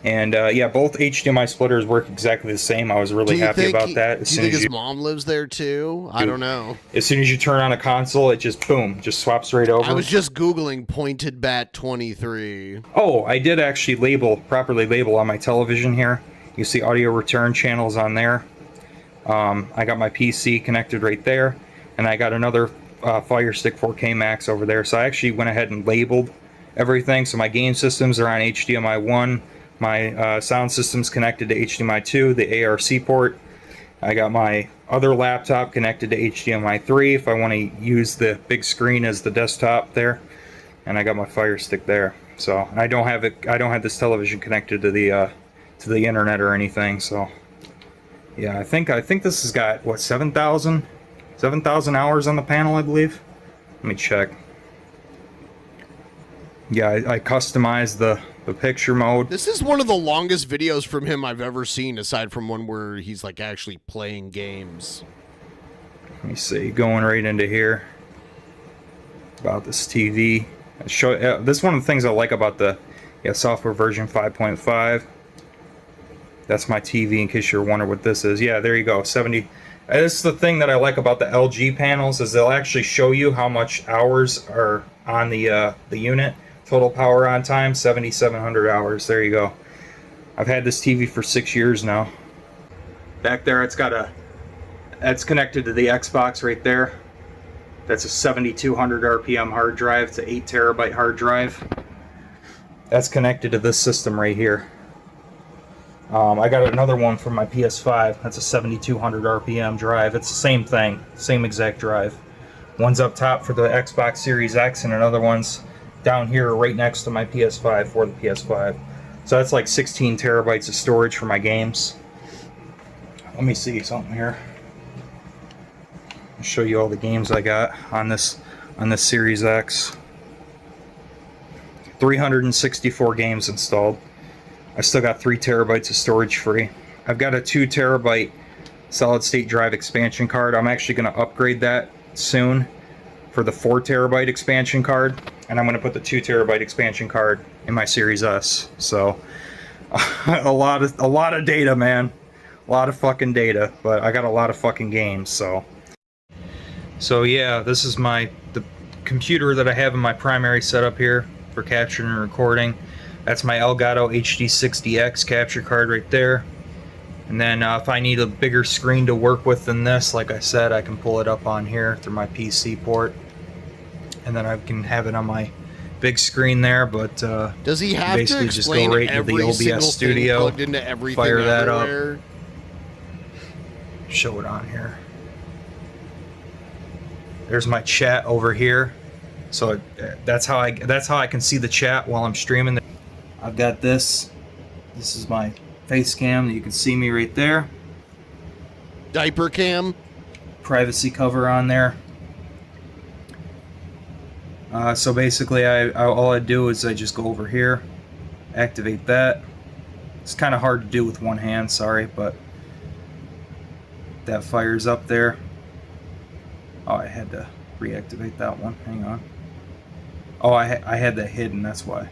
And yeah, both HDMI splitters work exactly the same. I was really happy about that. Do you think his mom lives there too? I don't know. As soon as you turn on a console, it just, boom, just swaps right over. I was just Googling Pointed Bat 23. Oh, I did actually properly label on my television here. You see audio return channels on there. I got my PC connected right there, and I got another Fire Stick 4K Max over there. So I actually went ahead and labeled everything. So my game systems are on HDMI 1. My sound system's connected to HDMI 2, the ARC port. I got my other laptop connected to HDMI 3 if I want to use the big screen as the desktop there. And I got my Fire Stick there. So I don't have this television connected to the internet or anything. So yeah, I think this has got what, 7,000 hours on the panel, I believe. Let me check. Yeah, I customized the picture mode. This is one of the longest videos from him I've ever seen, aside from one where he's like actually playing games. Let me see, going right into here about this TV. This is one of the things I like about the software version 5.5. That's my TV, in case you're wondering what this is. Yeah, there you go, 70. This is the thing that I like about the LG panels, is they'll actually show you how much hours are on the unit. Total power on time, 7,700 hours. There you go. I've had this TV for 6 years now. Back there, that's connected to the Xbox right there. That's a 7,200 RPM hard drive. It's an 8 terabyte hard drive. That's connected to this system right here. I got another one from my PS5. That's a 7,200 RPM drive. It's the same thing, same exact drive. One's up top for the Xbox Series X, and another one's down here right next to my PS5 for the PS5. So that's like 16 terabytes of storage for my games. Let me see something here. I'll show you all the games I got on this Series X. 364 games installed. I still got 3 terabytes of storage free. I've got a 2 terabyte solid state drive expansion card. I'm actually going to upgrade that soon for the 4 terabyte expansion card, and I'm going to put the 2 terabyte expansion card in my Series S. So a lot of data, man. A lot of fucking data, but I got a lot of fucking games. So yeah, this is the computer that I have in my primary setup here for capturing and recording. That's my Elgato HD60X capture card right there. And then if I need a bigger screen to work with than this, like I said, I can pull it up on here through my PC port. And then I can have it on my big screen there, but does he have basically to just go explain right into the OBS studio, plugged into everything fire that everywhere? up, show it on here. There's my chat over here, so that's how I can see the chat while I'm streaming. I've got this. This is my face cam. You can see me right there. Diaper cam. Privacy cover on there. So basically, all I do is I just go over here, activate that. It's kind of hard to do with one hand, sorry, but that fires up there. Oh, I had to reactivate that one. Hang on. Oh, I had that hidden. That's why.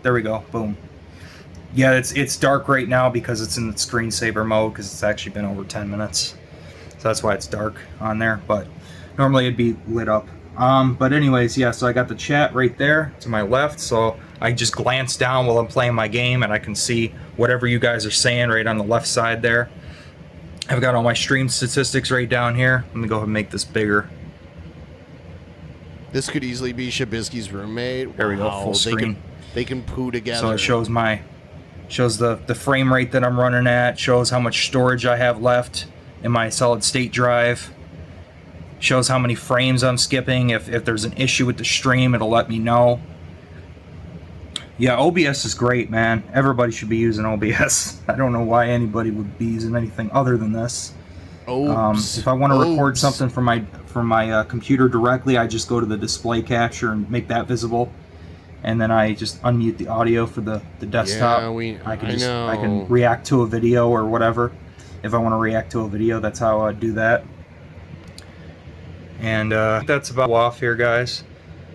There we go. Boom. Yeah, it's dark right now because it's in the screensaver mode, because it's actually been over 10 minutes. So that's why it's dark on there. But normally it'd be lit up. But anyways, yeah, so I got the chat right there to my left, so I just glance down while I'm playing my game and I can see whatever you guys are saying right on the left side there. I've got all my stream statistics right down here. Let me go ahead and make this bigger. This could easily be Shabisky's roommate. There we go, full screen. They can poo together. So it shows the frame rate that I'm running at, shows how much storage I have left in my solid state drive. Shows how many frames I'm skipping. If there's an issue with the stream, it'll let me know. Yeah, OBS is great, man. Everybody should be using OBS. I don't know why anybody would be using anything other than this. If I want to record something from my computer directly, I just go to the display capture and make that visible. and then I just unmute the audio for the desktop. Yeah, I know. can react to a video or whatever. If I want to react to a video, that's how I do that. And that's about off here, guys.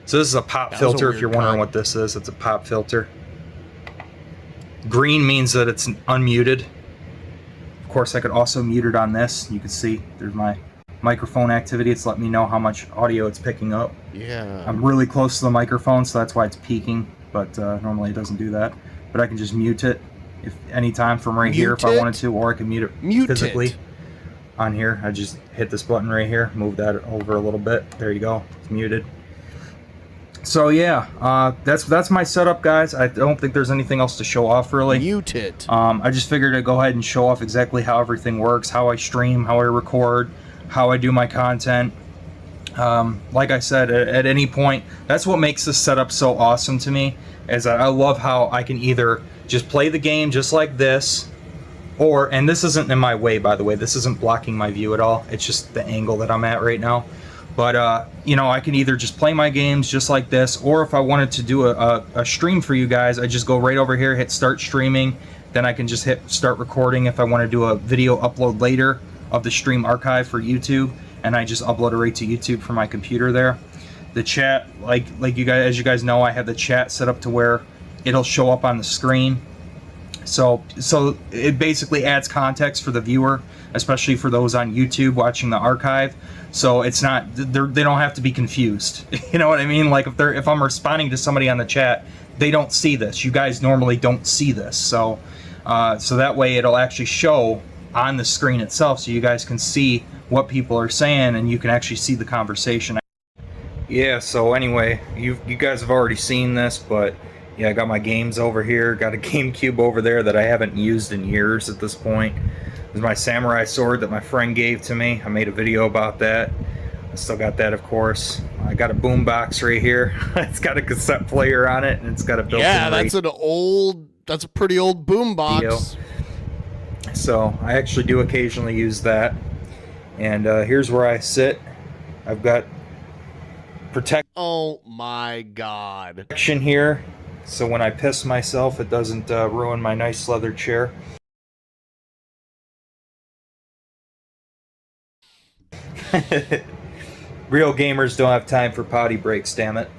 So this is a pop filter. If you're wondering what this is, it's a pop filter. Green means that it's unmuted. Of course, I could also mute it on this. You can see there's my microphone activity. It's letting me know how much audio it's picking up. Yeah. I'm really close to the microphone, so that's why it's peaking, but normally it doesn't do that. But I can just mute it if anytime from right here if I wanted to, or I can mute it physically on here. I just hit this button right here, move that over a little bit. There you go. It's muted. So yeah, that's my setup, guys. I don't think there's anything else to show off really. Mute it. I just figured to go ahead and show off exactly how everything works, how I stream, how I record, how I do my content. Like I said, at any point, that's what makes this setup so awesome to me, is that I love how I can either just play the game just like this, or, and this isn't in my way, by the way, this isn't blocking my view at all, it's just the angle that I'm at right now. But, you know, I can either just play my games just like this, or if I wanted to do a stream for you guys, I just go right over here, hit start streaming, then I can just hit start recording if I want to do a video upload later of the stream archive for YouTube, and I just upload it right to YouTube from my computer there. The chat, like you guys, as you guys know, I have the chat set up to where it'll show up on the screen. So it basically adds context for the viewer, especially for those on YouTube watching the archive. So it's not, they don't have to be confused. You know what I mean? Like if I'm responding to somebody on the chat, they don't see this. You guys normally don't see this. So that way it'll actually show on the screen itself, so you guys can see what people are saying and you can actually see the conversation. Yeah, so anyway, you guys have already seen this, but yeah, I got my games over here, got a GameCube over there that I haven't used in years at this point. This is my samurai sword that my friend gave to me. I made a video about that. I still got that, of course. I got a boombox right here. It's got a cassette player on it, and it's got a built-in that's a pretty old boombox. So I actually do occasionally use that. And here's where I sit. I've got Oh my god. protection here, so when I piss myself, it doesn't ruin my nice leather chair. Real gamers don't have time for potty breaks, damn it.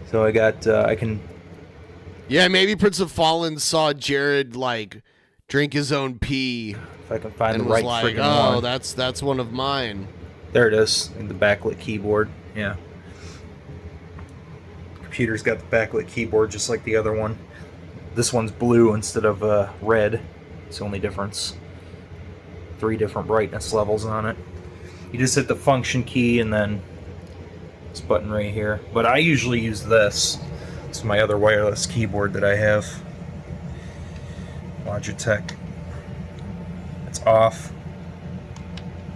So I got, I can... Yeah, maybe Prince of Fallen saw Jared, like, drink his own pee. If I can find the was right like, freaking one. that's one of mine. There it is, in the backlit keyboard, yeah. Computer's got the backlit keyboard just like the other one. This one's blue instead of red. It's the only difference. 3 different brightness levels on it. You just hit the function key and then this button right here. But I usually use this. It's my other wireless keyboard that I have. Logitech. It's off.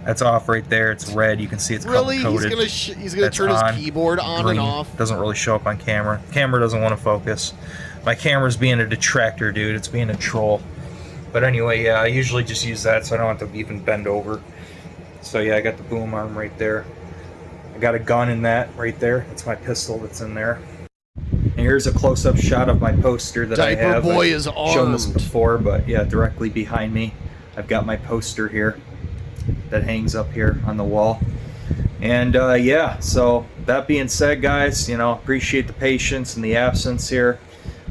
That's off right there. It's red. You can see it's Really? color-coded. He's gonna That's turn his on. keyboard on Green. and off. Doesn't really show up on camera. Camera doesn't want to focus. My camera's being a detractor, dude. It's being a troll. But anyway, yeah, I usually just use that so I don't have to even bend over. So yeah, I got the boom arm right there. I got a gun in that right there. That's my pistol that's in there. And here's a close-up shot of my poster that I have. Diaper Boy I've is shown this armed. before, but yeah, directly behind me, I've got my poster here that hangs up here on the wall. And yeah, so that being said, guys, you know, appreciate the patience and the absence here.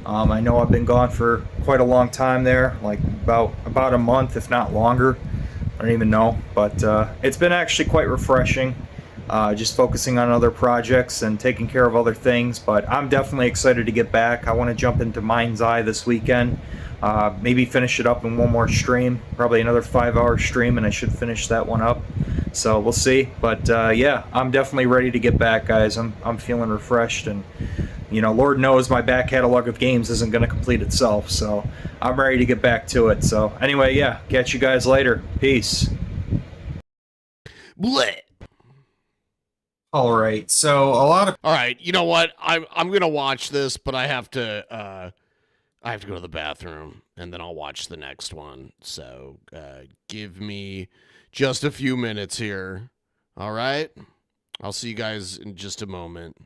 I know I've been gone for quite a long time there, like about a month, if not longer. I don't even know, but it's been actually quite refreshing. Just focusing on other projects and taking care of other things, but I'm definitely excited to get back. I want to jump into Mind's Eye this weekend. Maybe finish it up in one more stream, probably another 5-hour stream, and I should finish that one up. So we'll see. But yeah, I'm definitely ready to get back, guys. I'm feeling refreshed, and you know, Lord knows my back catalog of games isn't going to complete itself. So I'm ready to get back to it. So anyway, yeah, catch you guys later. Peace. Bleh. All right, so a lot of... All right, you know what? I'm gonna watch this, but I have to go to the bathroom, and then I'll watch the next one. So give me just a few minutes here. All right? I'll see you guys in just a moment.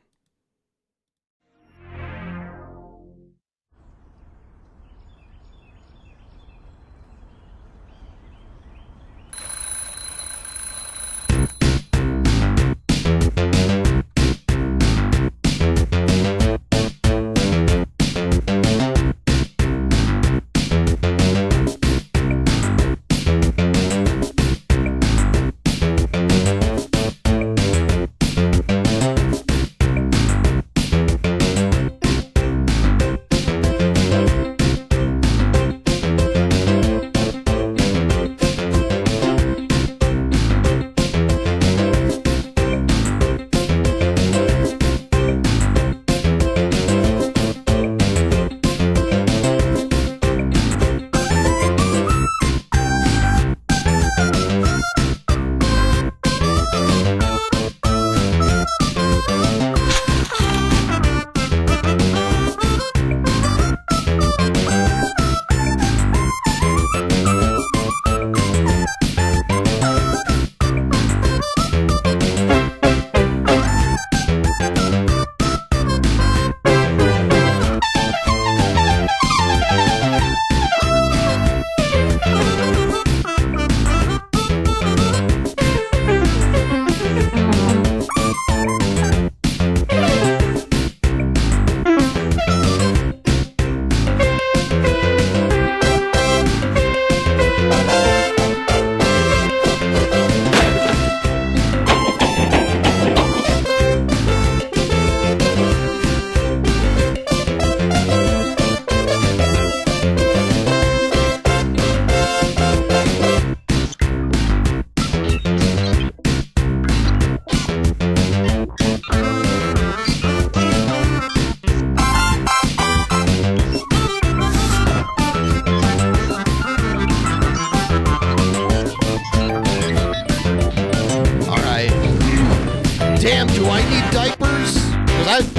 Damn, do I need diapers? Because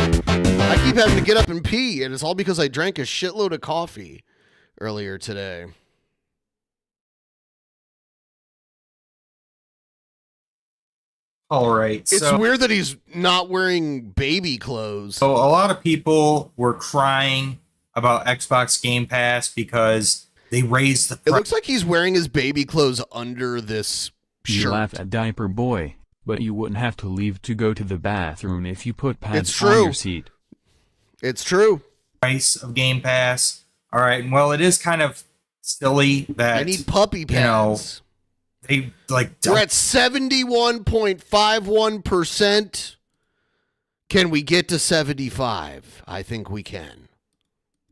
I keep having to get up and pee, and it's all because I drank a shitload of coffee earlier today. All right. It's weird that he's not wearing baby clothes. So a lot of people were crying about Xbox Game Pass because they raised the It looks like he's wearing his baby clothes under this You shirt. laugh at Diaper Boy, but you wouldn't have to leave to go to the bathroom if you put pads It's on true. your seat. It's true. price of Game Pass. All right, and well, it is kind of silly that I need puppy pads. They like We're at 71.51%. Can we get to 75? I think we can.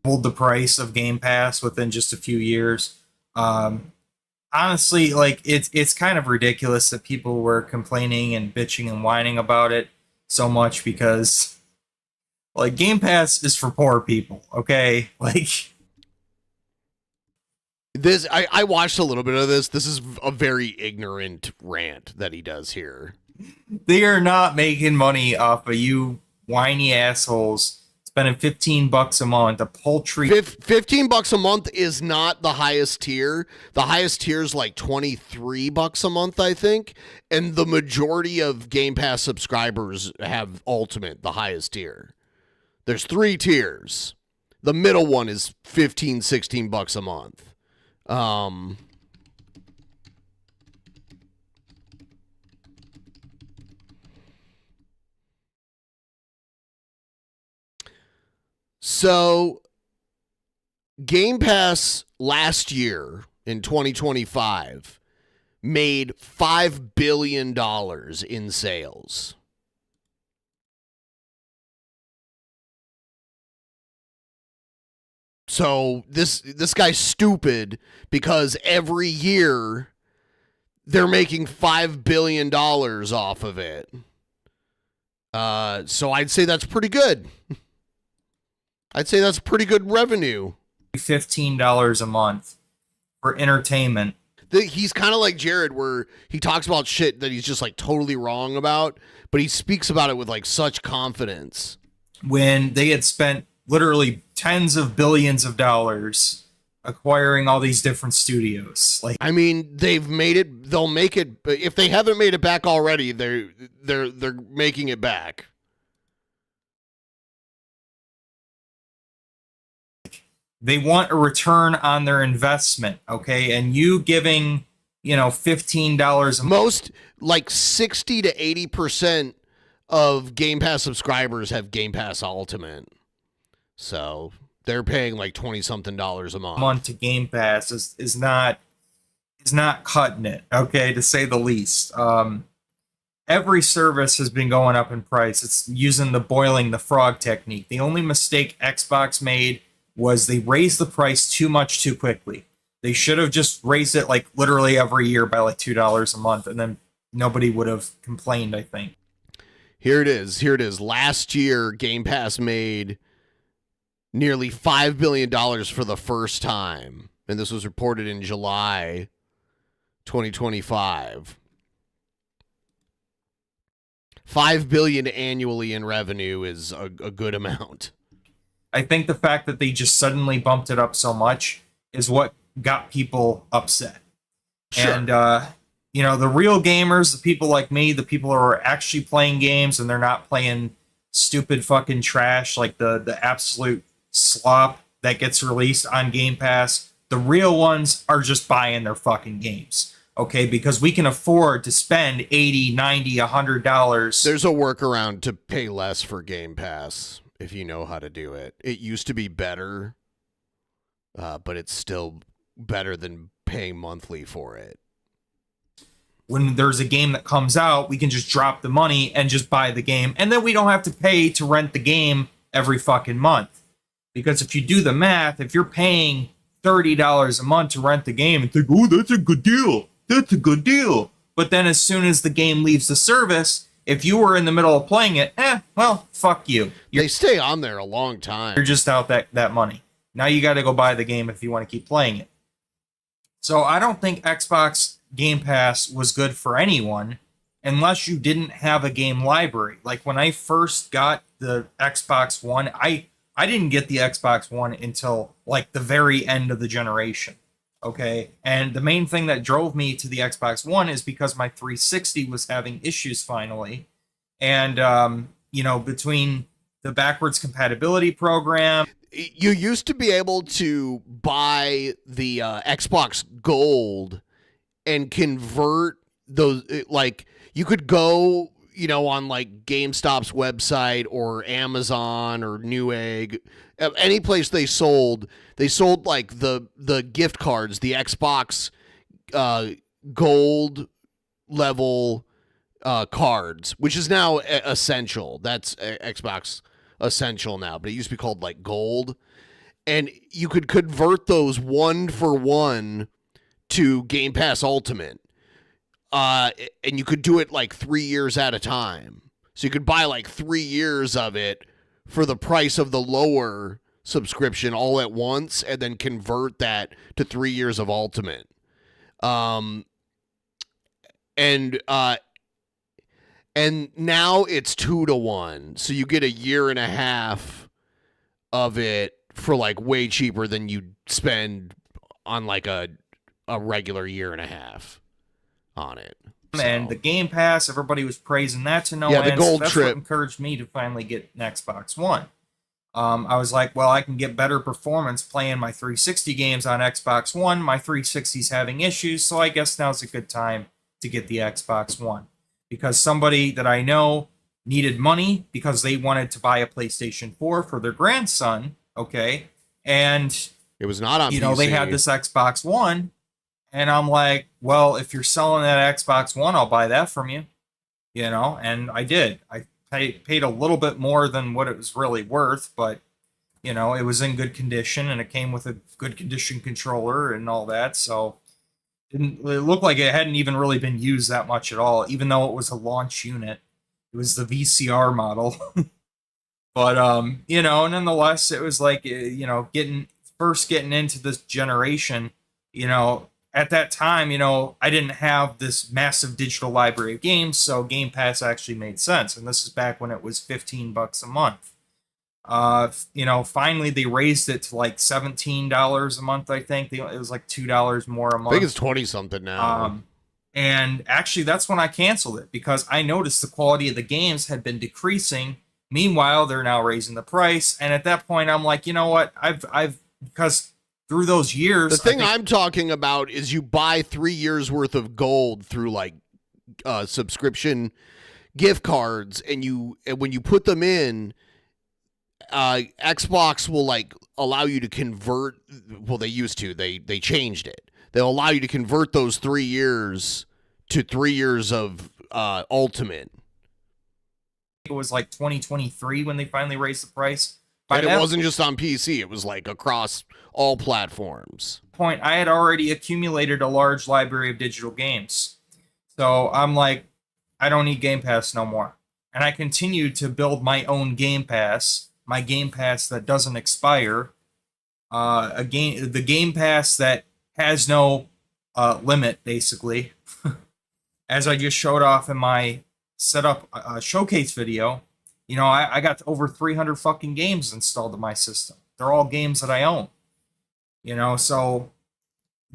doubled the price of Game Pass within just a few years. Honestly, like it's kind of ridiculous that people were complaining and bitching and whining about it so much because like Game Pass is for poor people, okay? Like This I watched a little bit of this. This is a very ignorant rant that he does here. they are not making money off of you whiny assholes spending $15 a month, a paltry $15 a month is not the highest tier. The highest tier is like $23 a month, I think. And the majority of Game Pass subscribers have Ultimate, the highest tier. There's 3 tiers. The middle one is $16 a month. So Game Pass last year in 2025 made $5 billion in sales. So this guy's stupid because every year they're making $5 billion off of it. So I'd say that's pretty good. I'd say that's pretty good revenue. $15 a month for entertainment. He's kind of like Jared, where he talks about shit that he's just like totally wrong about, but he speaks about it with like such confidence. When they had spent literally tens of billions of dollars acquiring all these different studios. Like, I mean, they've made it. They'll make it. If they haven't made it back already, they're making it back. they want a return on their investment, okay? And you giving, $15 a month. Most, like 60 to 80% of Game Pass subscribers have Game Pass Ultimate. So they're paying like $20-something a month. To Game Pass is not cutting it, okay, to say the least. Every service has been going up in price. It's using the boiling the frog technique. The only mistake Xbox made was they raised the price too much too quickly. They should have just raised it like literally every year by like $2 a month, and then nobody would have complained, I think. Here it is. Last year, Game Pass made nearly $5 billion for the first time. And this was reported in July 2025. $5 billion annually in revenue is a good amount. I think the fact that they just suddenly bumped it up so much is what got people upset. Sure. And, the real gamers, the people like me, the people who are actually playing games and they're not playing stupid fucking trash like the absolute slop that gets released on Game Pass, the real ones are just buying their fucking games. Okay, because we can afford to spend $80, $90, $100. There's a workaround to pay less for Game Pass if you know how to do it. It used to be better, but it's still better than paying monthly for it. When there's a game that comes out, we can just drop the money and just buy the game. And then we don't have to pay to rent the game every fucking month. Because if you do the math, if you're paying $30 a month to rent the game and think, oh, that's a good deal. That's a good deal. But then as soon as the game leaves the service, if you were in the middle of playing it, well, fuck you. They stay on there a long time. You're just out that money. Now you got to go buy the game if you want to keep playing it. So I don't think Xbox Game Pass was good for anyone. unless you didn't have a game library. Like when I first got the Xbox One, I didn't get the Xbox One until like the very end of the generation. Okay. And the main thing that drove me to the Xbox One is because my 360 was having issues finally. And, you know, between the backwards compatibility program. You used to be able to buy the Xbox Gold and convert those, like, you could go, you know, on like GameStop's website or Amazon or Newegg, any place they sold like the gift cards, the Xbox Gold level cards, which is now Essential. That's Xbox Essential now, but it used to be called like Gold. And you could convert those 1-for-1 to Game Pass Ultimate. And you could do it like 3 years at a time. So you could buy like 3 years of it for the price of the lower subscription all at once, and then convert that to 3 years of Ultimate. And now it's 2-to-1. So you get a year and a half of it for like way cheaper than you'd spend on like a regular year and a half on it. So. And the Game Pass, everybody was praising that to no end. Yeah, the gold that's trip what encouraged me to finally get an Xbox One. I was like, well, I can get better performance playing my 360 games on Xbox One. My 360's having issues, so I guess now's a good time to get the Xbox One. Because somebody that I know needed money because they wanted to buy a PlayStation 4 for their grandson, okay? And it was not on you know, PC. They had this Xbox One, and I'm like, well, if you're selling that Xbox One, I'll buy that from you. You know, and I did. I paid a little bit more than what it was really worth, but, you know, it was in good condition, and it came with a good condition controller and all that, so it looked like it hadn't even really been used that much at all, even though it was a launch unit. It was the VCR model. But, you know, nonetheless, it was like, you know, getting into this generation, you know, at that time, you know, I didn't have this massive digital library of games, so Game Pass actually made sense. And this is back when it was $15 a month. You know, finally they raised it to like $17 a month, I think. It was like $2 more a month. I think it's 20 something now. And actually that's when I canceled it because I noticed the quality of the games had been decreasing. Meanwhile, they're now raising the price. And at that point I'm like, you know what? Because through those years, the thing I'm talking about is you buy 3 years worth of gold through like subscription gift cards, and when you put them in, Xbox will like allow you to convert. Well, they used to. They changed it. They'll allow you to convert those 3 years to 3 years of Ultimate. It was like 2023 when they finally raised the price. And it wasn't just on PC. It was like across all platforms. Point, I had already accumulated a large library of digital games. So I'm like, I don't need Game Pass no more. And I continued to build my own Game Pass, my Game Pass that doesn't expire, the Game Pass that has no limit, basically. As I just showed off in my setup showcase video, you know, I got over 300 fucking games installed in my system. They're all games that I own. You know, so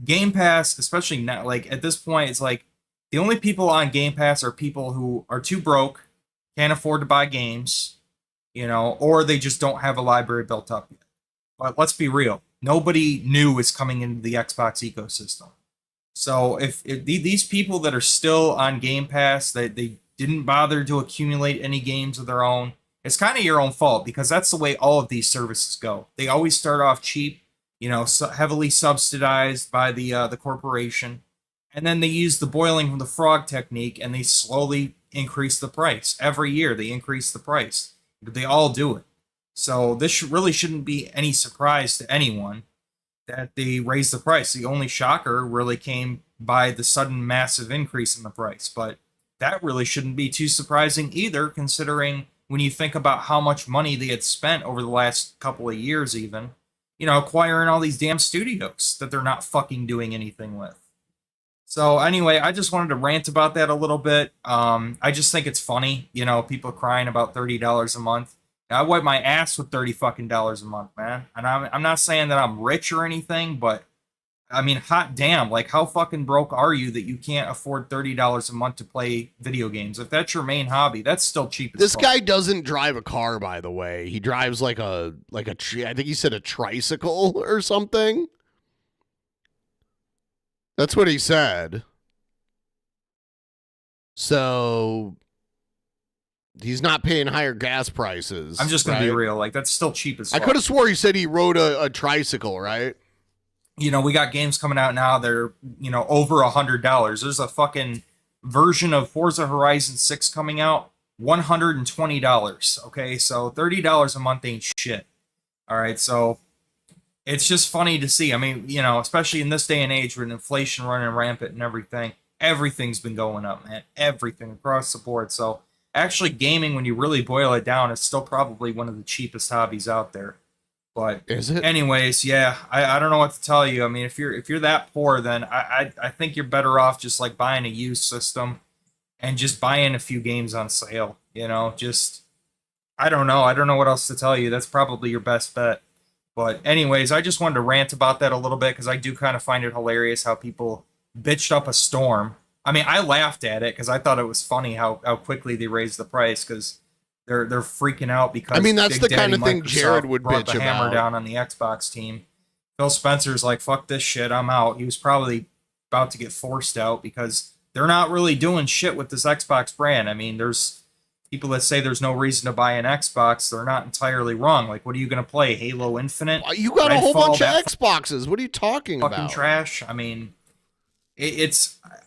Game Pass, especially now, like at this point, it's like the only people on Game Pass are people who are too broke, can't afford to buy games, you know, or they just don't have a library built up yet. But let's be real. Nobody new is coming into the Xbox ecosystem. So if these people that are still on Game Pass, that they didn't bother to accumulate any games of their own, it's kind of your own fault because that's the way all of these services go. They always start off cheap, you know, heavily subsidized by the corporation, and then they use the boiling from the frog technique, and they slowly increase the price. Every year they increase the price. They all do it. So this really shouldn't be any surprise to anyone that they raise the price. The only shocker really came by the sudden massive increase in the price, but that really shouldn't be too surprising either, considering when you think about how much money they had spent over the last couple of years even, you know, acquiring all these damn studios that they're not fucking doing anything with. So anyway, I just wanted to rant about that a little bit. I just think it's funny, you know, people crying about $30 a month. I wipe my ass with $30 a month, man. And I'm not saying that I'm rich or anything, but I mean, hot damn, like how fucking broke are you that you can't afford $30 a month to play video games? If that's your main hobby, that's still cheap as This fuck. guy doesn't drive a car, by the way. He drives I think he said a tricycle or something. That's what he said. So he's not paying higher gas prices. I'm just gonna right? be real, like that's still cheap as I fuck. could have swore he said he rode a tricycle, right? You know, we got games coming out now that are, you know, over $100. There's a fucking version of Forza Horizon 6 coming out, $120. Okay, so $30 a month ain't shit. All right, so it's just funny to see. I mean, you know, especially in this day and age with inflation running rampant and everything, everything's been going up, man. Everything across the board. So actually, gaming, when you really boil it down, is still probably one of the cheapest hobbies out there. But is it? Anyways, yeah, I don't know what to tell you. I mean, if you're that poor, then I think you're better off just like buying a used system and just buying a few games on sale. You know, just I don't know what else to tell you. That's probably your best bet. But anyways, I just wanted to rant about that a little bit because I do kind of find it hilarious how people bitched up a storm. I mean, I laughed at it because I thought it was funny how quickly they raised the price because they're freaking out because I mean, that's Big the Daddy kind of thing Microsoft Jared would brought bitch the hammer about. down on the Xbox team. Phil Spencer's like, fuck this shit, I'm out. He was probably about to get forced out because they're not really doing shit with this Xbox brand. I mean, there's people that say there's no reason to buy an Xbox. They're not entirely wrong. Like, what are you going to play? Halo Infinite? You got a whole Redfall, bunch of that Xboxes. What are you talking fucking about? trash. I mean,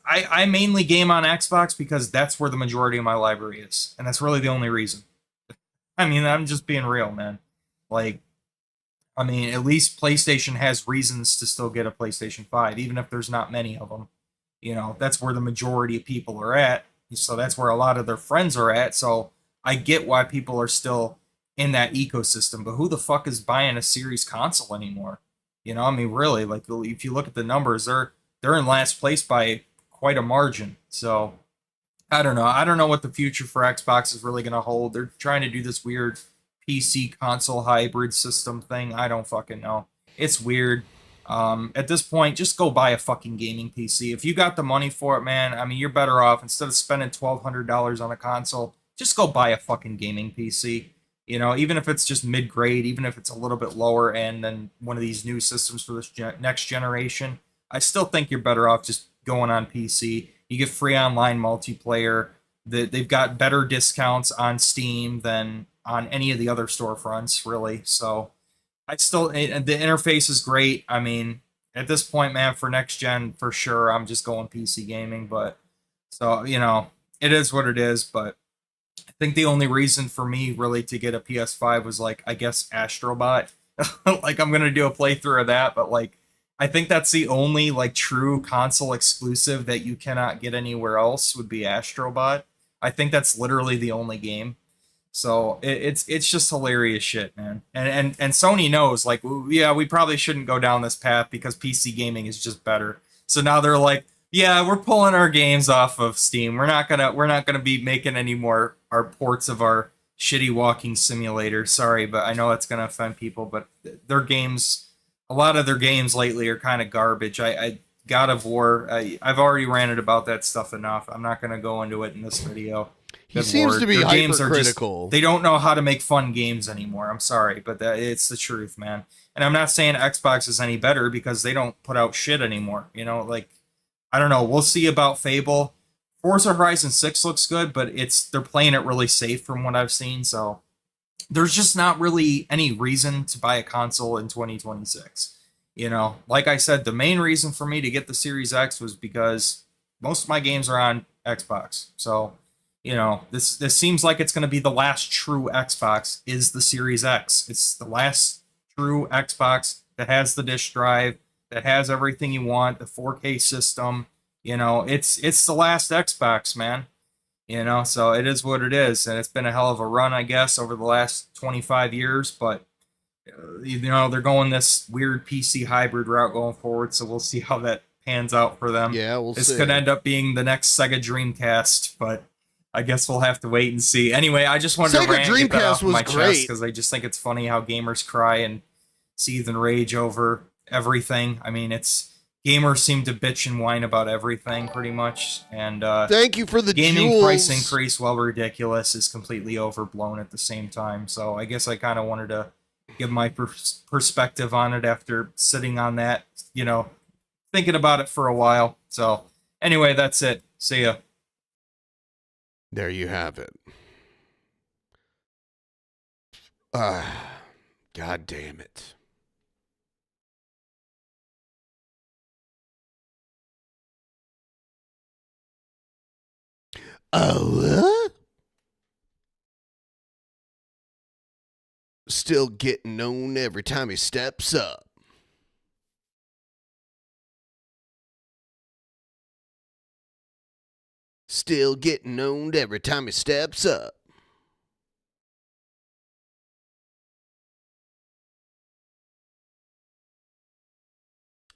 I mainly game on Xbox because that's where the majority of my library is, and that's really the only reason. I mean, I'm just being real, man. Like, I mean, at least PlayStation has reasons to still get a PlayStation 5, even if there's not many of them. You know, that's where the majority of people are at. So that's where a lot of their friends are at. So I get why people are still in that ecosystem. But who the fuck is buying a series console anymore? You know, I mean, really, like if you look at the numbers, they're in last place by quite a margin. So I don't know. I don't know what the future for Xbox is really going to hold. They're trying to do this weird PC console hybrid system thing. I don't fucking know. It's weird. At this point, just go buy a fucking gaming PC. If you got the money for it, man, I mean, you're better off. Instead of spending $1,200 on a console, just go buy a fucking gaming PC. You know, even if it's just mid-grade, even if it's a little bit lower end than one of these new systems for this next generation, I still think you're better off just going on PC. You get free online multiplayer. They've got better discounts on Steam than on any of the other storefronts, really. So the interface is great. I mean, at this point, man, for next gen, for sure, I'm just going PC gaming. But so, you know, it is what it is. But I think the only reason for me really to get a PS5 was like, I guess, Astrobot. Like, I'm gonna do a playthrough of that, but like, I think that's the only like true console exclusive that you cannot get anywhere else would be Astrobot. I think that's literally the only game. So it's just hilarious shit, man. And Sony knows, like, yeah, we probably shouldn't go down this path because PC gaming is just better. So now they're like, yeah, we're pulling our games off of Steam. We're not gonna be making any more our ports of our shitty walking simulator. Sorry, but I know it's gonna offend people, but their games, a lot of their games lately are kind of garbage. I God of War, I've already ranted about that stuff enough. I'm not gonna go into it in this video. He seems to be Their games are just- hypercritical. they don't know how to make fun games anymore. I'm sorry, but it's the truth, man. And I'm not saying Xbox is any better because they don't put out shit anymore. You know, like, I don't know. We'll see about Fable. Forza Horizon 6 looks good, but they're playing it really safe from what I've seen. So there's just not really any reason to buy a console in 2026. You know, like I said, the main reason for me to get the Series X was because most of my games are on Xbox. So, you know, this seems like it's going to be the last true Xbox is the Series X. It's the last true Xbox that has the disk drive, that has everything you want, the 4K system. You know, it's the last Xbox, man. You know, so it is what it is, and it's been a hell of a run, I guess, over the last 25 years. But you know, they're going this weird PC hybrid route going forward, so we'll see how that pans out for them. Yeah, we'll this see. could end up being the next Sega Dreamcast, but I guess we'll have to wait and see. Anyway, I just wanted to Sega rant and get that Dreamcast off was my great. chest because I just think it's funny how gamers cry and seethe and rage over everything. I mean, gamers seem to bitch and whine about everything pretty much, and thank you for the gaming jewels. price increase, while ridiculous, is completely overblown at the same time. So I guess I kind of wanted to give my perspective on it after sitting on that, thinking about it for a while. So anyway, that's it. See ya. There you have it. God damn it. Oh, still getting known every time he steps up. Still getting owned every time he steps up.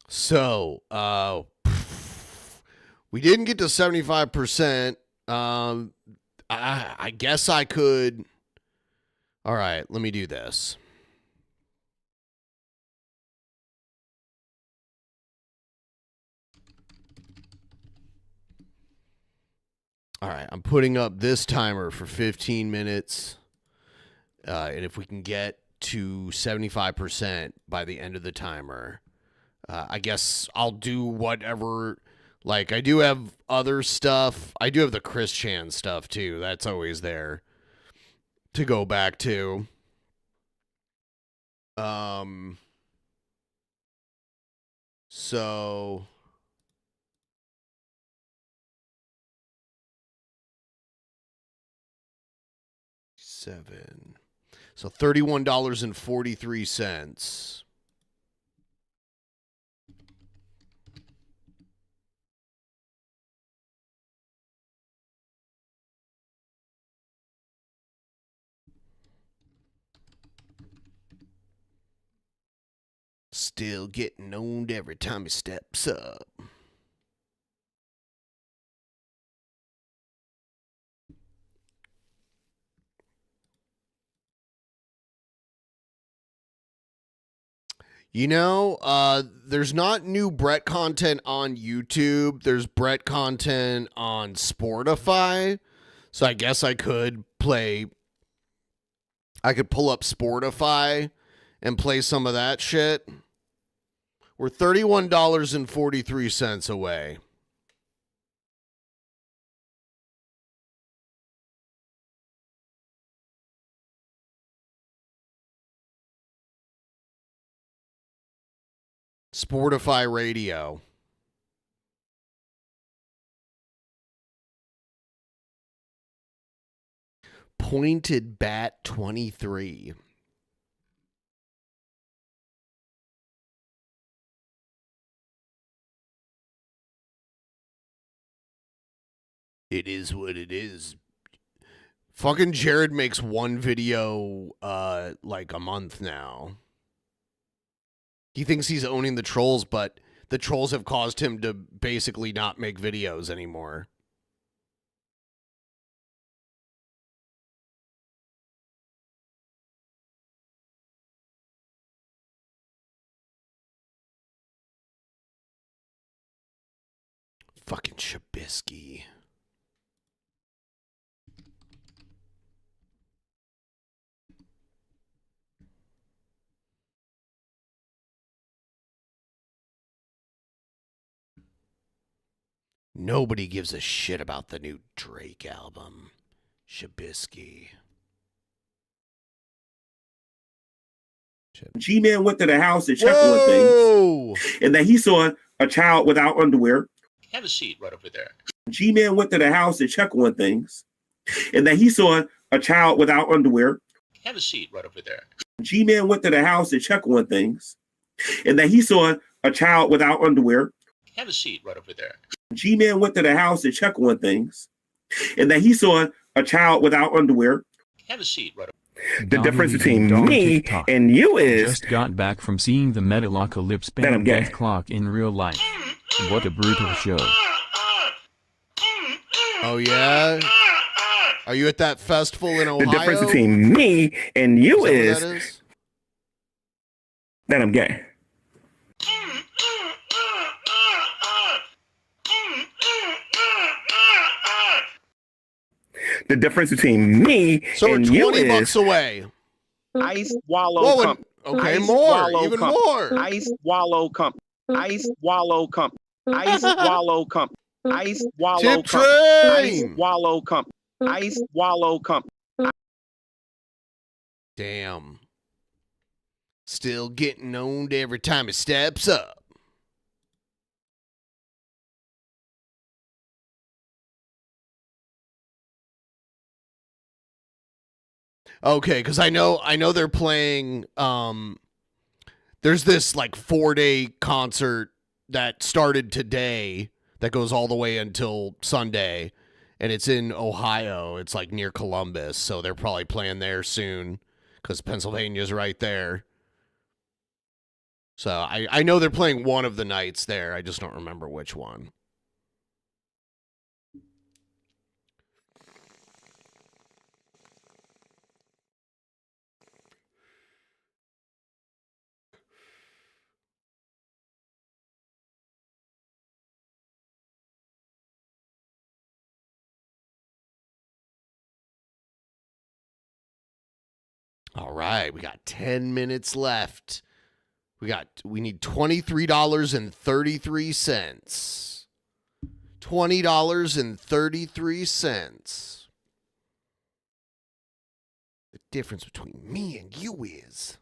So, we didn't get to 75%. I guess I could. All right, let me do this. All right, I'm putting up this timer for 15 minutes. And if we can get to 75% by the end of the timer, I guess I'll do whatever. Like, I do have other stuff. I do have the Chris Chan stuff, too. That's always there to go back to. So... So $31.43. Still getting owned every time he steps up. There's not new Brett content on YouTube. There's Brett content on Sportify. So I guess I could pull up Sportify and play some of that shit. We're $31.43 away. Sportify Radio. Pointed Bat 23. It is what it is. Fucking Jared makes one video like a month now. He thinks he's owning the trolls, but the trolls have caused him to basically not make videos anymore. Fucking Shabisky. Nobody gives a shit about the new Drake album. Shabisky. G-Man went to the house to check on things, and then he saw a child without underwear. Have a seat right over there. G-Man went to the house to check on things, and then he saw a child without underwear. Have a seat right over there. G-Man went to the house to check on things, and then he saw a child without underwear. Have a seat right over there. G-Man went to the house to check on things, and then he saw a child without underwear. Have a seat right over there. The difference between me and you is just got back from seeing the Metalocalypse band Death Clock in real life. What a brutal show. Oh, yeah? Are you at that festival in Ohio? The difference between me and you is that what that is? That I'm gay. The difference between me So and we're you 20 bucks is away. Ice wallow Whoa, comp. okay, Ice more, wallow even comp. more. Ice wallow comp. Ice wallow comp. Ice wallow comp. Ice wallow Tip comp. Ice train. wallow comp. Ice wallow comp. Damn. Still getting owned every time it steps up. Okay, because I know they're playing. There's this like 4-day concert that started today that goes all the way until Sunday, and it's in Ohio. It's like near Columbus, so they're probably playing there soon because Pennsylvania's right there. So I know they're playing one of the nights there. I just don't remember which one. All right, we got 10 minutes left. We need $23.33. $20.33. The difference between me and you is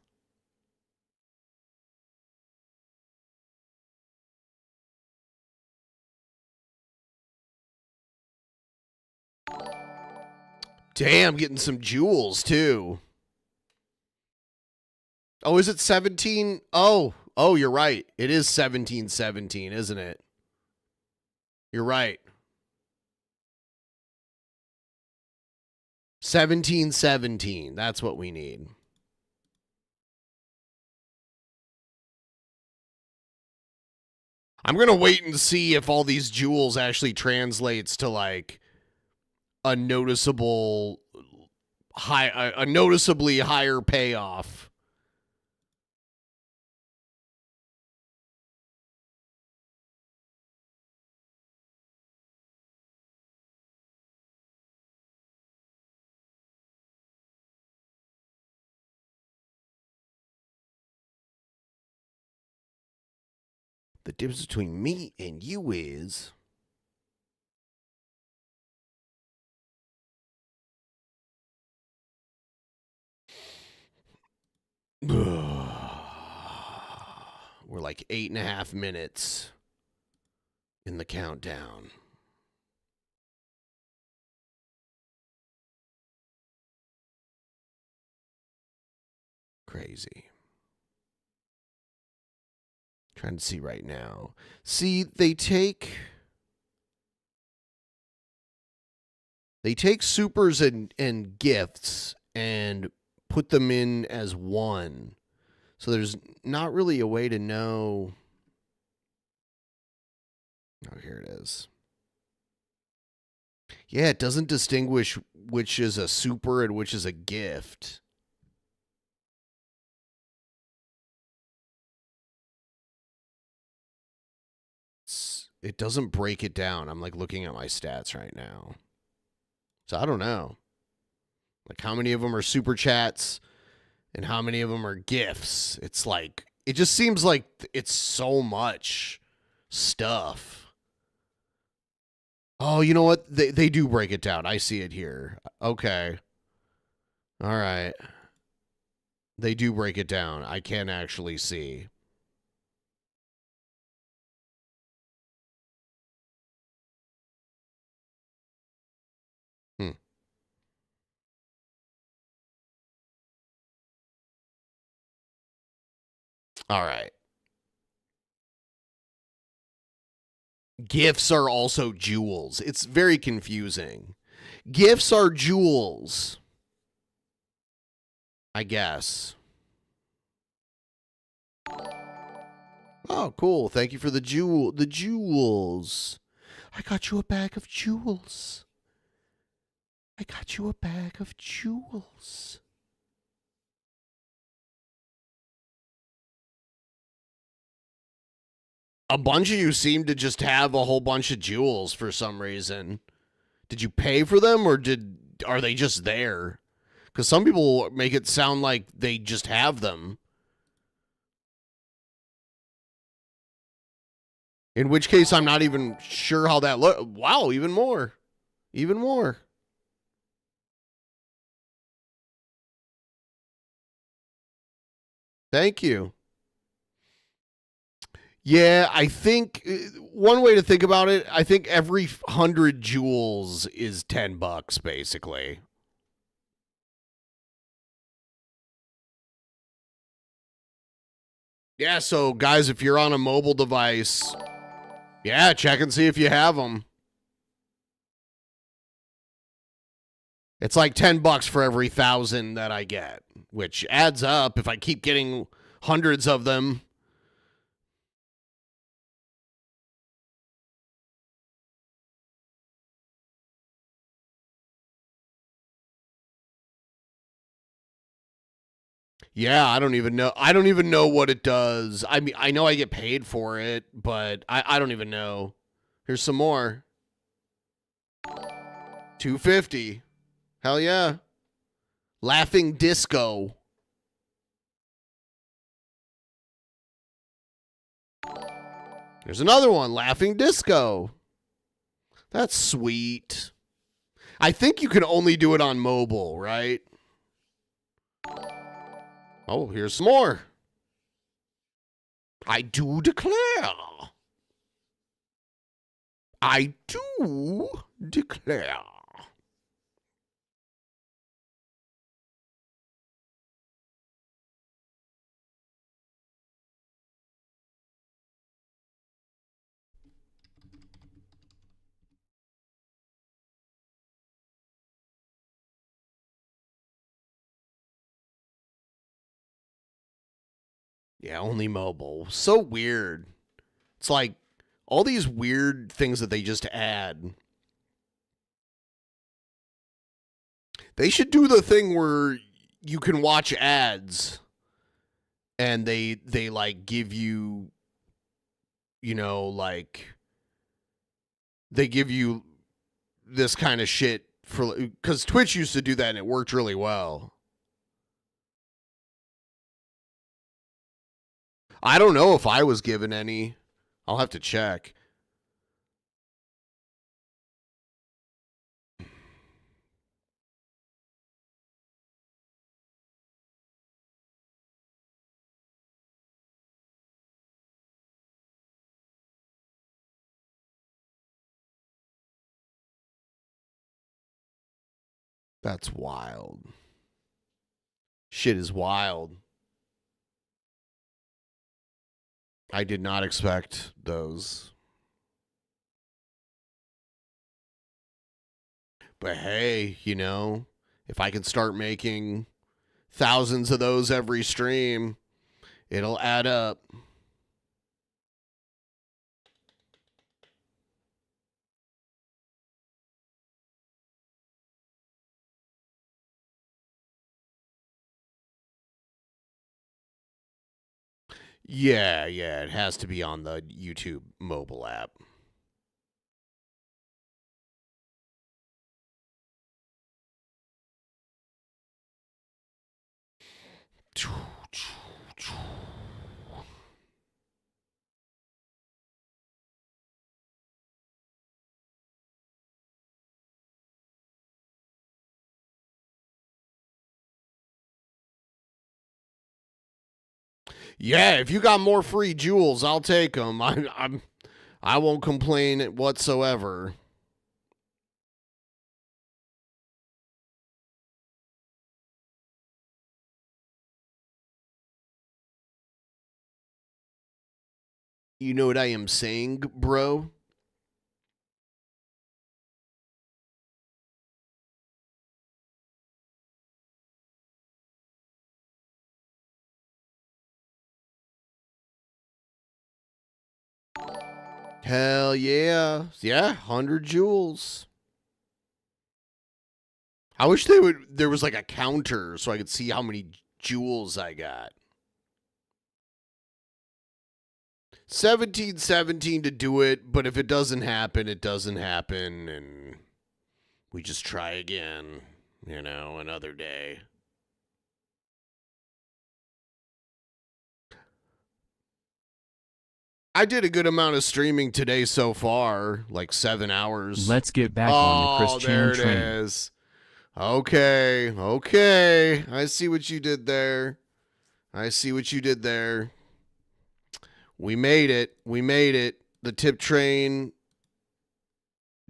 damn, getting some jewels too. Oh, is it 17? Oh, you're right. It is 1717, isn't it? You're right. 1717. That's what we need. I'm going to wait and see if all these jewels actually translates to like a noticeably higher payoff. The difference between me and you is we're like 8.5 minutes in the countdown. Crazy. Trying to see right now. See, they take supers and gifts and put them in as one. So there's not really a way to know. Oh, here it is. Yeah, it doesn't distinguish which is a super and which is a gift. It doesn't break it down. I'm like looking at my stats right now. So I don't know. Like how many of them are super chats and how many of them are gifts. It's like, it just seems like it's so much stuff. Oh, you know what? They do break it down. I see it here. Okay. All right. They do break it down. I can actually see. All right. Gifts are also jewels. It's very confusing. Gifts are jewels. I guess. Oh, cool. Thank you for the jewels. I got you a bag of jewels. I got you a bag of jewels. A bunch of you seem to just have a whole bunch of jewels for some reason. Did you pay for them or are they just there? Because some people make it sound like they just have them. In which case, I'm not even sure how that look. Wow, even more. Even more. Thank you. Yeah, I think one way to think about it, I think every 100 jewels is $10 basically. Yeah, so guys, if you're on a mobile device, yeah, check and see if you have them. It's like $10 for every 1,000 that I get, which adds up if I keep getting hundreds of them. Yeah, I don't even know. I don't even know what it does. I mean, I know I get paid for it, but I don't even know. Here's some more. 250. Hell yeah. Laughing Disco. There's another one, Laughing Disco. That's sweet. I think you can only do it on mobile, right? Oh, here's some more. I do declare. I do declare. Yeah, only mobile. So weird. It's like all these weird things that they just add. They should do the thing where you can watch ads and they like give you, you know, like they give you this kind of shit for, because Twitch used to do that and it worked really well. I don't know if I was given any. I'll have to check. That's wild. Shit is wild. I did not expect those. But hey, you know, if I can start making thousands of those every stream, it'll add up. Yeah, it has to be on the YouTube mobile app. Yeah, if you got more free jewels, I'll take them. I won't complain whatsoever. You know what I am saying, bro? Hell yeah. Yeah, 100 jewels. I wish there was like a counter so I could see how many jewels I got. 1717 to do it, but if it doesn't happen, it doesn't happen, and we just try again, another day. I did a good amount of streaming today so far, like 7 hours. Let's get back on the Christian there it train. is. Okay. I see what you did there. We made it. The tip train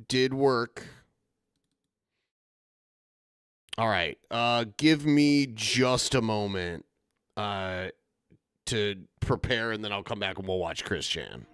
did work. All right. Give me just a moment to prepare, and then I'll come back and we'll watch Chris Chan.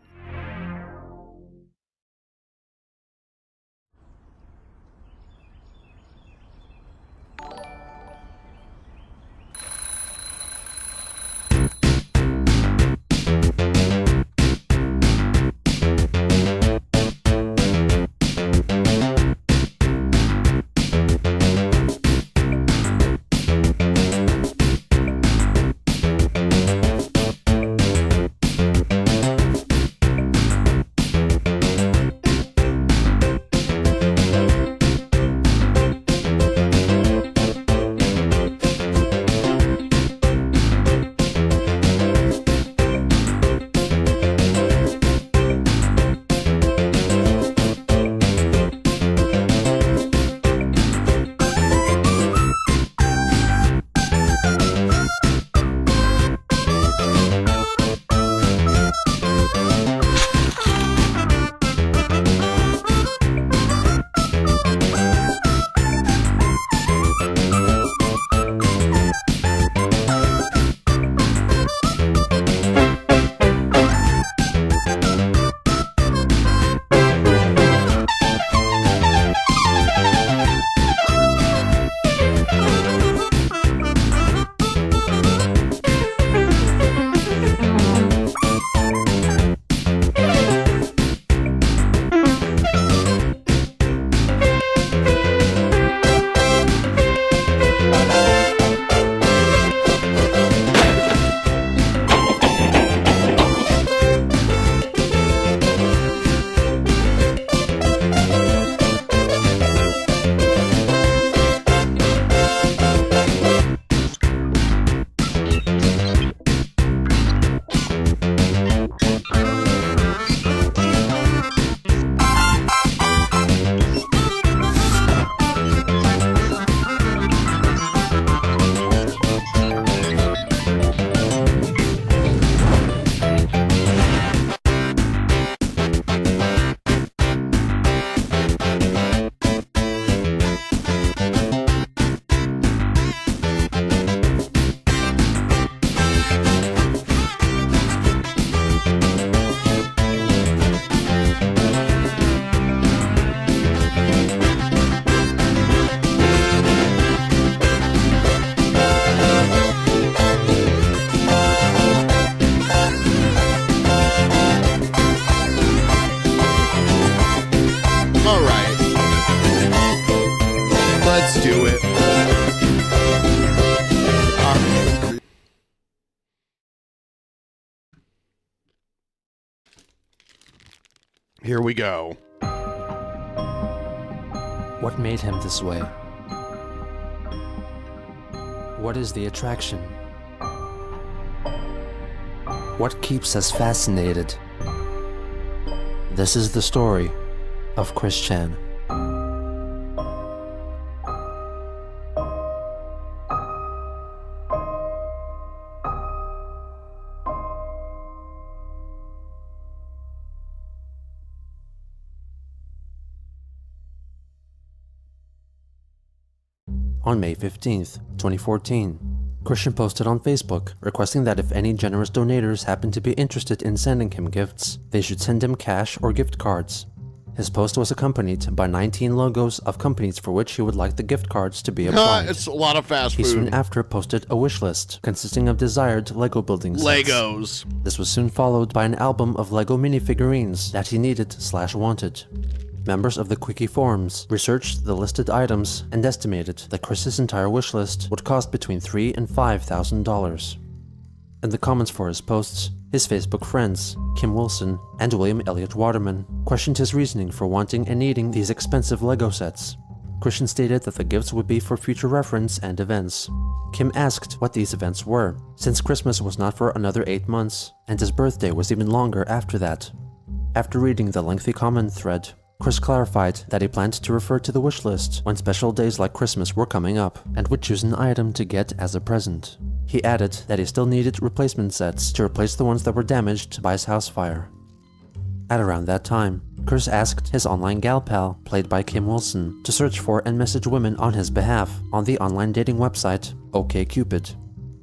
Here we go. What made him this way? What is the attraction? What keeps us fascinated? This is the story of Chris Chan. On May 15th, 2014, Christian posted on Facebook requesting that if any generous donators happen to be interested in sending him gifts, they should send him cash or gift cards. His post was accompanied by 19 logos of companies for which he would like the gift cards to be applied. It's a lot of fast He food. soon after posted a wish list consisting of desired Lego building sets. Legos. This was soon followed by an album of Lego minifigurines that he needed/wanted. Members of the Quickie forums researched the listed items and estimated that Chris's entire wish list would cost between $3,000 and $5,000. In the comments for his posts, his Facebook friends, Kim Wilson and William Elliott Waterman, questioned his reasoning for wanting and needing these expensive Lego sets. Christian stated that the gifts would be for future reference and events. Kim asked what these events were, since Christmas was not for another 8 months, and his birthday was even longer after that. After reading the lengthy comment thread, Chris clarified that he planned to refer to the wish list when special days like Christmas were coming up, and would choose an item to get as a present. He added that he still needed replacement sets to replace the ones that were damaged by his house fire. At around that time, Chris asked his online gal pal, played by Kim Wilson, to search for and message women on his behalf on the online dating website OkCupid.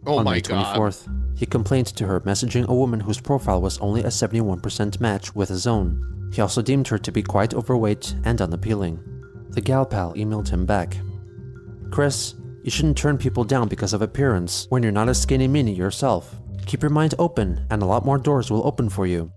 On May 24th, he complained to her messaging a woman whose profile was only a 71% match with his own. He also deemed her to be quite overweight and unappealing. The gal pal emailed him back. Chris, you shouldn't turn people down because of appearance when you're not a skinny mini yourself. Keep your mind open and a lot more doors will open for you.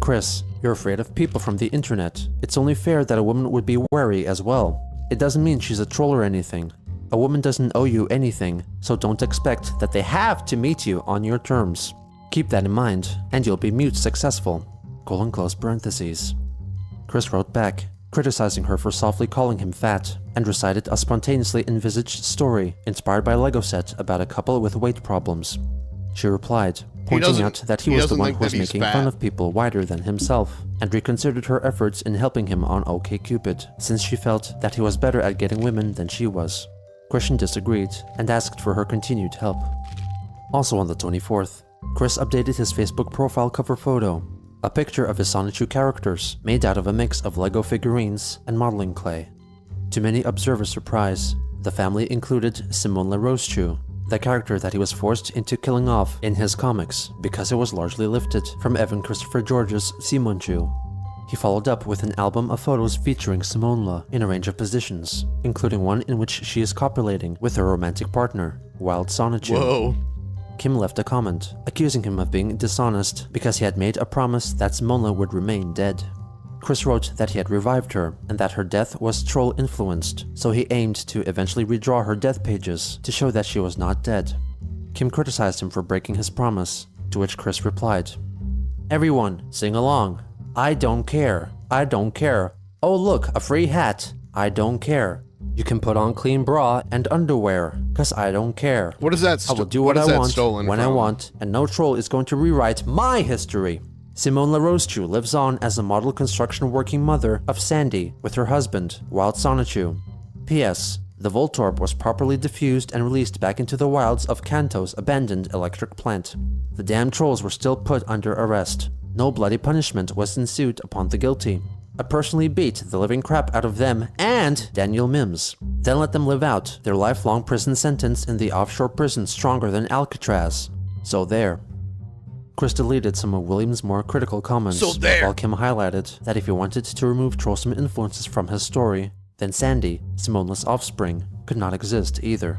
Chris, you're afraid of people from the internet. It's only fair that a woman would be wary as well. It doesn't mean she's a troll or anything. A woman doesn't owe you anything, so don't expect that they have to meet you on your terms. Keep that in mind, and you'll be mute successful. Close parentheses. Chris wrote back, criticizing her for softly calling him fat, and recited a spontaneously envisaged story inspired by a Lego set about a couple with weight problems. She replied, pointing out that he was the one who was making fun of people wider than himself, and reconsidered her efforts in helping him on OkCupid, since she felt that he was better at getting women than she was. Christian disagreed and asked for her continued help. Also on the 24th, Chris updated his Facebook profile cover photo, a picture of his Sonichu characters made out of a mix of Lego figurines and modeling clay. To many observers' surprise, the family included Simone LaRoche, the character that he was forced into killing off in his comics because it was largely lifted from Evan Christopher George's Simonchu. He followed up with an album of photos featuring Simone in a range of positions, including one in which she is copulating with her romantic partner, Wild Sonichu. Whoa. Kim left a comment, accusing him of being dishonest because he had made a promise that Simone would remain dead. Chris wrote that he had revived her and that her death was troll-influenced, so he aimed to eventually redraw her death pages to show that she was not dead. Kim criticized him for breaking his promise, to which Chris replied, "Everyone, sing along. I don't care. I don't care. Oh look, a free hat. I don't care. You can put on clean bra and underwear, cause I don't care. What is that? I will do what I want, when I want, and no troll is going to rewrite my history." Simone LaRoche lives on as a model construction working mother of Sandy with her husband, Wild Sonichu. P.S. The Voltorb was properly diffused and released back into the wilds of Kanto's abandoned electric plant. The damn trolls were still put under arrest. No bloody punishment was ensued upon the guilty. I personally beat the living crap out of them and Daniel Mims. Then let them live out their lifelong prison sentence in the offshore prison stronger than Alcatraz. So there. Chris deleted some of William's more critical comments, while Kim highlighted that if he wanted to remove trollsome influences from his story, then Sandy, Simone's offspring, could not exist either.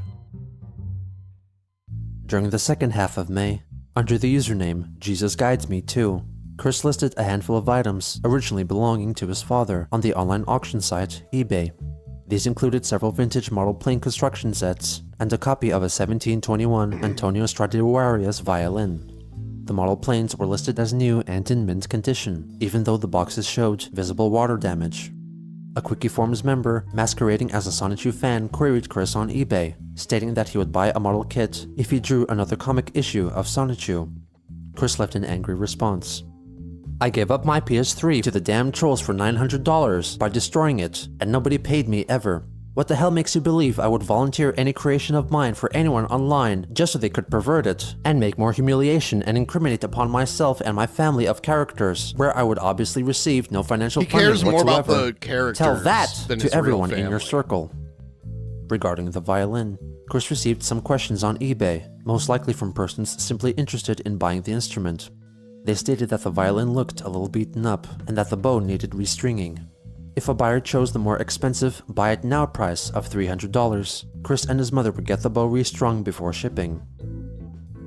During the second half of May, under the username Jesus Guides Me Too, Chris listed a handful of items originally belonging to his father on the online auction site eBay. These included several vintage model plane construction sets and a copy of a 1721 Antonio Stradivarius violin. The model planes were listed as new and in mint condition, even though the boxes showed visible water damage. A Quickie Forums member, masquerading as a Sonichu fan, queried Chris on eBay, stating that he would buy a model kit if he drew another comic issue of Sonichu. Chris left an angry response. "I gave up my PS3 to the damn trolls for $900 by destroying it, and nobody paid me ever. What the hell makes you believe I would volunteer any creation of mine for anyone online just so they could pervert it, and make more humiliation and incriminate upon myself and my family of characters, where I would obviously receive no financial funding whatsoever? He cares more about the characters Tell that than to his real everyone in your family. circle." Regarding the violin, Chris received some questions on eBay, most likely from persons simply interested in buying the instrument. They stated that the violin looked a little beaten up and that the bow needed restringing. If a buyer chose the more expensive buy it now price of $300, Chris and his mother would get the bow restrung before shipping.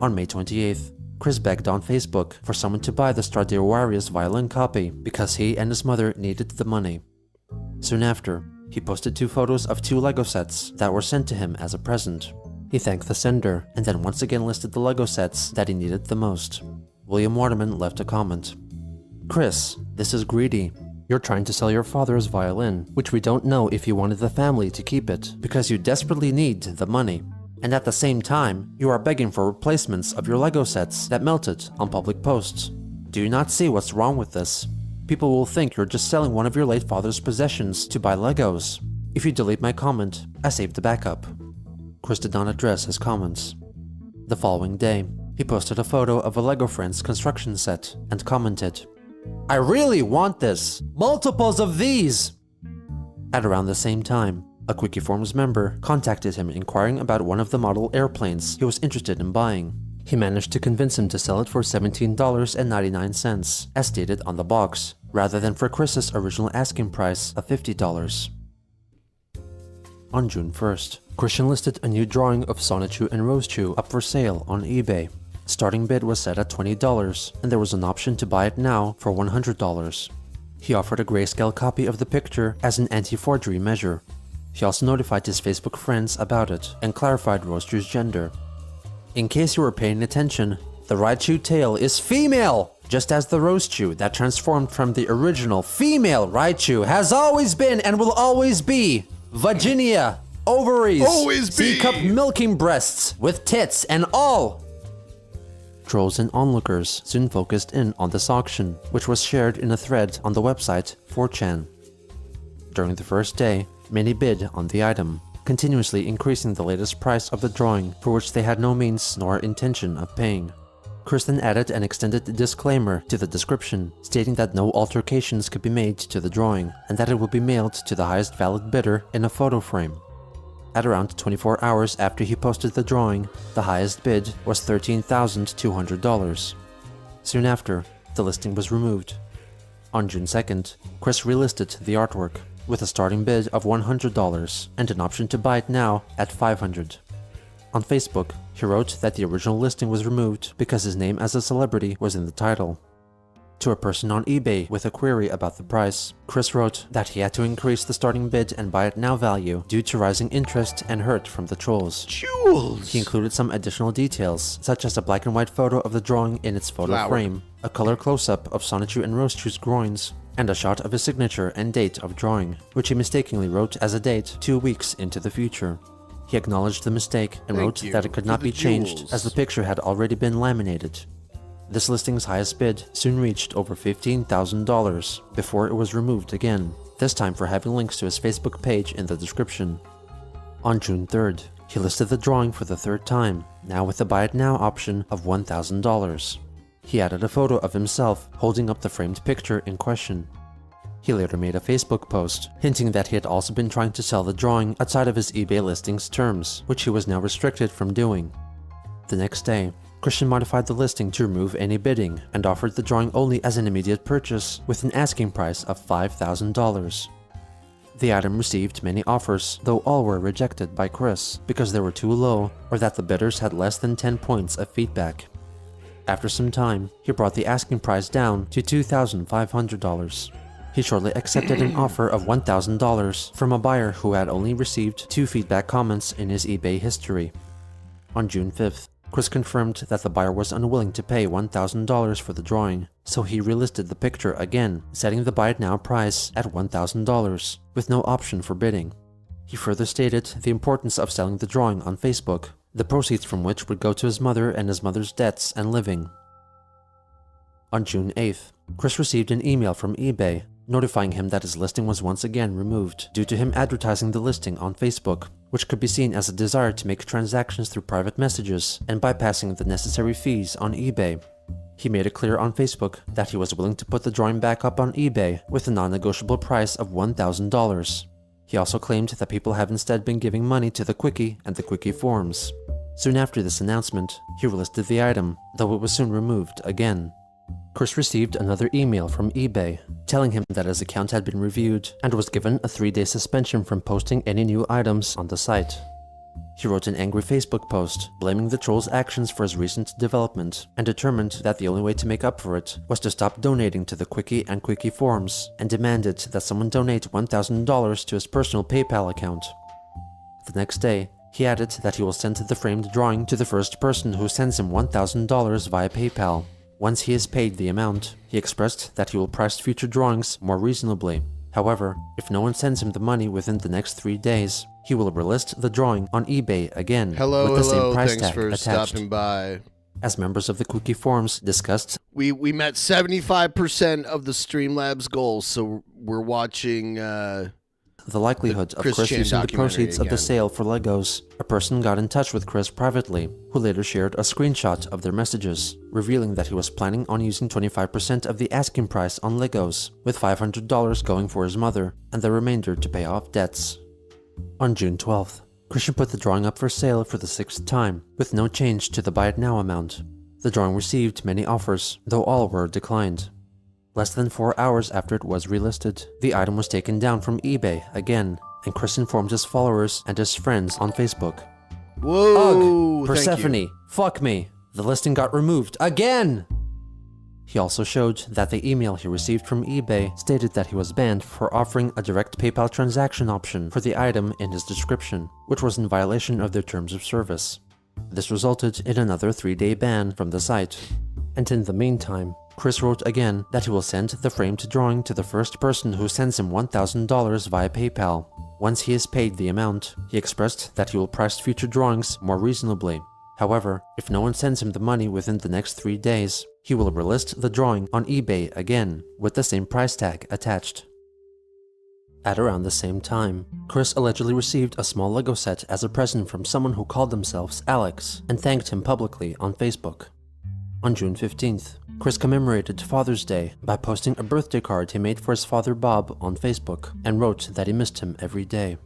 On May 28th, Chris begged on Facebook for someone to buy the Stradivarius violin copy because he and his mother needed the money. Soon after, he posted 2 photos of 2 Lego sets that were sent to him as a present. He thanked the sender and then once again listed the Lego sets that he needed the most. William Waterman left a comment. "Chris, this is greedy. You're trying to sell your father's violin, which we don't know if you wanted the family to keep it because you desperately need the money. And at the same time, you are begging for replacements of your Lego sets that melted on public posts. Do you not see what's wrong with this? People will think you're just selling one of your late father's possessions to buy Legos. If you delete my comment, I saved the backup." Chris did not address his comments. The following day, he posted a photo of a Lego Friends construction set and commented, "I really want this! Multiples of these!" At around the same time, a Quickie Forums member contacted him inquiring about one of the model airplanes he was interested in buying. He managed to convince him to sell it for $17.99, as stated on the box, rather than for Chris's original asking price of $50. On June 1st, Christian listed a new drawing of Sonichu and Rosechu up for sale on eBay. Starting bid was set at $20, and there was an option to buy it now for $100. He offered a grayscale copy of the picture as an anti-forgery measure. He also notified his Facebook friends about it and clarified Rosechu's gender. "In case you were paying attention, the Raichu tail is female, just as the Rosechu that transformed from the original female Raichu has always been and will always be. Vagina, ovaries, C-cup milking breasts with tits and all." Trolls and onlookers soon focused in on this auction, which was shared in a thread on the website 4chan. During the first day, many bid on the item, continuously increasing the latest price of the drawing for which they had no means nor intention of paying. Chris then added an extended disclaimer to the description, stating that no alterations could be made to the drawing and that it will be mailed to the highest valid bidder in a photo frame. At around 24 hours after he posted the drawing, the highest bid was $13,200. Soon after, the listing was removed. On June 2nd, Chris relisted the artwork with a starting bid of $100 and an option to buy it now at $500. On Facebook, he wrote that the original listing was removed because his name as a celebrity was in the title. To a person on eBay with a query about the price, Chris wrote that he had to increase the starting bid and buy it now value due to rising interest and hurt from the trolls. Jewels! He included some additional details, such as a black and white photo of the drawing in its photo frame, a color close-up of Sonichu and Rosechu's groins, and a shot of his signature and date of drawing, which he mistakenly wrote as a date 2 weeks into the future. He acknowledged the mistake and wrote that it could not be changed as the picture had already been laminated. This listing's highest bid soon reached over $15,000 before it was removed again, this time for having links to his Facebook page in the description. On June 3rd, he listed the drawing for the 3rd time, now with the buy it now option of $1,000. He added a photo of himself holding up the framed picture in question. He later made a Facebook post, hinting that he had also been trying to sell the drawing outside of his eBay listing's terms, which he was now restricted from doing. The next day, Christian modified the listing to remove any bidding and offered the drawing only as an immediate purchase with an asking price of $5,000. The item received many offers, though all were rejected by Chris because they were too low or that the bidders had less than 10 points of feedback. After some time, he brought the asking price down to $2,500. He shortly accepted an offer of $1,000 from a buyer who had only received 2 feedback comments in his eBay history. On June 5th, Chris confirmed that the buyer was unwilling to pay $1,000 for the drawing, so he relisted the picture again, setting the buy it now price at $1,000, with no option for bidding. He further stated the importance of selling the drawing on Facebook, the proceeds from which would go to his mother and his mother's debts and living. On June 8th, Chris received an email from eBay notifying him that his listing was once again removed due to him advertising the listing on Facebook, which could be seen as a desire to make transactions through private messages and bypassing the necessary fees on eBay. He made it clear on Facebook that he was willing to put the drawing back up on eBay with a non-negotiable price of $1,000. He also claimed that people have instead been giving money to the Quickie and the Quickie forums. Soon after this announcement, he relisted the item, though it was soon removed again. Chris received another email from eBay, telling him that his account had been reviewed and was given a 3-day suspension from posting any new items on the site. He wrote an angry Facebook post, blaming the troll's actions for his recent development, and determined that the only way to make up for it was to stop donating to the Quickie and Quickie forums, and demanded that someone donate $1,000 to his personal PayPal account. The next day, he added that he will send the framed drawing to the first person who sends him $1,000 via PayPal. Once he has paid the amount, he expressed that he will price future drawings more reasonably. However, if no one sends him the money within the next 3 days, he will relist the drawing on eBay again with the same price thanks tag for attached. stopping by. As members of the Quickie forums discussed, We met 75% of the Streamlabs goals, so we're watching the likelihood of Chris Chan using the documentary proceeds of the again. sale for Legos, a person got in touch with Chris privately, who later shared a screenshot of their messages, revealing that he was planning on using 25% of the asking price on Legos, with $500 going for his mother, and the remainder to pay off debts. On June 12th, Christian put the drawing up for sale for the 6th time, with no change to the buy it now amount. The drawing received many offers, though all were declined. Less than 4 hours after it was relisted, the item was taken down from eBay again, and Chris informed his followers and his friends on Facebook. Whoa! Ugh, Persephone, fuck me. The listing got removed again! He also showed that the email he received from eBay stated that he was banned for offering a direct PayPal transaction option for the item in his description, which was in violation of their terms of service. This resulted in another 3-day ban from the site. And in the meantime, Chris wrote again that he will send the framed drawing to the first person who sends him $1,000 via PayPal. Once he has paid the amount, he expressed that he will price future drawings more reasonably. However, if no one sends him the money within the next 3 days, he will relist the drawing on eBay again, with the same price tag attached. At around the same time, Chris allegedly received a small Lego set as a present from someone who called themselves Alex and thanked him publicly on Facebook. On June 15th, Chris commemorated Father's Day by posting a birthday card he made for his father Bob on Facebook and wrote that he missed him every day.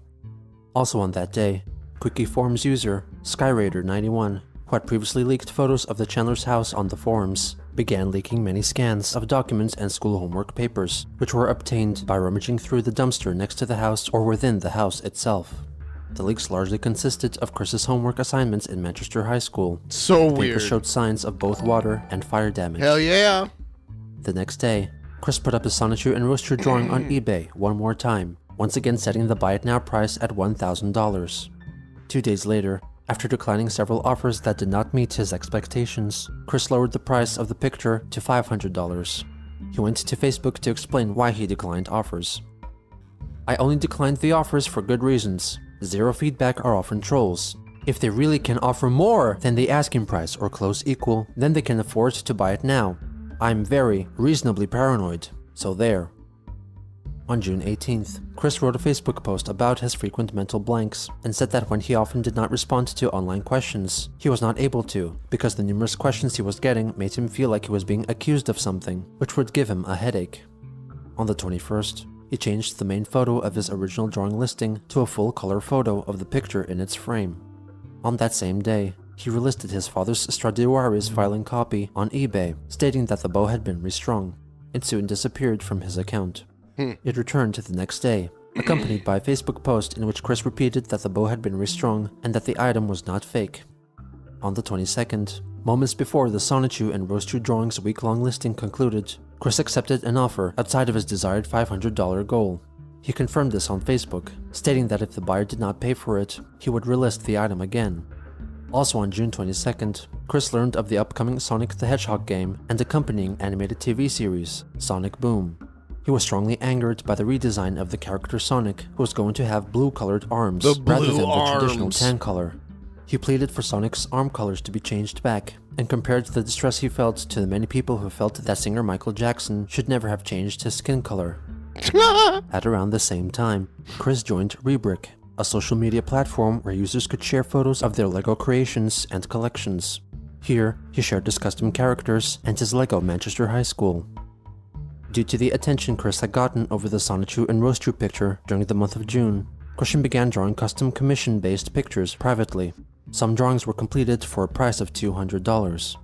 Also on that day, Quickie Forums user Skyraider91, who had previously leaked photos of the Chandler's house on the forums, began leaking many scans of documents and school homework papers, which were obtained by rummaging through the dumpster next to the house or within the house itself. The leaks largely consisted of Chris's homework assignments in Manchester High School. So the weird. papers showed signs of both water and fire damage. Hell yeah! The next day, Chris put up his Sonichu and Roaster drawing on eBay one more time, once again setting the buy it now price at $1,000. 2 days later, after declining several offers that did not meet his expectations, Chris lowered the price of the picture to $500. He went to Facebook to explain why he declined offers. I only declined the offers for good reasons. Zero feedback are often trolls. If they really can offer more than the asking price or close equal, then they can afford to buy it now. I'm very reasonably paranoid, so there. On June 18th, Chris wrote a Facebook post about his frequent mental blanks and said that when he often did not respond to online questions, he was not able to because the numerous questions he was getting made him feel like he was being accused of something, which would give him a headache. On the 21st, he changed the main photo of his original drawing listing to a full-color photo of the picture in its frame. On that same day, he relisted his father's Stradivarius filing copy on eBay, stating that the bow had been restrung. It soon disappeared from his account. It returned the next day, accompanied by a Facebook post in which Chris repeated that the bow had been restrung and that the item was not fake. On the 22nd, moments before the Sonichu and Roaster Drawings week-long listing concluded, Chris accepted an offer outside of his desired $500 goal. He confirmed this on Facebook, stating that if the buyer did not pay for it, he would relist the item again. Also on June 22nd, Chris learned of the upcoming Sonic the Hedgehog game and accompanying animated TV series, Sonic Boom. He was strongly angered by the redesign of the character Sonic, who was going to have blue-colored arms rather than the traditional tan color. He pleaded for Sonic's arm colors to be changed back, and compared the distress he felt to the many people who felt that singer Michael Jackson should never have changed his skin color. At around the same time, Chris joined Rebrick, a social media platform where users could share photos of their LEGO creations and collections. Here, he shared his custom characters and his LEGO Manchester High School. Due to the attention Chris had gotten over the Sonichu and Roaster picture during the month of June, Christian began drawing custom commission-based pictures privately. Some drawings were completed for a price of $200.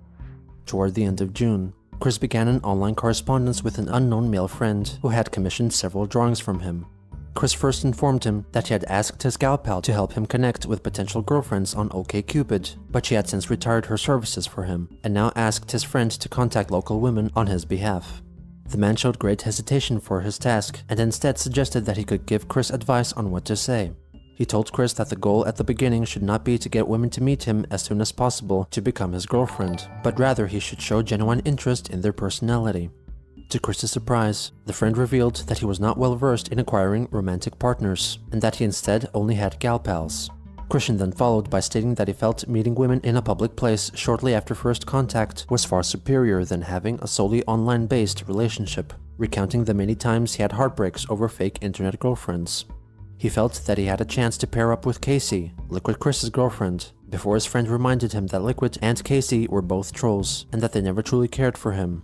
Toward the end of June, Chris began an online correspondence with an unknown male friend who had commissioned several drawings from him. Chris first informed him that he had asked his gal pal to help him connect with potential girlfriends on OkCupid, but she had since retired her services for him, and now asked his friend to contact local women on his behalf. The man showed great hesitation for his task, and instead suggested that he could give Chris advice on what to say. He told Chris that the goal at the beginning should not be to get women to meet him as soon as possible to become his girlfriend, but rather he should show genuine interest in their personality. To Chris's surprise, the friend revealed that he was not well versed in acquiring romantic partners, and that he instead only had gal pals. Christian then followed by stating that he felt meeting women in a public place shortly after first contact was far superior than having a solely online-based relationship, recounting the many times he had heartbreaks over fake internet girlfriends. He felt that he had a chance to pair up with Casey, Liquid Chris's girlfriend, before his friend reminded him that Liquid and Casey were both trolls, and that they never truly cared for him.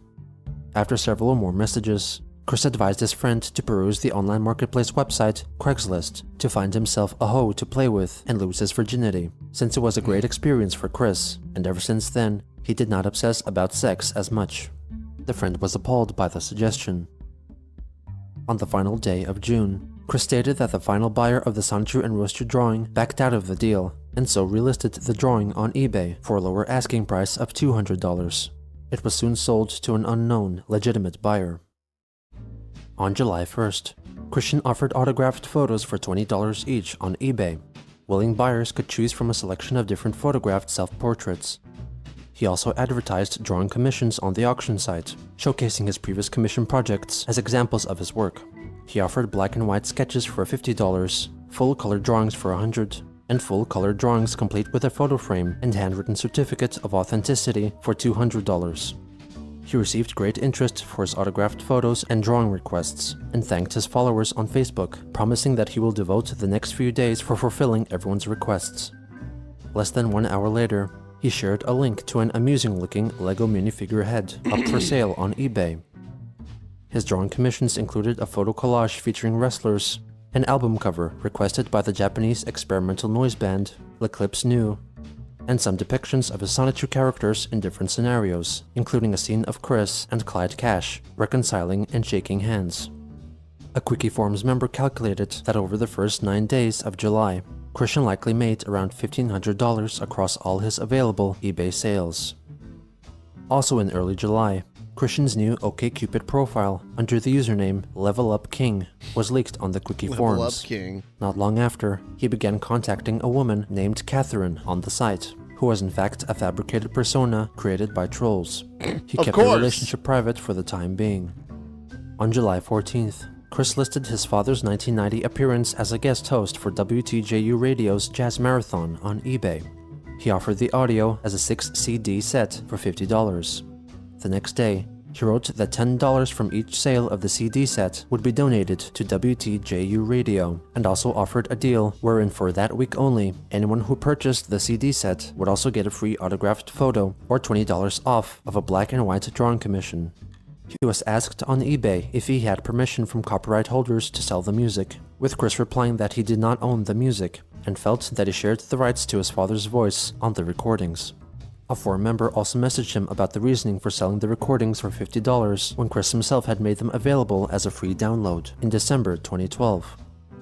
After several more messages, Chris advised his friend to peruse the online marketplace website Craigslist to find himself a hoe to play with and lose his virginity, since it was a great experience for Chris, and ever since then, he did not obsess about sex as much. The friend was appalled by the suggestion. On the final day of June, Chris stated that the final buyer of the Sanchu and Roaster drawing backed out of the deal, and so relisted the drawing on eBay for a lower asking price of $200. It was soon sold to an unknown, legitimate buyer. On July 1st, Christian offered autographed photos for $20 each on eBay. Willing buyers could choose from a selection of different photographed self-portraits. He also advertised drawing commissions on the auction site, showcasing his previous commission projects as examples of his work. He offered black and white sketches for $50, full-color drawings for $100, and full-color drawings complete with a photo frame and handwritten certificate of authenticity for $200. He received great interest for his autographed photos and drawing requests, and thanked his followers on Facebook, promising that he will devote the next few days for fulfilling everyone's requests. Less than 1 hour later, he shared a link to an amusing-looking Lego minifigure head up for sale on eBay. His drawing commissions included a photo collage featuring wrestlers, an album cover requested by the Japanese experimental noise band L'Eclipse New, and some depictions of his Sonichu characters in different scenarios, including a scene of Chris and Clyde Cash reconciling and shaking hands. A Quickie Forums member calculated that over the first 9 days of July, Christian likely made around $1,500 across all his available eBay sales. Also in early July, Christian's new OkCupid profile under the username Level Up King was leaked on the Quickie Forums. Level Up King. Not long after, he began contacting a woman named Catherine on the site, who was in fact a fabricated persona created by trolls. He kept the relationship private for the time being. On July 14th, Chris listed his father's 1990 appearance as a guest host for WTJU Radio's Jazz Marathon on eBay. He offered the audio as a 6-CD set for $50. The next day, he wrote that $10 from each sale of the CD set would be donated to WTJU Radio, and also offered a deal wherein for that week only, anyone who purchased the CD set would also get a free autographed photo or $20 off of a black and white drawing commission. He was asked on eBay if he had permission from copyright holders to sell the music, with Chris replying that he did not own the music, and felt that he shared the rights to his father's voice on the recordings. A forum member also messaged him about the reasoning for selling the recordings for $50 when Chris himself had made them available as a free download in December 2012.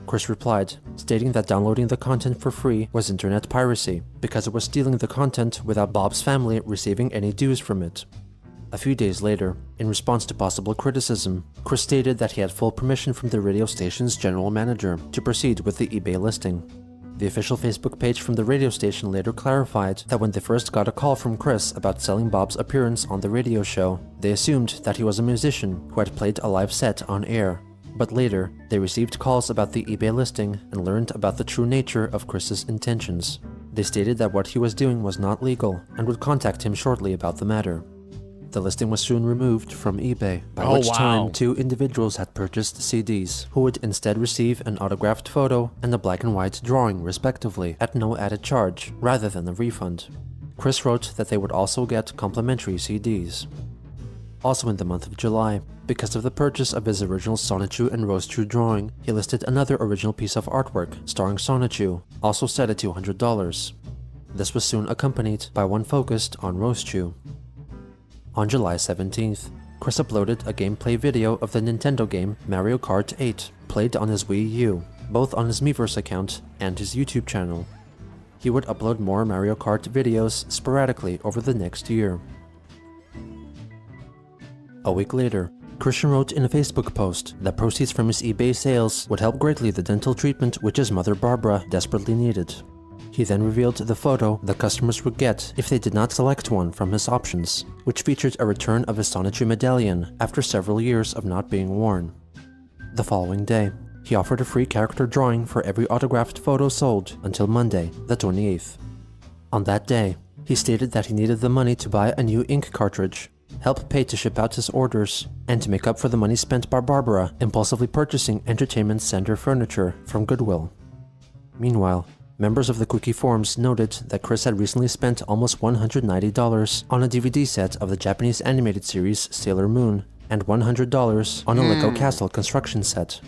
Chris replied, stating that downloading the content for free was internet piracy because it was stealing the content without Bob's family receiving any dues from it. A few days later, in response to possible criticism, Chris stated that he had full permission from the radio station's general manager to proceed with the eBay listing. The official Facebook page from the radio station later clarified that when they first got a call from Chris about selling Bob's appearance on the radio show, they assumed that he was a musician who had played a live set on air. But later, they received calls about the eBay listing and learned about the true nature of Chris's intentions. They stated that what he was doing was not legal and would contact him shortly about the matter. The listing was soon removed from eBay, by which time 2 individuals had purchased CDs, who would instead receive an autographed photo and a black and white drawing respectively at no added charge, rather than a refund. Chris wrote that they would also get complimentary CDs. Also in the month of July, because of the purchase of his original Sonichu and Roaster drawing, he listed another original piece of artwork starring Sonichu, also set at $200. This was soon accompanied by one focused on Roaster. On July 17th, Chris uploaded a gameplay video of the Nintendo game Mario Kart 8, played on his Wii U, both on his Miiverse account and his YouTube channel. He would upload more Mario Kart videos sporadically over the next year. A week later, Christian wrote in a Facebook post that proceeds from his eBay sales would help greatly the dental treatment which his mother Barbara desperately needed. He then revealed the photo that customers would get if they did not select one from his options, which featured a return of his Sonichu medallion after several years of not being worn. The following day, he offered a free character drawing for every autographed photo sold until Monday, the 28th. On that day, he stated that he needed the money to buy a new ink cartridge, help pay to ship out his orders, and to make up for the money spent by Barbara impulsively purchasing entertainment center furniture from Goodwill. Meanwhile, members of the Quickie forums noted that Chris had recently spent almost $190 on a DVD set of the Japanese animated series Sailor Moon and $100 on a Lego castle construction set.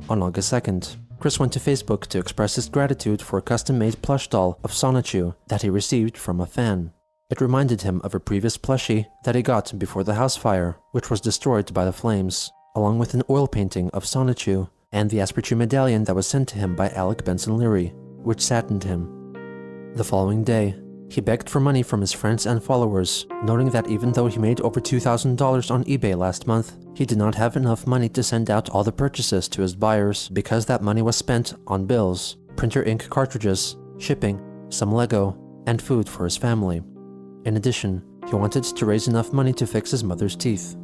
On August 2nd, Chris went to Facebook to express his gratitude for a custom-made plush doll of Sonichu that he received from a fan. It reminded him of a previous plushie that he got before the house fire, which was destroyed by the flames, along with an oil painting of Sonichu and the Asperchu medallion that was sent to him by Alec Benson Leary, which saddened him. The following day, he begged for money from his friends and followers, noting that even though he made over $2,000 on eBay last month, he did not have enough money to send out all the purchases to his buyers because that money was spent on bills, printer ink cartridges, shipping, some Lego, and food for his family. In addition, he wanted to raise enough money to fix his mother's teeth.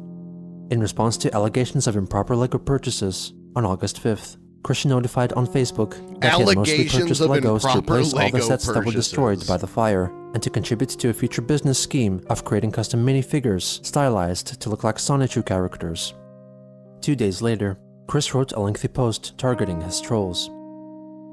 In response to allegations of improper Lego purchases, on August 5th, Christian notified on Facebook that he had mostly purchased Legos to replace all the sets that were destroyed by the fire, and to contribute to a future business scheme of creating custom minifigures stylized to look like Sonichu characters. 2 days later, Chris wrote a lengthy post targeting his trolls.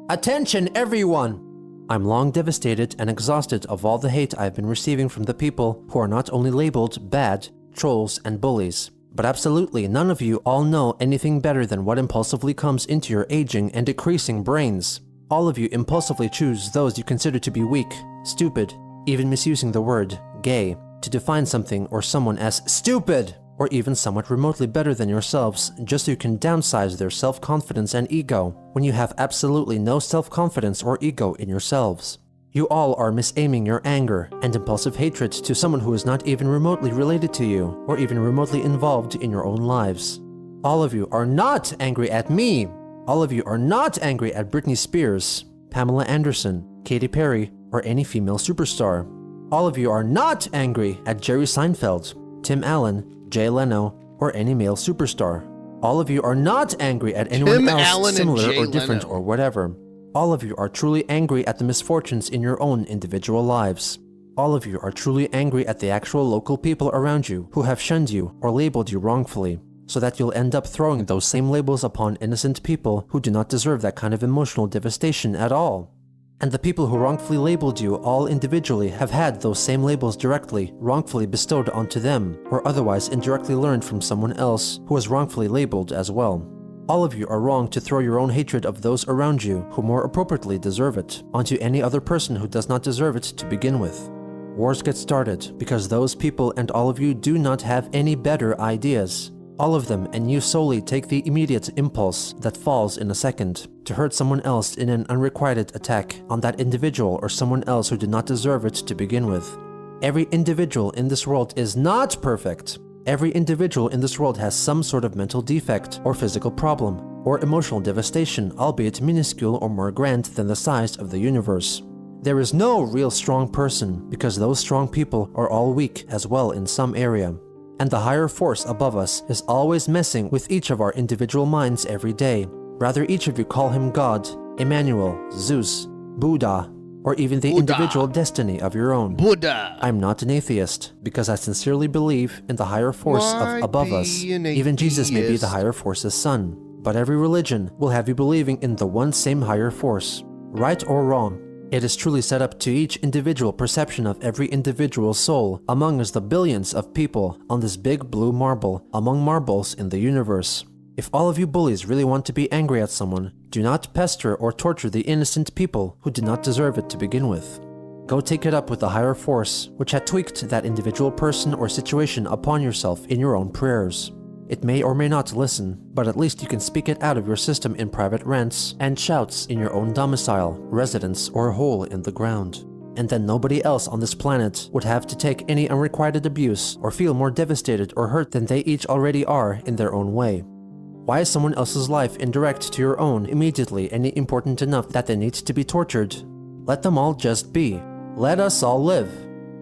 Attention everyone! I'm long devastated and exhausted of all the hate I've been receiving from the people who are not only labeled bad, trolls, and bullies, but absolutely none of you all know anything better than what impulsively comes into your aging and decreasing brains. All of you impulsively choose those you consider to be weak, stupid, even misusing the word gay to define something or someone as stupid, or even somewhat remotely better than yourselves just so you can downsize their self-confidence and ego when you have absolutely no self-confidence or ego in yourselves. You all are misaiming your anger and impulsive hatred to someone who is not even remotely related to you or even remotely involved in your own lives. All of you are not angry at me. All of you are not angry at Britney Spears, Pamela Anderson, Katy Perry, or any female superstar. All of you are not angry at Jerry Seinfeld, Tim Allen, Jay Leno, or any male superstar. All of you are not angry at anyone else similar or different or whatever. All of you are truly angry at the misfortunes in your own individual lives. All of you are truly angry at the actual local people around you who have shunned you or labeled you wrongfully, so that you'll end up throwing those same labels upon innocent people who do not deserve that kind of emotional devastation at all. And the people who wrongfully labeled you all individually have had those same labels directly, wrongfully bestowed onto them, or otherwise indirectly learned from someone else who was wrongfully labeled as well. All of you are wrong to throw your own hatred of those around you who more appropriately deserve it onto any other person who does not deserve it to begin with. Wars get started because those people and all of you do not have any better ideas. All of them and you solely take the immediate impulse that falls in a second to hurt someone else in an unrequited attack on that individual or someone else who did not deserve it to begin with. Every individual in this world is not perfect. Every individual in this world has some sort of mental defect or physical problem or emotional devastation, albeit minuscule or more grand than the size of the universe. There is no real strong person because those strong people are all weak as well in some area. And the higher force above us is always messing with each of our individual minds every day. Rather each of you call him God, Emmanuel, Zeus, Buddha, or even the individual destiny of your own. Buddha. I'm not an atheist because I sincerely believe in the higher force above us. Even Jesus may be the higher force's son. But every religion will have you believing in the one same higher force. Right or wrong, it is truly set up to each individual perception of every individual soul among us the billions of people on this big blue marble among marbles in the universe. If all of you bullies really want to be angry at someone, do not pester or torture the innocent people who did not deserve it to begin with. Go take it up with the higher force, which had tweaked that individual person or situation upon yourself in your own prayers. It may or may not listen, but at least you can speak it out of your system in private rants and shouts in your own domicile, residence, or hole in the ground. And then nobody else on this planet would have to take any unrequited abuse or feel more devastated or hurt than they each already are in their own way. Why is someone else's life indirect to your own immediately any important enough that they need to be tortured? Let them all just be. Let us all live.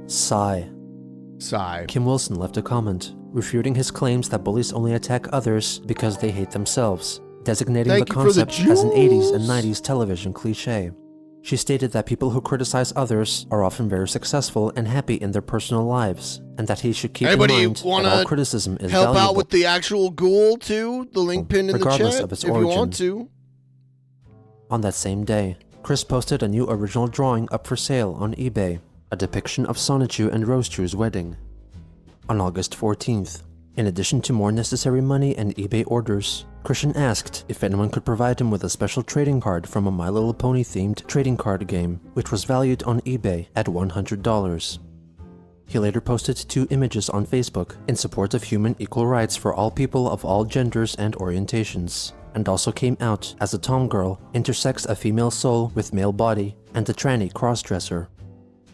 Sigh. Sigh. Kim Wilson left a comment, refuting his claims that bullies only attack others because they hate themselves, designating the concept as an 80s and 90s television cliché. She stated that people who criticize others are often very successful and happy in their personal lives, and that he should keep in mind that all criticism is help valuable. Out with the actual ghoul too? The link pinned in the chat of its if origin. you want to. On that same day, Chris posted a new original drawing up for sale on eBay, a depiction of Sonichu and Rosechu's wedding. On August 14th, in addition to more necessary money and eBay orders, Christian asked if anyone could provide him with a special trading card from a My Little Pony themed trading card game, which was valued on eBay at $100. He later posted 2 images on Facebook in support of human equal rights for all people of all genders and orientations, and also came out as a tomgirl, intersex a female soul with male body, and a tranny crossdresser.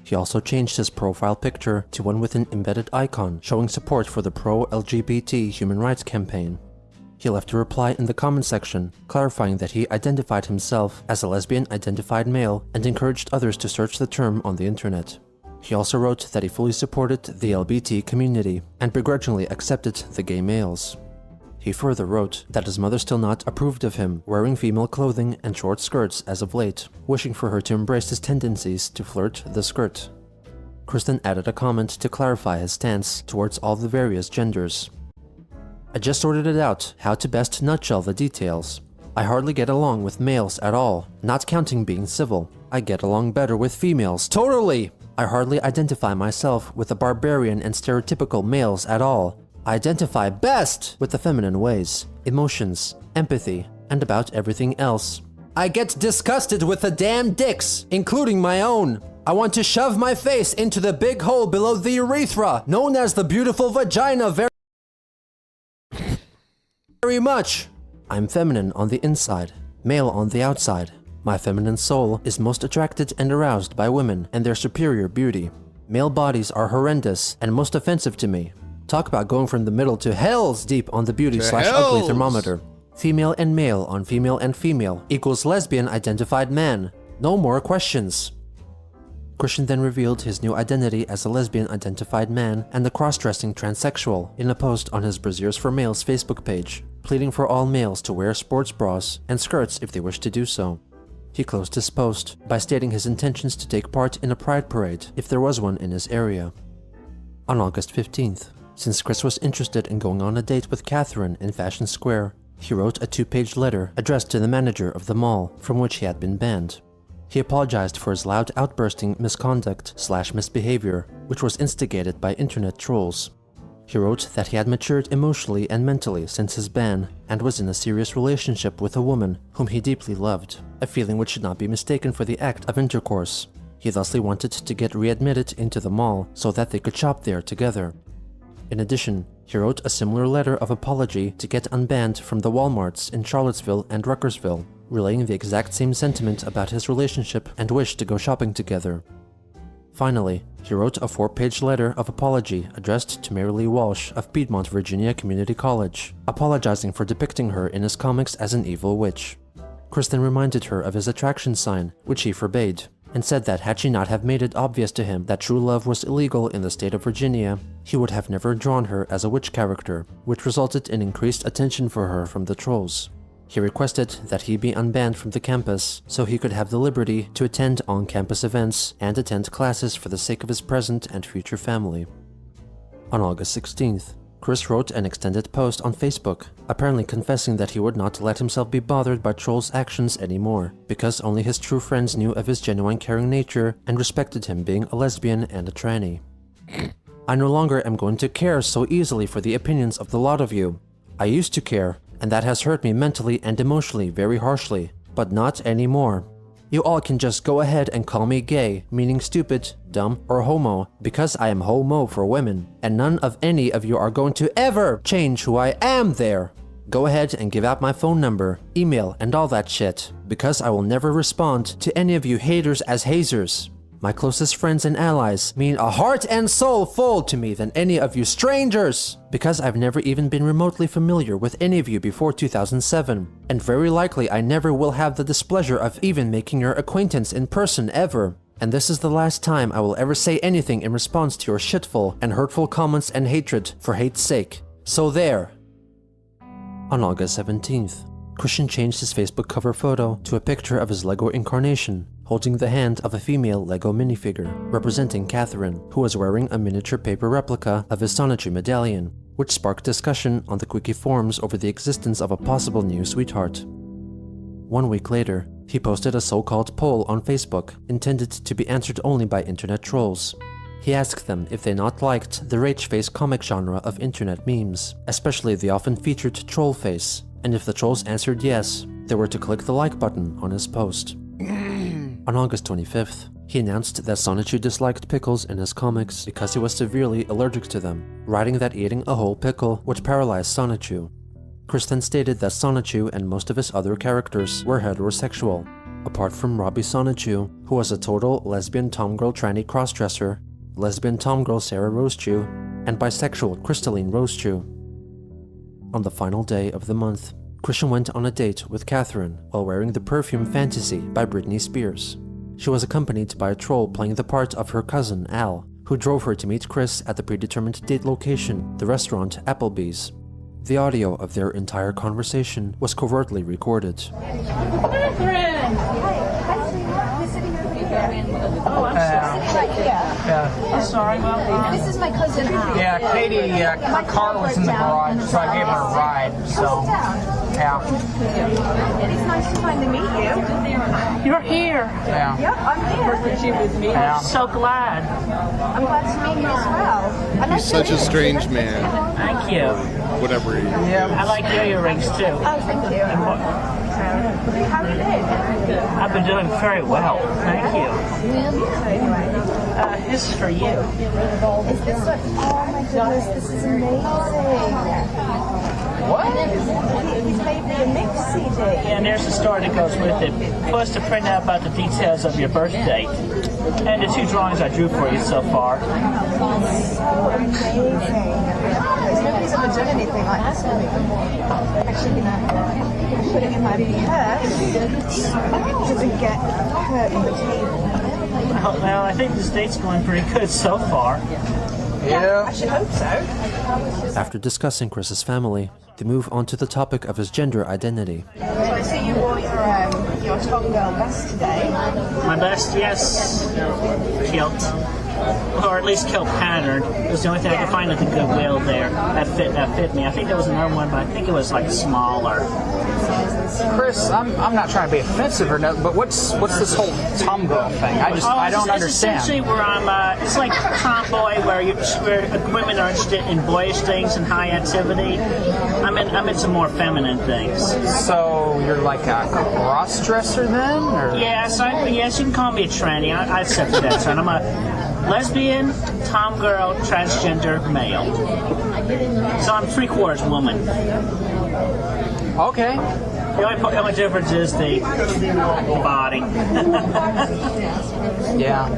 He also changed his profile picture to one with an embedded icon showing support for the pro-LGBT human rights campaign. He left a reply in the comment section, clarifying that he identified himself as a lesbian-identified male and encouraged others to search the term on the internet. He also wrote that he fully supported the LGBT community and begrudgingly accepted the gay males. He further wrote that his mother still not approved of him wearing female clothing and short skirts as of late, wishing for her to embrace his tendencies to flirt the skirt. Kristen added a comment to clarify his stance towards all the various genders. I just sorted it out, how to best nutshell the details. I hardly get along with males at all, not counting being civil. I get along better with females, totally! I hardly identify myself with the barbarian and stereotypical males at all. I identify best with the feminine ways, emotions, empathy, and about everything else. I get disgusted with the damn dicks, including my own. I want to shove my face into the big hole below the urethra, known as the beautiful vagina very much. I'm feminine on the inside, male on the outside. My feminine soul is most attracted and aroused by women and their superior beauty. Male bodies are horrendous and most offensive to me. Talk about going from the middle to hell's deep on the beauty/ugly thermometer. Female and male on female and female equals lesbian identified man. No more questions. Christian then revealed his new identity as a lesbian identified man and a cross-dressing transsexual in a post on his Braziers for Males Facebook page, pleading for all males to wear sports bras and skirts if they wish to do so. He closed his post by stating his intentions to take part in a pride parade if there was one in his area. On August 15th, since Chris was interested in going on a date with Catherine in Fashion Square, he wrote a 2-page letter addressed to the manager of the mall from which he had been banned. He apologized for his loud outbursting misconduct/misbehavior, which was instigated by internet trolls. He wrote that he had matured emotionally and mentally since his ban and was in a serious relationship with a woman whom he deeply loved, a feeling which should not be mistaken for the act of intercourse. He thusly wanted to get readmitted into the mall so that they could shop there together. In addition, he wrote a similar letter of apology to get unbanned from the Walmarts in Charlottesville and Ruckersville, relaying the exact same sentiment about his relationship and wish to go shopping together. Finally, he wrote a 4-page letter of apology addressed to Mary Lee Walsh of Piedmont, Virginia Community College, apologizing for depicting her in his comics as an evil witch. Kristen reminded her of his attraction sign, which he forbade, and said that had she not have made it obvious to him that true love was illegal in the state of Virginia, he would have never drawn her as a witch character, which resulted in increased attention for her from the trolls. He requested that he be unbanned from the campus so he could have the liberty to attend on-campus events and attend classes for the sake of his present and future family. On August 16th, Chris wrote an extended post on Facebook, apparently confessing that he would not let himself be bothered by trolls' actions anymore, because only his true friends knew of his genuine caring nature and respected him being a lesbian and a tranny. I no longer am going to care so easily for the opinions of the lot of you. I used to care, and that has hurt me mentally and emotionally very harshly, but not anymore. You all can just go ahead and call me gay, meaning stupid, dumb, or homo, because I am homo for women, and none of any of you are going to ever change who I am there. Go ahead and give out my phone number, email, and all that shit, because I will never respond to any of you haters as hazers. My closest friends and allies mean a heart and soul full to me than any of you strangers, because I've never even been remotely familiar with any of you before 2007, and very likely I never will have the displeasure of even making your acquaintance in person ever. And this is the last time I will ever say anything in response to your shitful and hurtful comments and hatred for hate's sake. So there. On August 17th, Christian changed his Facebook cover photo to a picture of his Lego incarnation, holding the hand of a female Lego minifigure, representing Catherine, who was wearing a miniature paper replica of his Sonichu medallion, which sparked discussion on the Quickie forums over the existence of a possible new sweetheart. 1 week later, he posted a so-called poll on Facebook, intended to be answered only by internet trolls. He asked them if they not liked the rage face comic genre of internet memes, especially the often featured troll face, and if the trolls answered yes, they were to click the like button on his post. On August 25th, he announced that Sonichu disliked pickles in his comics because he was severely allergic to them, writing that eating a whole pickle would paralyze Sonichu. Chris then stated that Sonichu and most of his other characters were heterosexual, apart from Robbie Sonichu, who was a total lesbian tomgirl tranny crossdresser, lesbian tomgirl Sarah Rosechew, and bisexual Crystalline Rosechew. On the final day of the month, Christian went on a date with Catherine while wearing the perfume Fantasy by Britney Spears. She was accompanied by a troll playing the part of her cousin Al, who drove her to meet Chris at the predetermined date location, the restaurant Applebee's. The audio of their entire conversation was covertly recorded. Catherine! Oh, I'm sorry. Yeah. I'm sorry. Well, this is my cousin Al. Yeah, Katie, her car was in the garage, so I gave her a ride. So, yeah. It's nice to finally meet you. You're here. Yeah. Yep, I'm here. With me. Yeah. I'm so glad. I'm glad to meet you as well. He's such a strange man. Thank you. Whatever he is. Yeah, I like your earrings too. Oh, thank you. How have you been? I've been doing very well. Thank you. This is for you. Is this what? Oh my goodness, this is amazing. What? He's made me a mix CD. Yeah, and there's the story that goes with it. Plus to print out about the details of your birthday. And the 2 drawings I drew for you so far. That's so amazing. Nobody's ever done anything like this for me before. Actually, put it in my purse so doesn't get hurt in the table. Well, I think this date's going pretty good so far. Yeah, I should hope so. After discussing Chris's family, they move on to the topic of his gender identity. So I see you wore your Tom Girl best today. My best, yes. Kilt. Or at least kilt pattern. It was the only thing I could find at the Goodwill there. That fit me. I think there was another one, but I think it was like smaller. Chris, I'm not trying to be offensive or no, but what's this whole tomgirl thing? I don't understand. Essentially where I'm, it's like tomboy where women are interested in boyish things and high activity. I'm into more feminine things. So you're like a cross-dresser then? Or? Yes, you can call me a tranny. I accept that term. I'm a lesbian, tomgirl, transgender male. So I'm 3/4 woman. Okay. The only difference is the body. Yeah.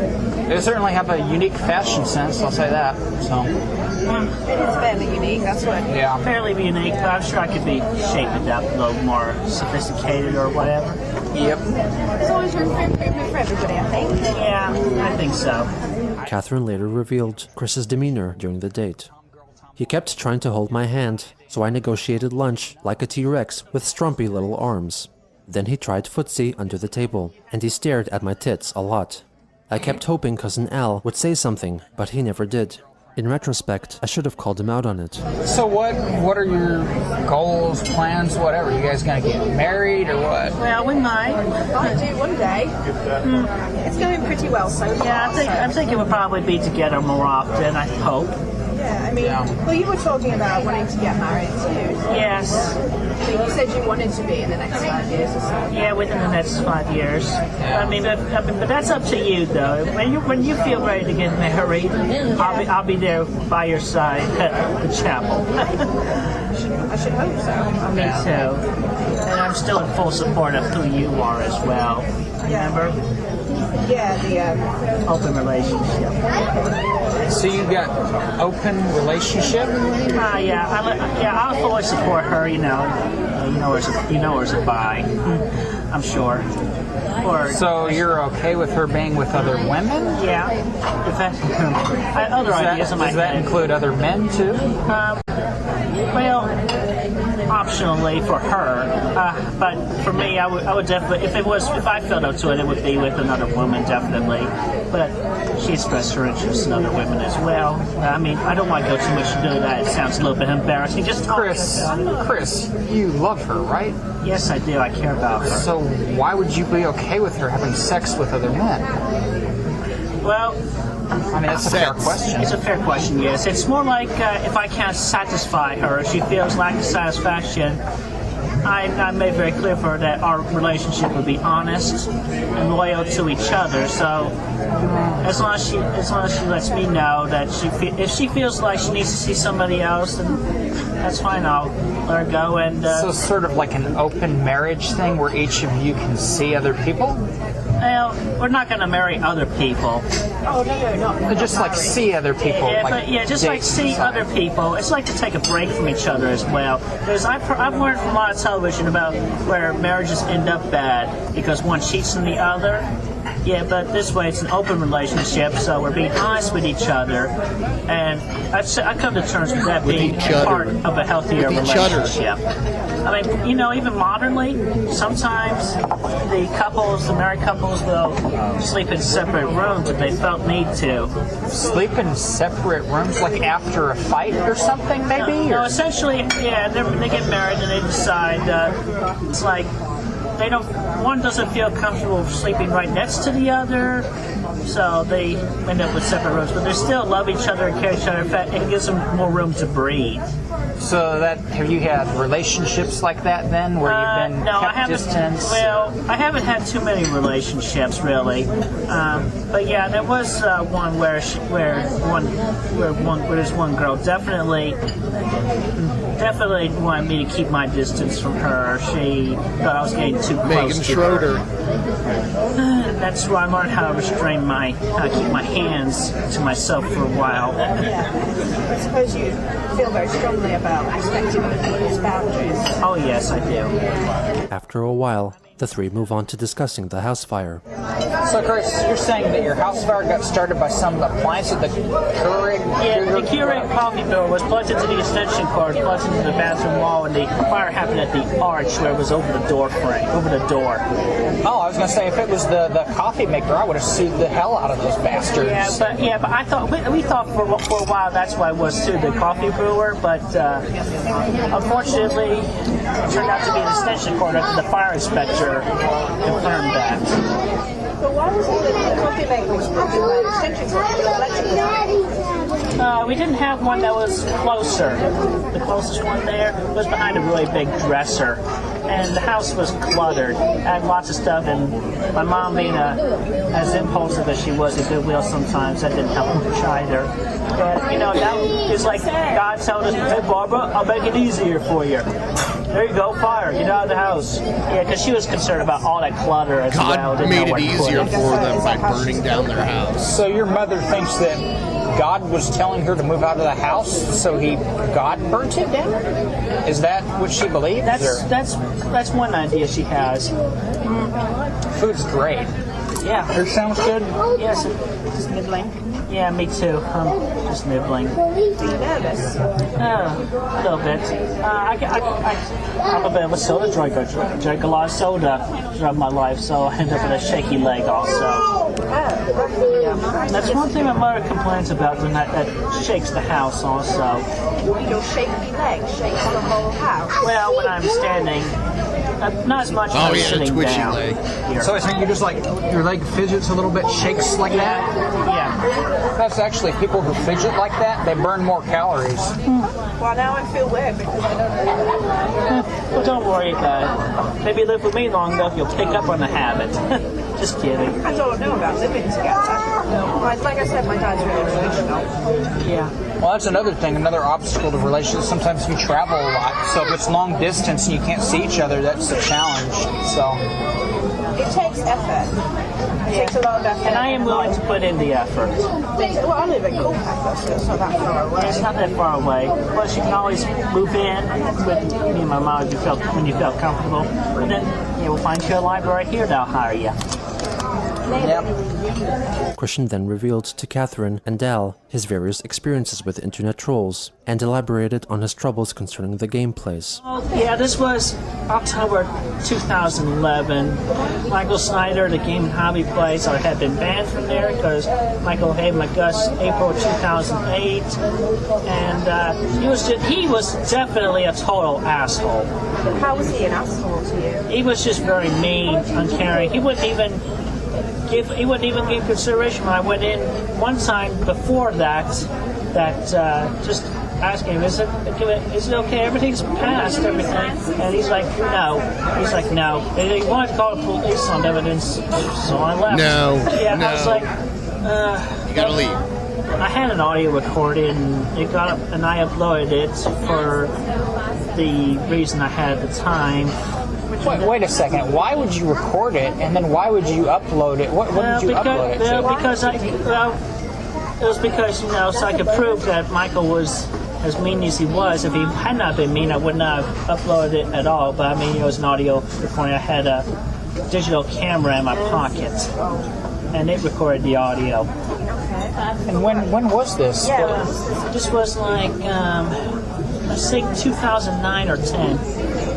They certainly have a unique fashion sense, I'll say that. So. It is fairly unique, that's what. Yeah. Fairly unique, but I'm sure I could be shaped up a little more sophisticated or whatever. Yep. There's always room for improvement for everybody, I think. Yeah, I think so. Catherine later revealed Chris's demeanor during the date. He kept trying to hold my hand, so I negotiated lunch like a T-Rex with strumpy little arms. Then he tried footsie under the table, and he stared at my tits a lot. I kept hoping Cousin Al would say something, but he never did. In retrospect, I should have called him out on it. So what are your goals, plans, whatever? You guys gonna get married or what? Well, we might do one day. It's going pretty well so far. Yeah, I think it would probably be together more often, I hope. Yeah, mean, well, you were talking about wanting to get married too. Yes. So you said you wanted to be in the next 5 years or so. Yeah, within the next 5 years. I mean, but that's up to you, though. When you feel ready to get married, I'll be there by your side at the chapel. I should hope so. Me too. And I'm still in full support of who you are as well. Remember? Yeah, the open relationship. So you got open relationship? I'll fully support her. You know her as a bi. I'm sure. So you're okay with her being with other women? Yeah. If that, I had other ideas in my head. Does that include other men too? Well, optionally for her, but for me, I would definitely, if I felt up to it, it would be with another woman, definitely. But she expressed her interest in other women as well. I mean, I don't want to go too much into that. It sounds a little bit embarrassing. Just Chris, you love her, right? Yes, I do. I care about her. So why would you be okay with her having sex with other men? Well, I mean, that's a fair question. It's a fair question, yes. It's more like if I can't satisfy her, if she feels lack of satisfaction, I made very clear for her that our relationship would be honest and loyal to each other. So as long as she lets me know that if she feels like she needs to see somebody else, then that's fine. I'll let her go. And so sort of like an open marriage thing where each of you can see other people? Well, we're not going to marry other people. Oh, no, not just like see other people. Just like see other people. It's like to take a break from each other as well. Because I've learned from a lot of television about where marriages end up bad because one cheats on the other. Yeah, but this way it's an open relationship, so we're being honest with each other, and I come to terms with that being part of a healthier relationship. I mean, even modernly, sometimes the married couples will sleep in separate rooms if they felt need to. Sleep in separate rooms, like after a fight or something, maybe? No, essentially, yeah, they get married and they decide, it's like, one doesn't feel comfortable sleeping right next to the other, so they end up with separate rooms, but they still love each other and care each other. In fact, it gives them more room to breathe. So have you had relationships like that then, where you've been kept distance? Well, I haven't had too many relationships really, but yeah, there was one where there's one girl definitely wanted me to keep my distance from her. She thought I was getting too close to her. That's why I learned how to keep my hands to myself for a while. Yeah. I suppose you feel very strongly about respecting other people's boundaries. Oh yes, I do. After a while, the three move on to discussing the house fire. So, Chris, you're saying that your house fire got started by some appliance at the Keurig? Yeah, the Keurig coffee bill was plugged into the extension cord, plugged into the bathroom wall, and the fire happened at the arch where it was over the door frame, over the door. Oh, I was going to say, if it was the coffee maker, I would have sued the hell out of those bastards. Yeah, but I thought we thought for a while that's why it was too, the coffee brewer, but unfortunately, it turned out to be an extension cord after the fire inspector confirmed that. But why was it that the coffee maker was plugged in by an extension cord to the electrical? We didn't have one that was closer. The closest one there was behind a really big dresser. And the house was cluttered. I had lots of stuff, and my mom being as impulsive as she was at Goodwill sometimes, that didn't help much either. But, that is like God telling us, hey, Barbara, I'll make it easier for you. There you go, fire, get out of the house. Yeah, because she was concerned about all that clutter as well. God made it easier for them by burning down their house. So your mother thinks that God was telling her to move out of the house, so God burnt it down? Is that what she believes? That's one idea she has. Food's great. Yeah. It sounds good? Yes. Just nibbling. Yeah, me too. Just nibbling. Are you nervous? A little bit. I'm a bit of a soda drinker. I drink a lot of soda throughout my life, so I end up with a shaky leg also. Yeah. That's one thing my mother complains about, and that shakes the house also. Your shaky leg shakes the whole house? Well, when I'm standing, not as much when I'm sitting down. So you just like, your leg fidgets a little bit, shakes like that? Yeah. That's actually people who fidget like that, they burn more calories. Well, now I feel weird because I don't know. Well, don't worry about it. Maybe you live with me long enough, you'll pick up on the habit. Just kidding. I don't know about living together. Like I said, my dad's really traditional. Yeah. Well, that's another thing, another obstacle to relationships. Sometimes you travel a lot, so if it's long distance and you can't see each other, that's a challenge. So it takes effort. It takes a lot of effort. And I am willing to put in the effort. Well, I live in Culpeper, so it's not that far away. It's not that far away. Plus, you can always move in with me and my mom if you felt comfortable. And then we'll find you a library here, they'll hire you. Yep. Christian then revealed to Catherine and Dal his various experiences with internet trolls and elaborated on his troubles concerning the gameplays. Yeah, this was October 2011. Michael Snyder, the Game and Hobby place, I had been banned from there because Michael had my guts April 2008, and he was definitely a total asshole. How was he an asshole to you? He was just very mean, uncaring. He wouldn't even give consideration when I went in one time before that just asking him, is it okay? Everything's passed, everything. And he's like, no. He's like, no. And he wanted to call the police on evidence, so I left. No. Yeah, no. I was like, you gotta leave. I had an audio recorded, and it got up, and I uploaded it for the reason I had at the time. Wait a second. Why would you record it, and then why would you upload it? What did you upload it to? It was because, so I could prove that Michael was as mean as he was. If he had not been mean, I would not have uploaded it at all. But I mean, it was an audio recording. I had a digital camera in my pocket, and it recorded the audio. And when was this? This was like, I think 2009 or 10.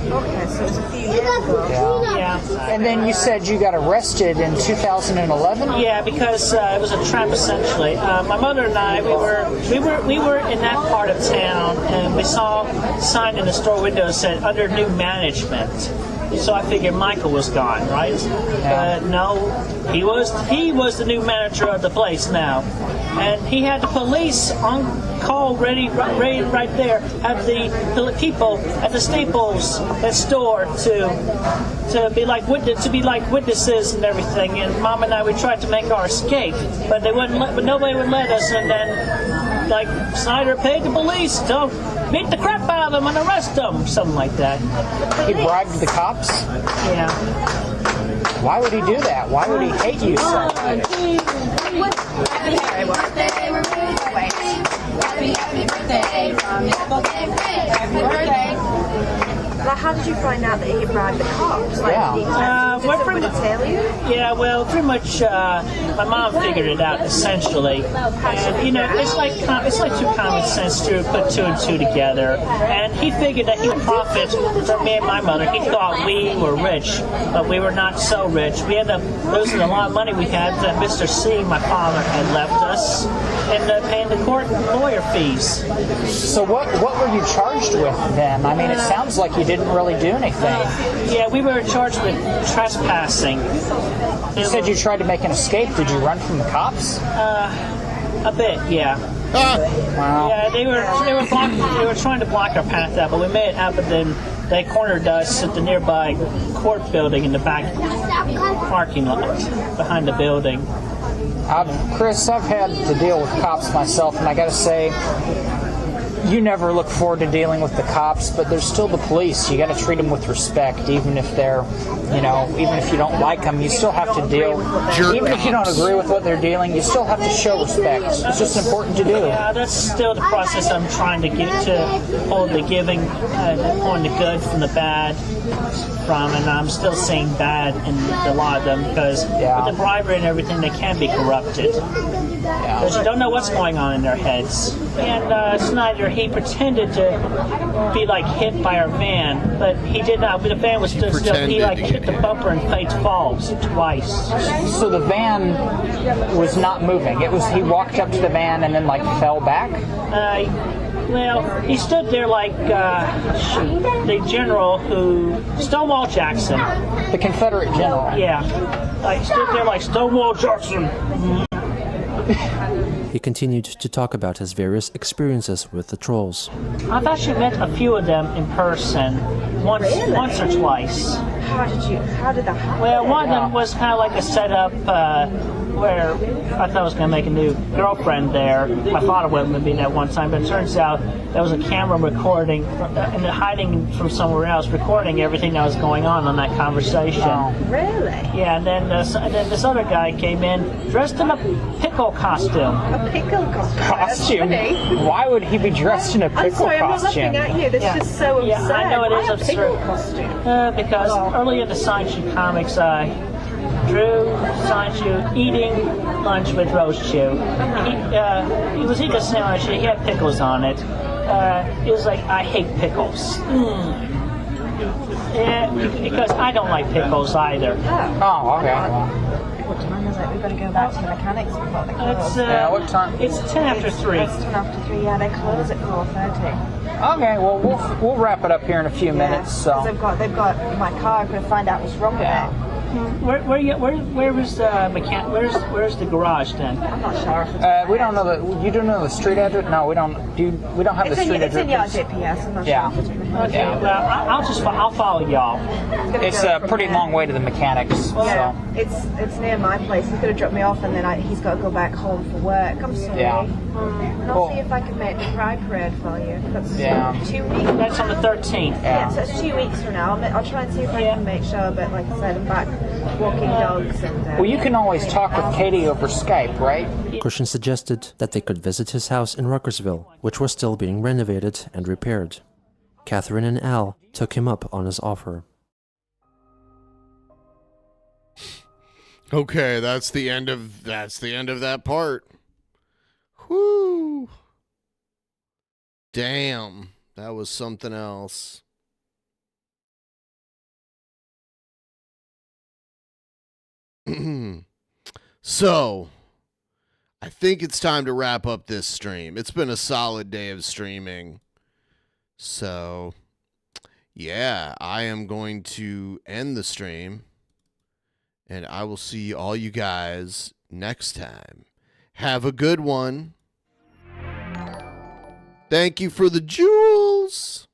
Okay, so it's a few years ago. Yeah. And then you said you got arrested in 2011? Yeah, because it was a trap essentially. My mother and I, we were in that part of town, and we saw a sign in the store window that said under new management. So I figured Michael was gone, right? No, he was the new manager of the place now, and he had the police on call ready right there. Had the people at the Staples store to be like witnesses and everything. And Mom and I, we tried to make our escape, but they wouldn't. But nobody would let us. And then, like, Snyder paid the police to beat the crap out of them and arrest them, something like that. He bribed the cops? Yeah. Why would he do that? Why would he hate you so much? Happy birthday from Happy birthday. Like, how did you find out that he bribed the cops? Like, did somebody tell you? Yeah, well, pretty much my mom figured it out essentially. And it's like too common sense to put two and two together. And he figured that he would profit from me and my mother. He thought we were rich, but we were not so rich. We ended up losing a lot of money we had that Mr. C, my father, had left us, and paying the court and lawyer fees. So what were you charged with then? I mean, it sounds like you didn't really do anything. Yeah, we were charged with trespassing. You said you tried to make an escape. Did you run from the cops? A bit, yeah. Wow. Yeah, they were trying to block our path out, but we made it out. But then they cornered us at the nearby court building in the back parking lot behind the building. Chris, I've had to deal with cops myself, and I gotta say, you never look forward to dealing with the cops, but they're still the police. You got to treat them with respect, even if they're, even if you don't like them, you still have to deal. Even if you don't agree with what they're dealing, you still have to show respect. It's just important to do. Yeah, that's still the process I'm trying to get to pull the giving, pulling the good from the bad from, and I'm still seeing bad in a lot of them because with the bribery and everything, they can be corrupted. Because you don't know what's going on in their heads. And Snyder, he pretended to be like hit by our van, but he did not. The van was still. He like hit the bumper and faked falls twice. So the van was not moving. It was he walked up to the van and then like fell back. Well, he stood there like the general Stonewall Jackson. The Confederate general. Yeah, like stood there like Stonewall Jackson. He continued to talk about his various experiences with the trolls. I've actually met a few of them in person, once or twice. How did that happen? Well, one of them was kind of like a setup where I thought I was going to make a new girlfriend there. My father went with me that one time, but it turns out there was a camera recording and hiding from somewhere else, recording everything that was going on that conversation. Oh, really? Yeah, and then this other guy came in dressed in a pickle costume. A pickle costume? Why would he be dressed in a pickle I'm sorry, costume? I'm not laughing at you. This is just so absurd. Yeah, I know it is Why a absurd. pickle costume? Because earlier in the Science Shoot comics, Drew Science Shoot eating lunch with Rose Chew. He was eating a sandwich. He had pickles on it. He was like, I hate pickles. Yeah, because I don't like pickles either. Oh, okay. What time is it? We've got to go back to the mechanics before they close. What time? It's 10 after 3. It's 10 after 3, yeah. They close at 4:30. Okay, well, we'll wrap it up here in a few minutes. So They've got my car. I'm going to find out what's wrong with it. Where was the mechanic? Where's the garage then? I'm not sure. we don't know you don't know the street address? No, we don't. We don't have the street address. It's in your GPS. I'm not Yeah. sure. Okay, well, I'll follow y'all. It's a pretty long way to the mechanics. Yeah, So. it's near my place. He's going to drop me off, and then he's got to go back home for work. I'm sorry. Yeah. And I'll see if I can make the Pride Parade for you. That's 2 weeks. That's on the 13th. Yeah, so it's 2 weeks from now. I'll try and see if I can make sure, but like I said, I'm back walking dogs and... Well, you can always talk with Katie over Skype, right? Christian suggested that they could visit his house in Ruckersville, which was still being renovated and repaired. Catherine and Al took him up on his offer. Okay, that's the end of that part. Whoo. Damn, that was something else. So, I think it's time to wrap up this stream. It's been a solid day of streaming. So, yeah, I am going to end the stream. And I will see all you guys next time. Have a good one. Thank you for the jewels.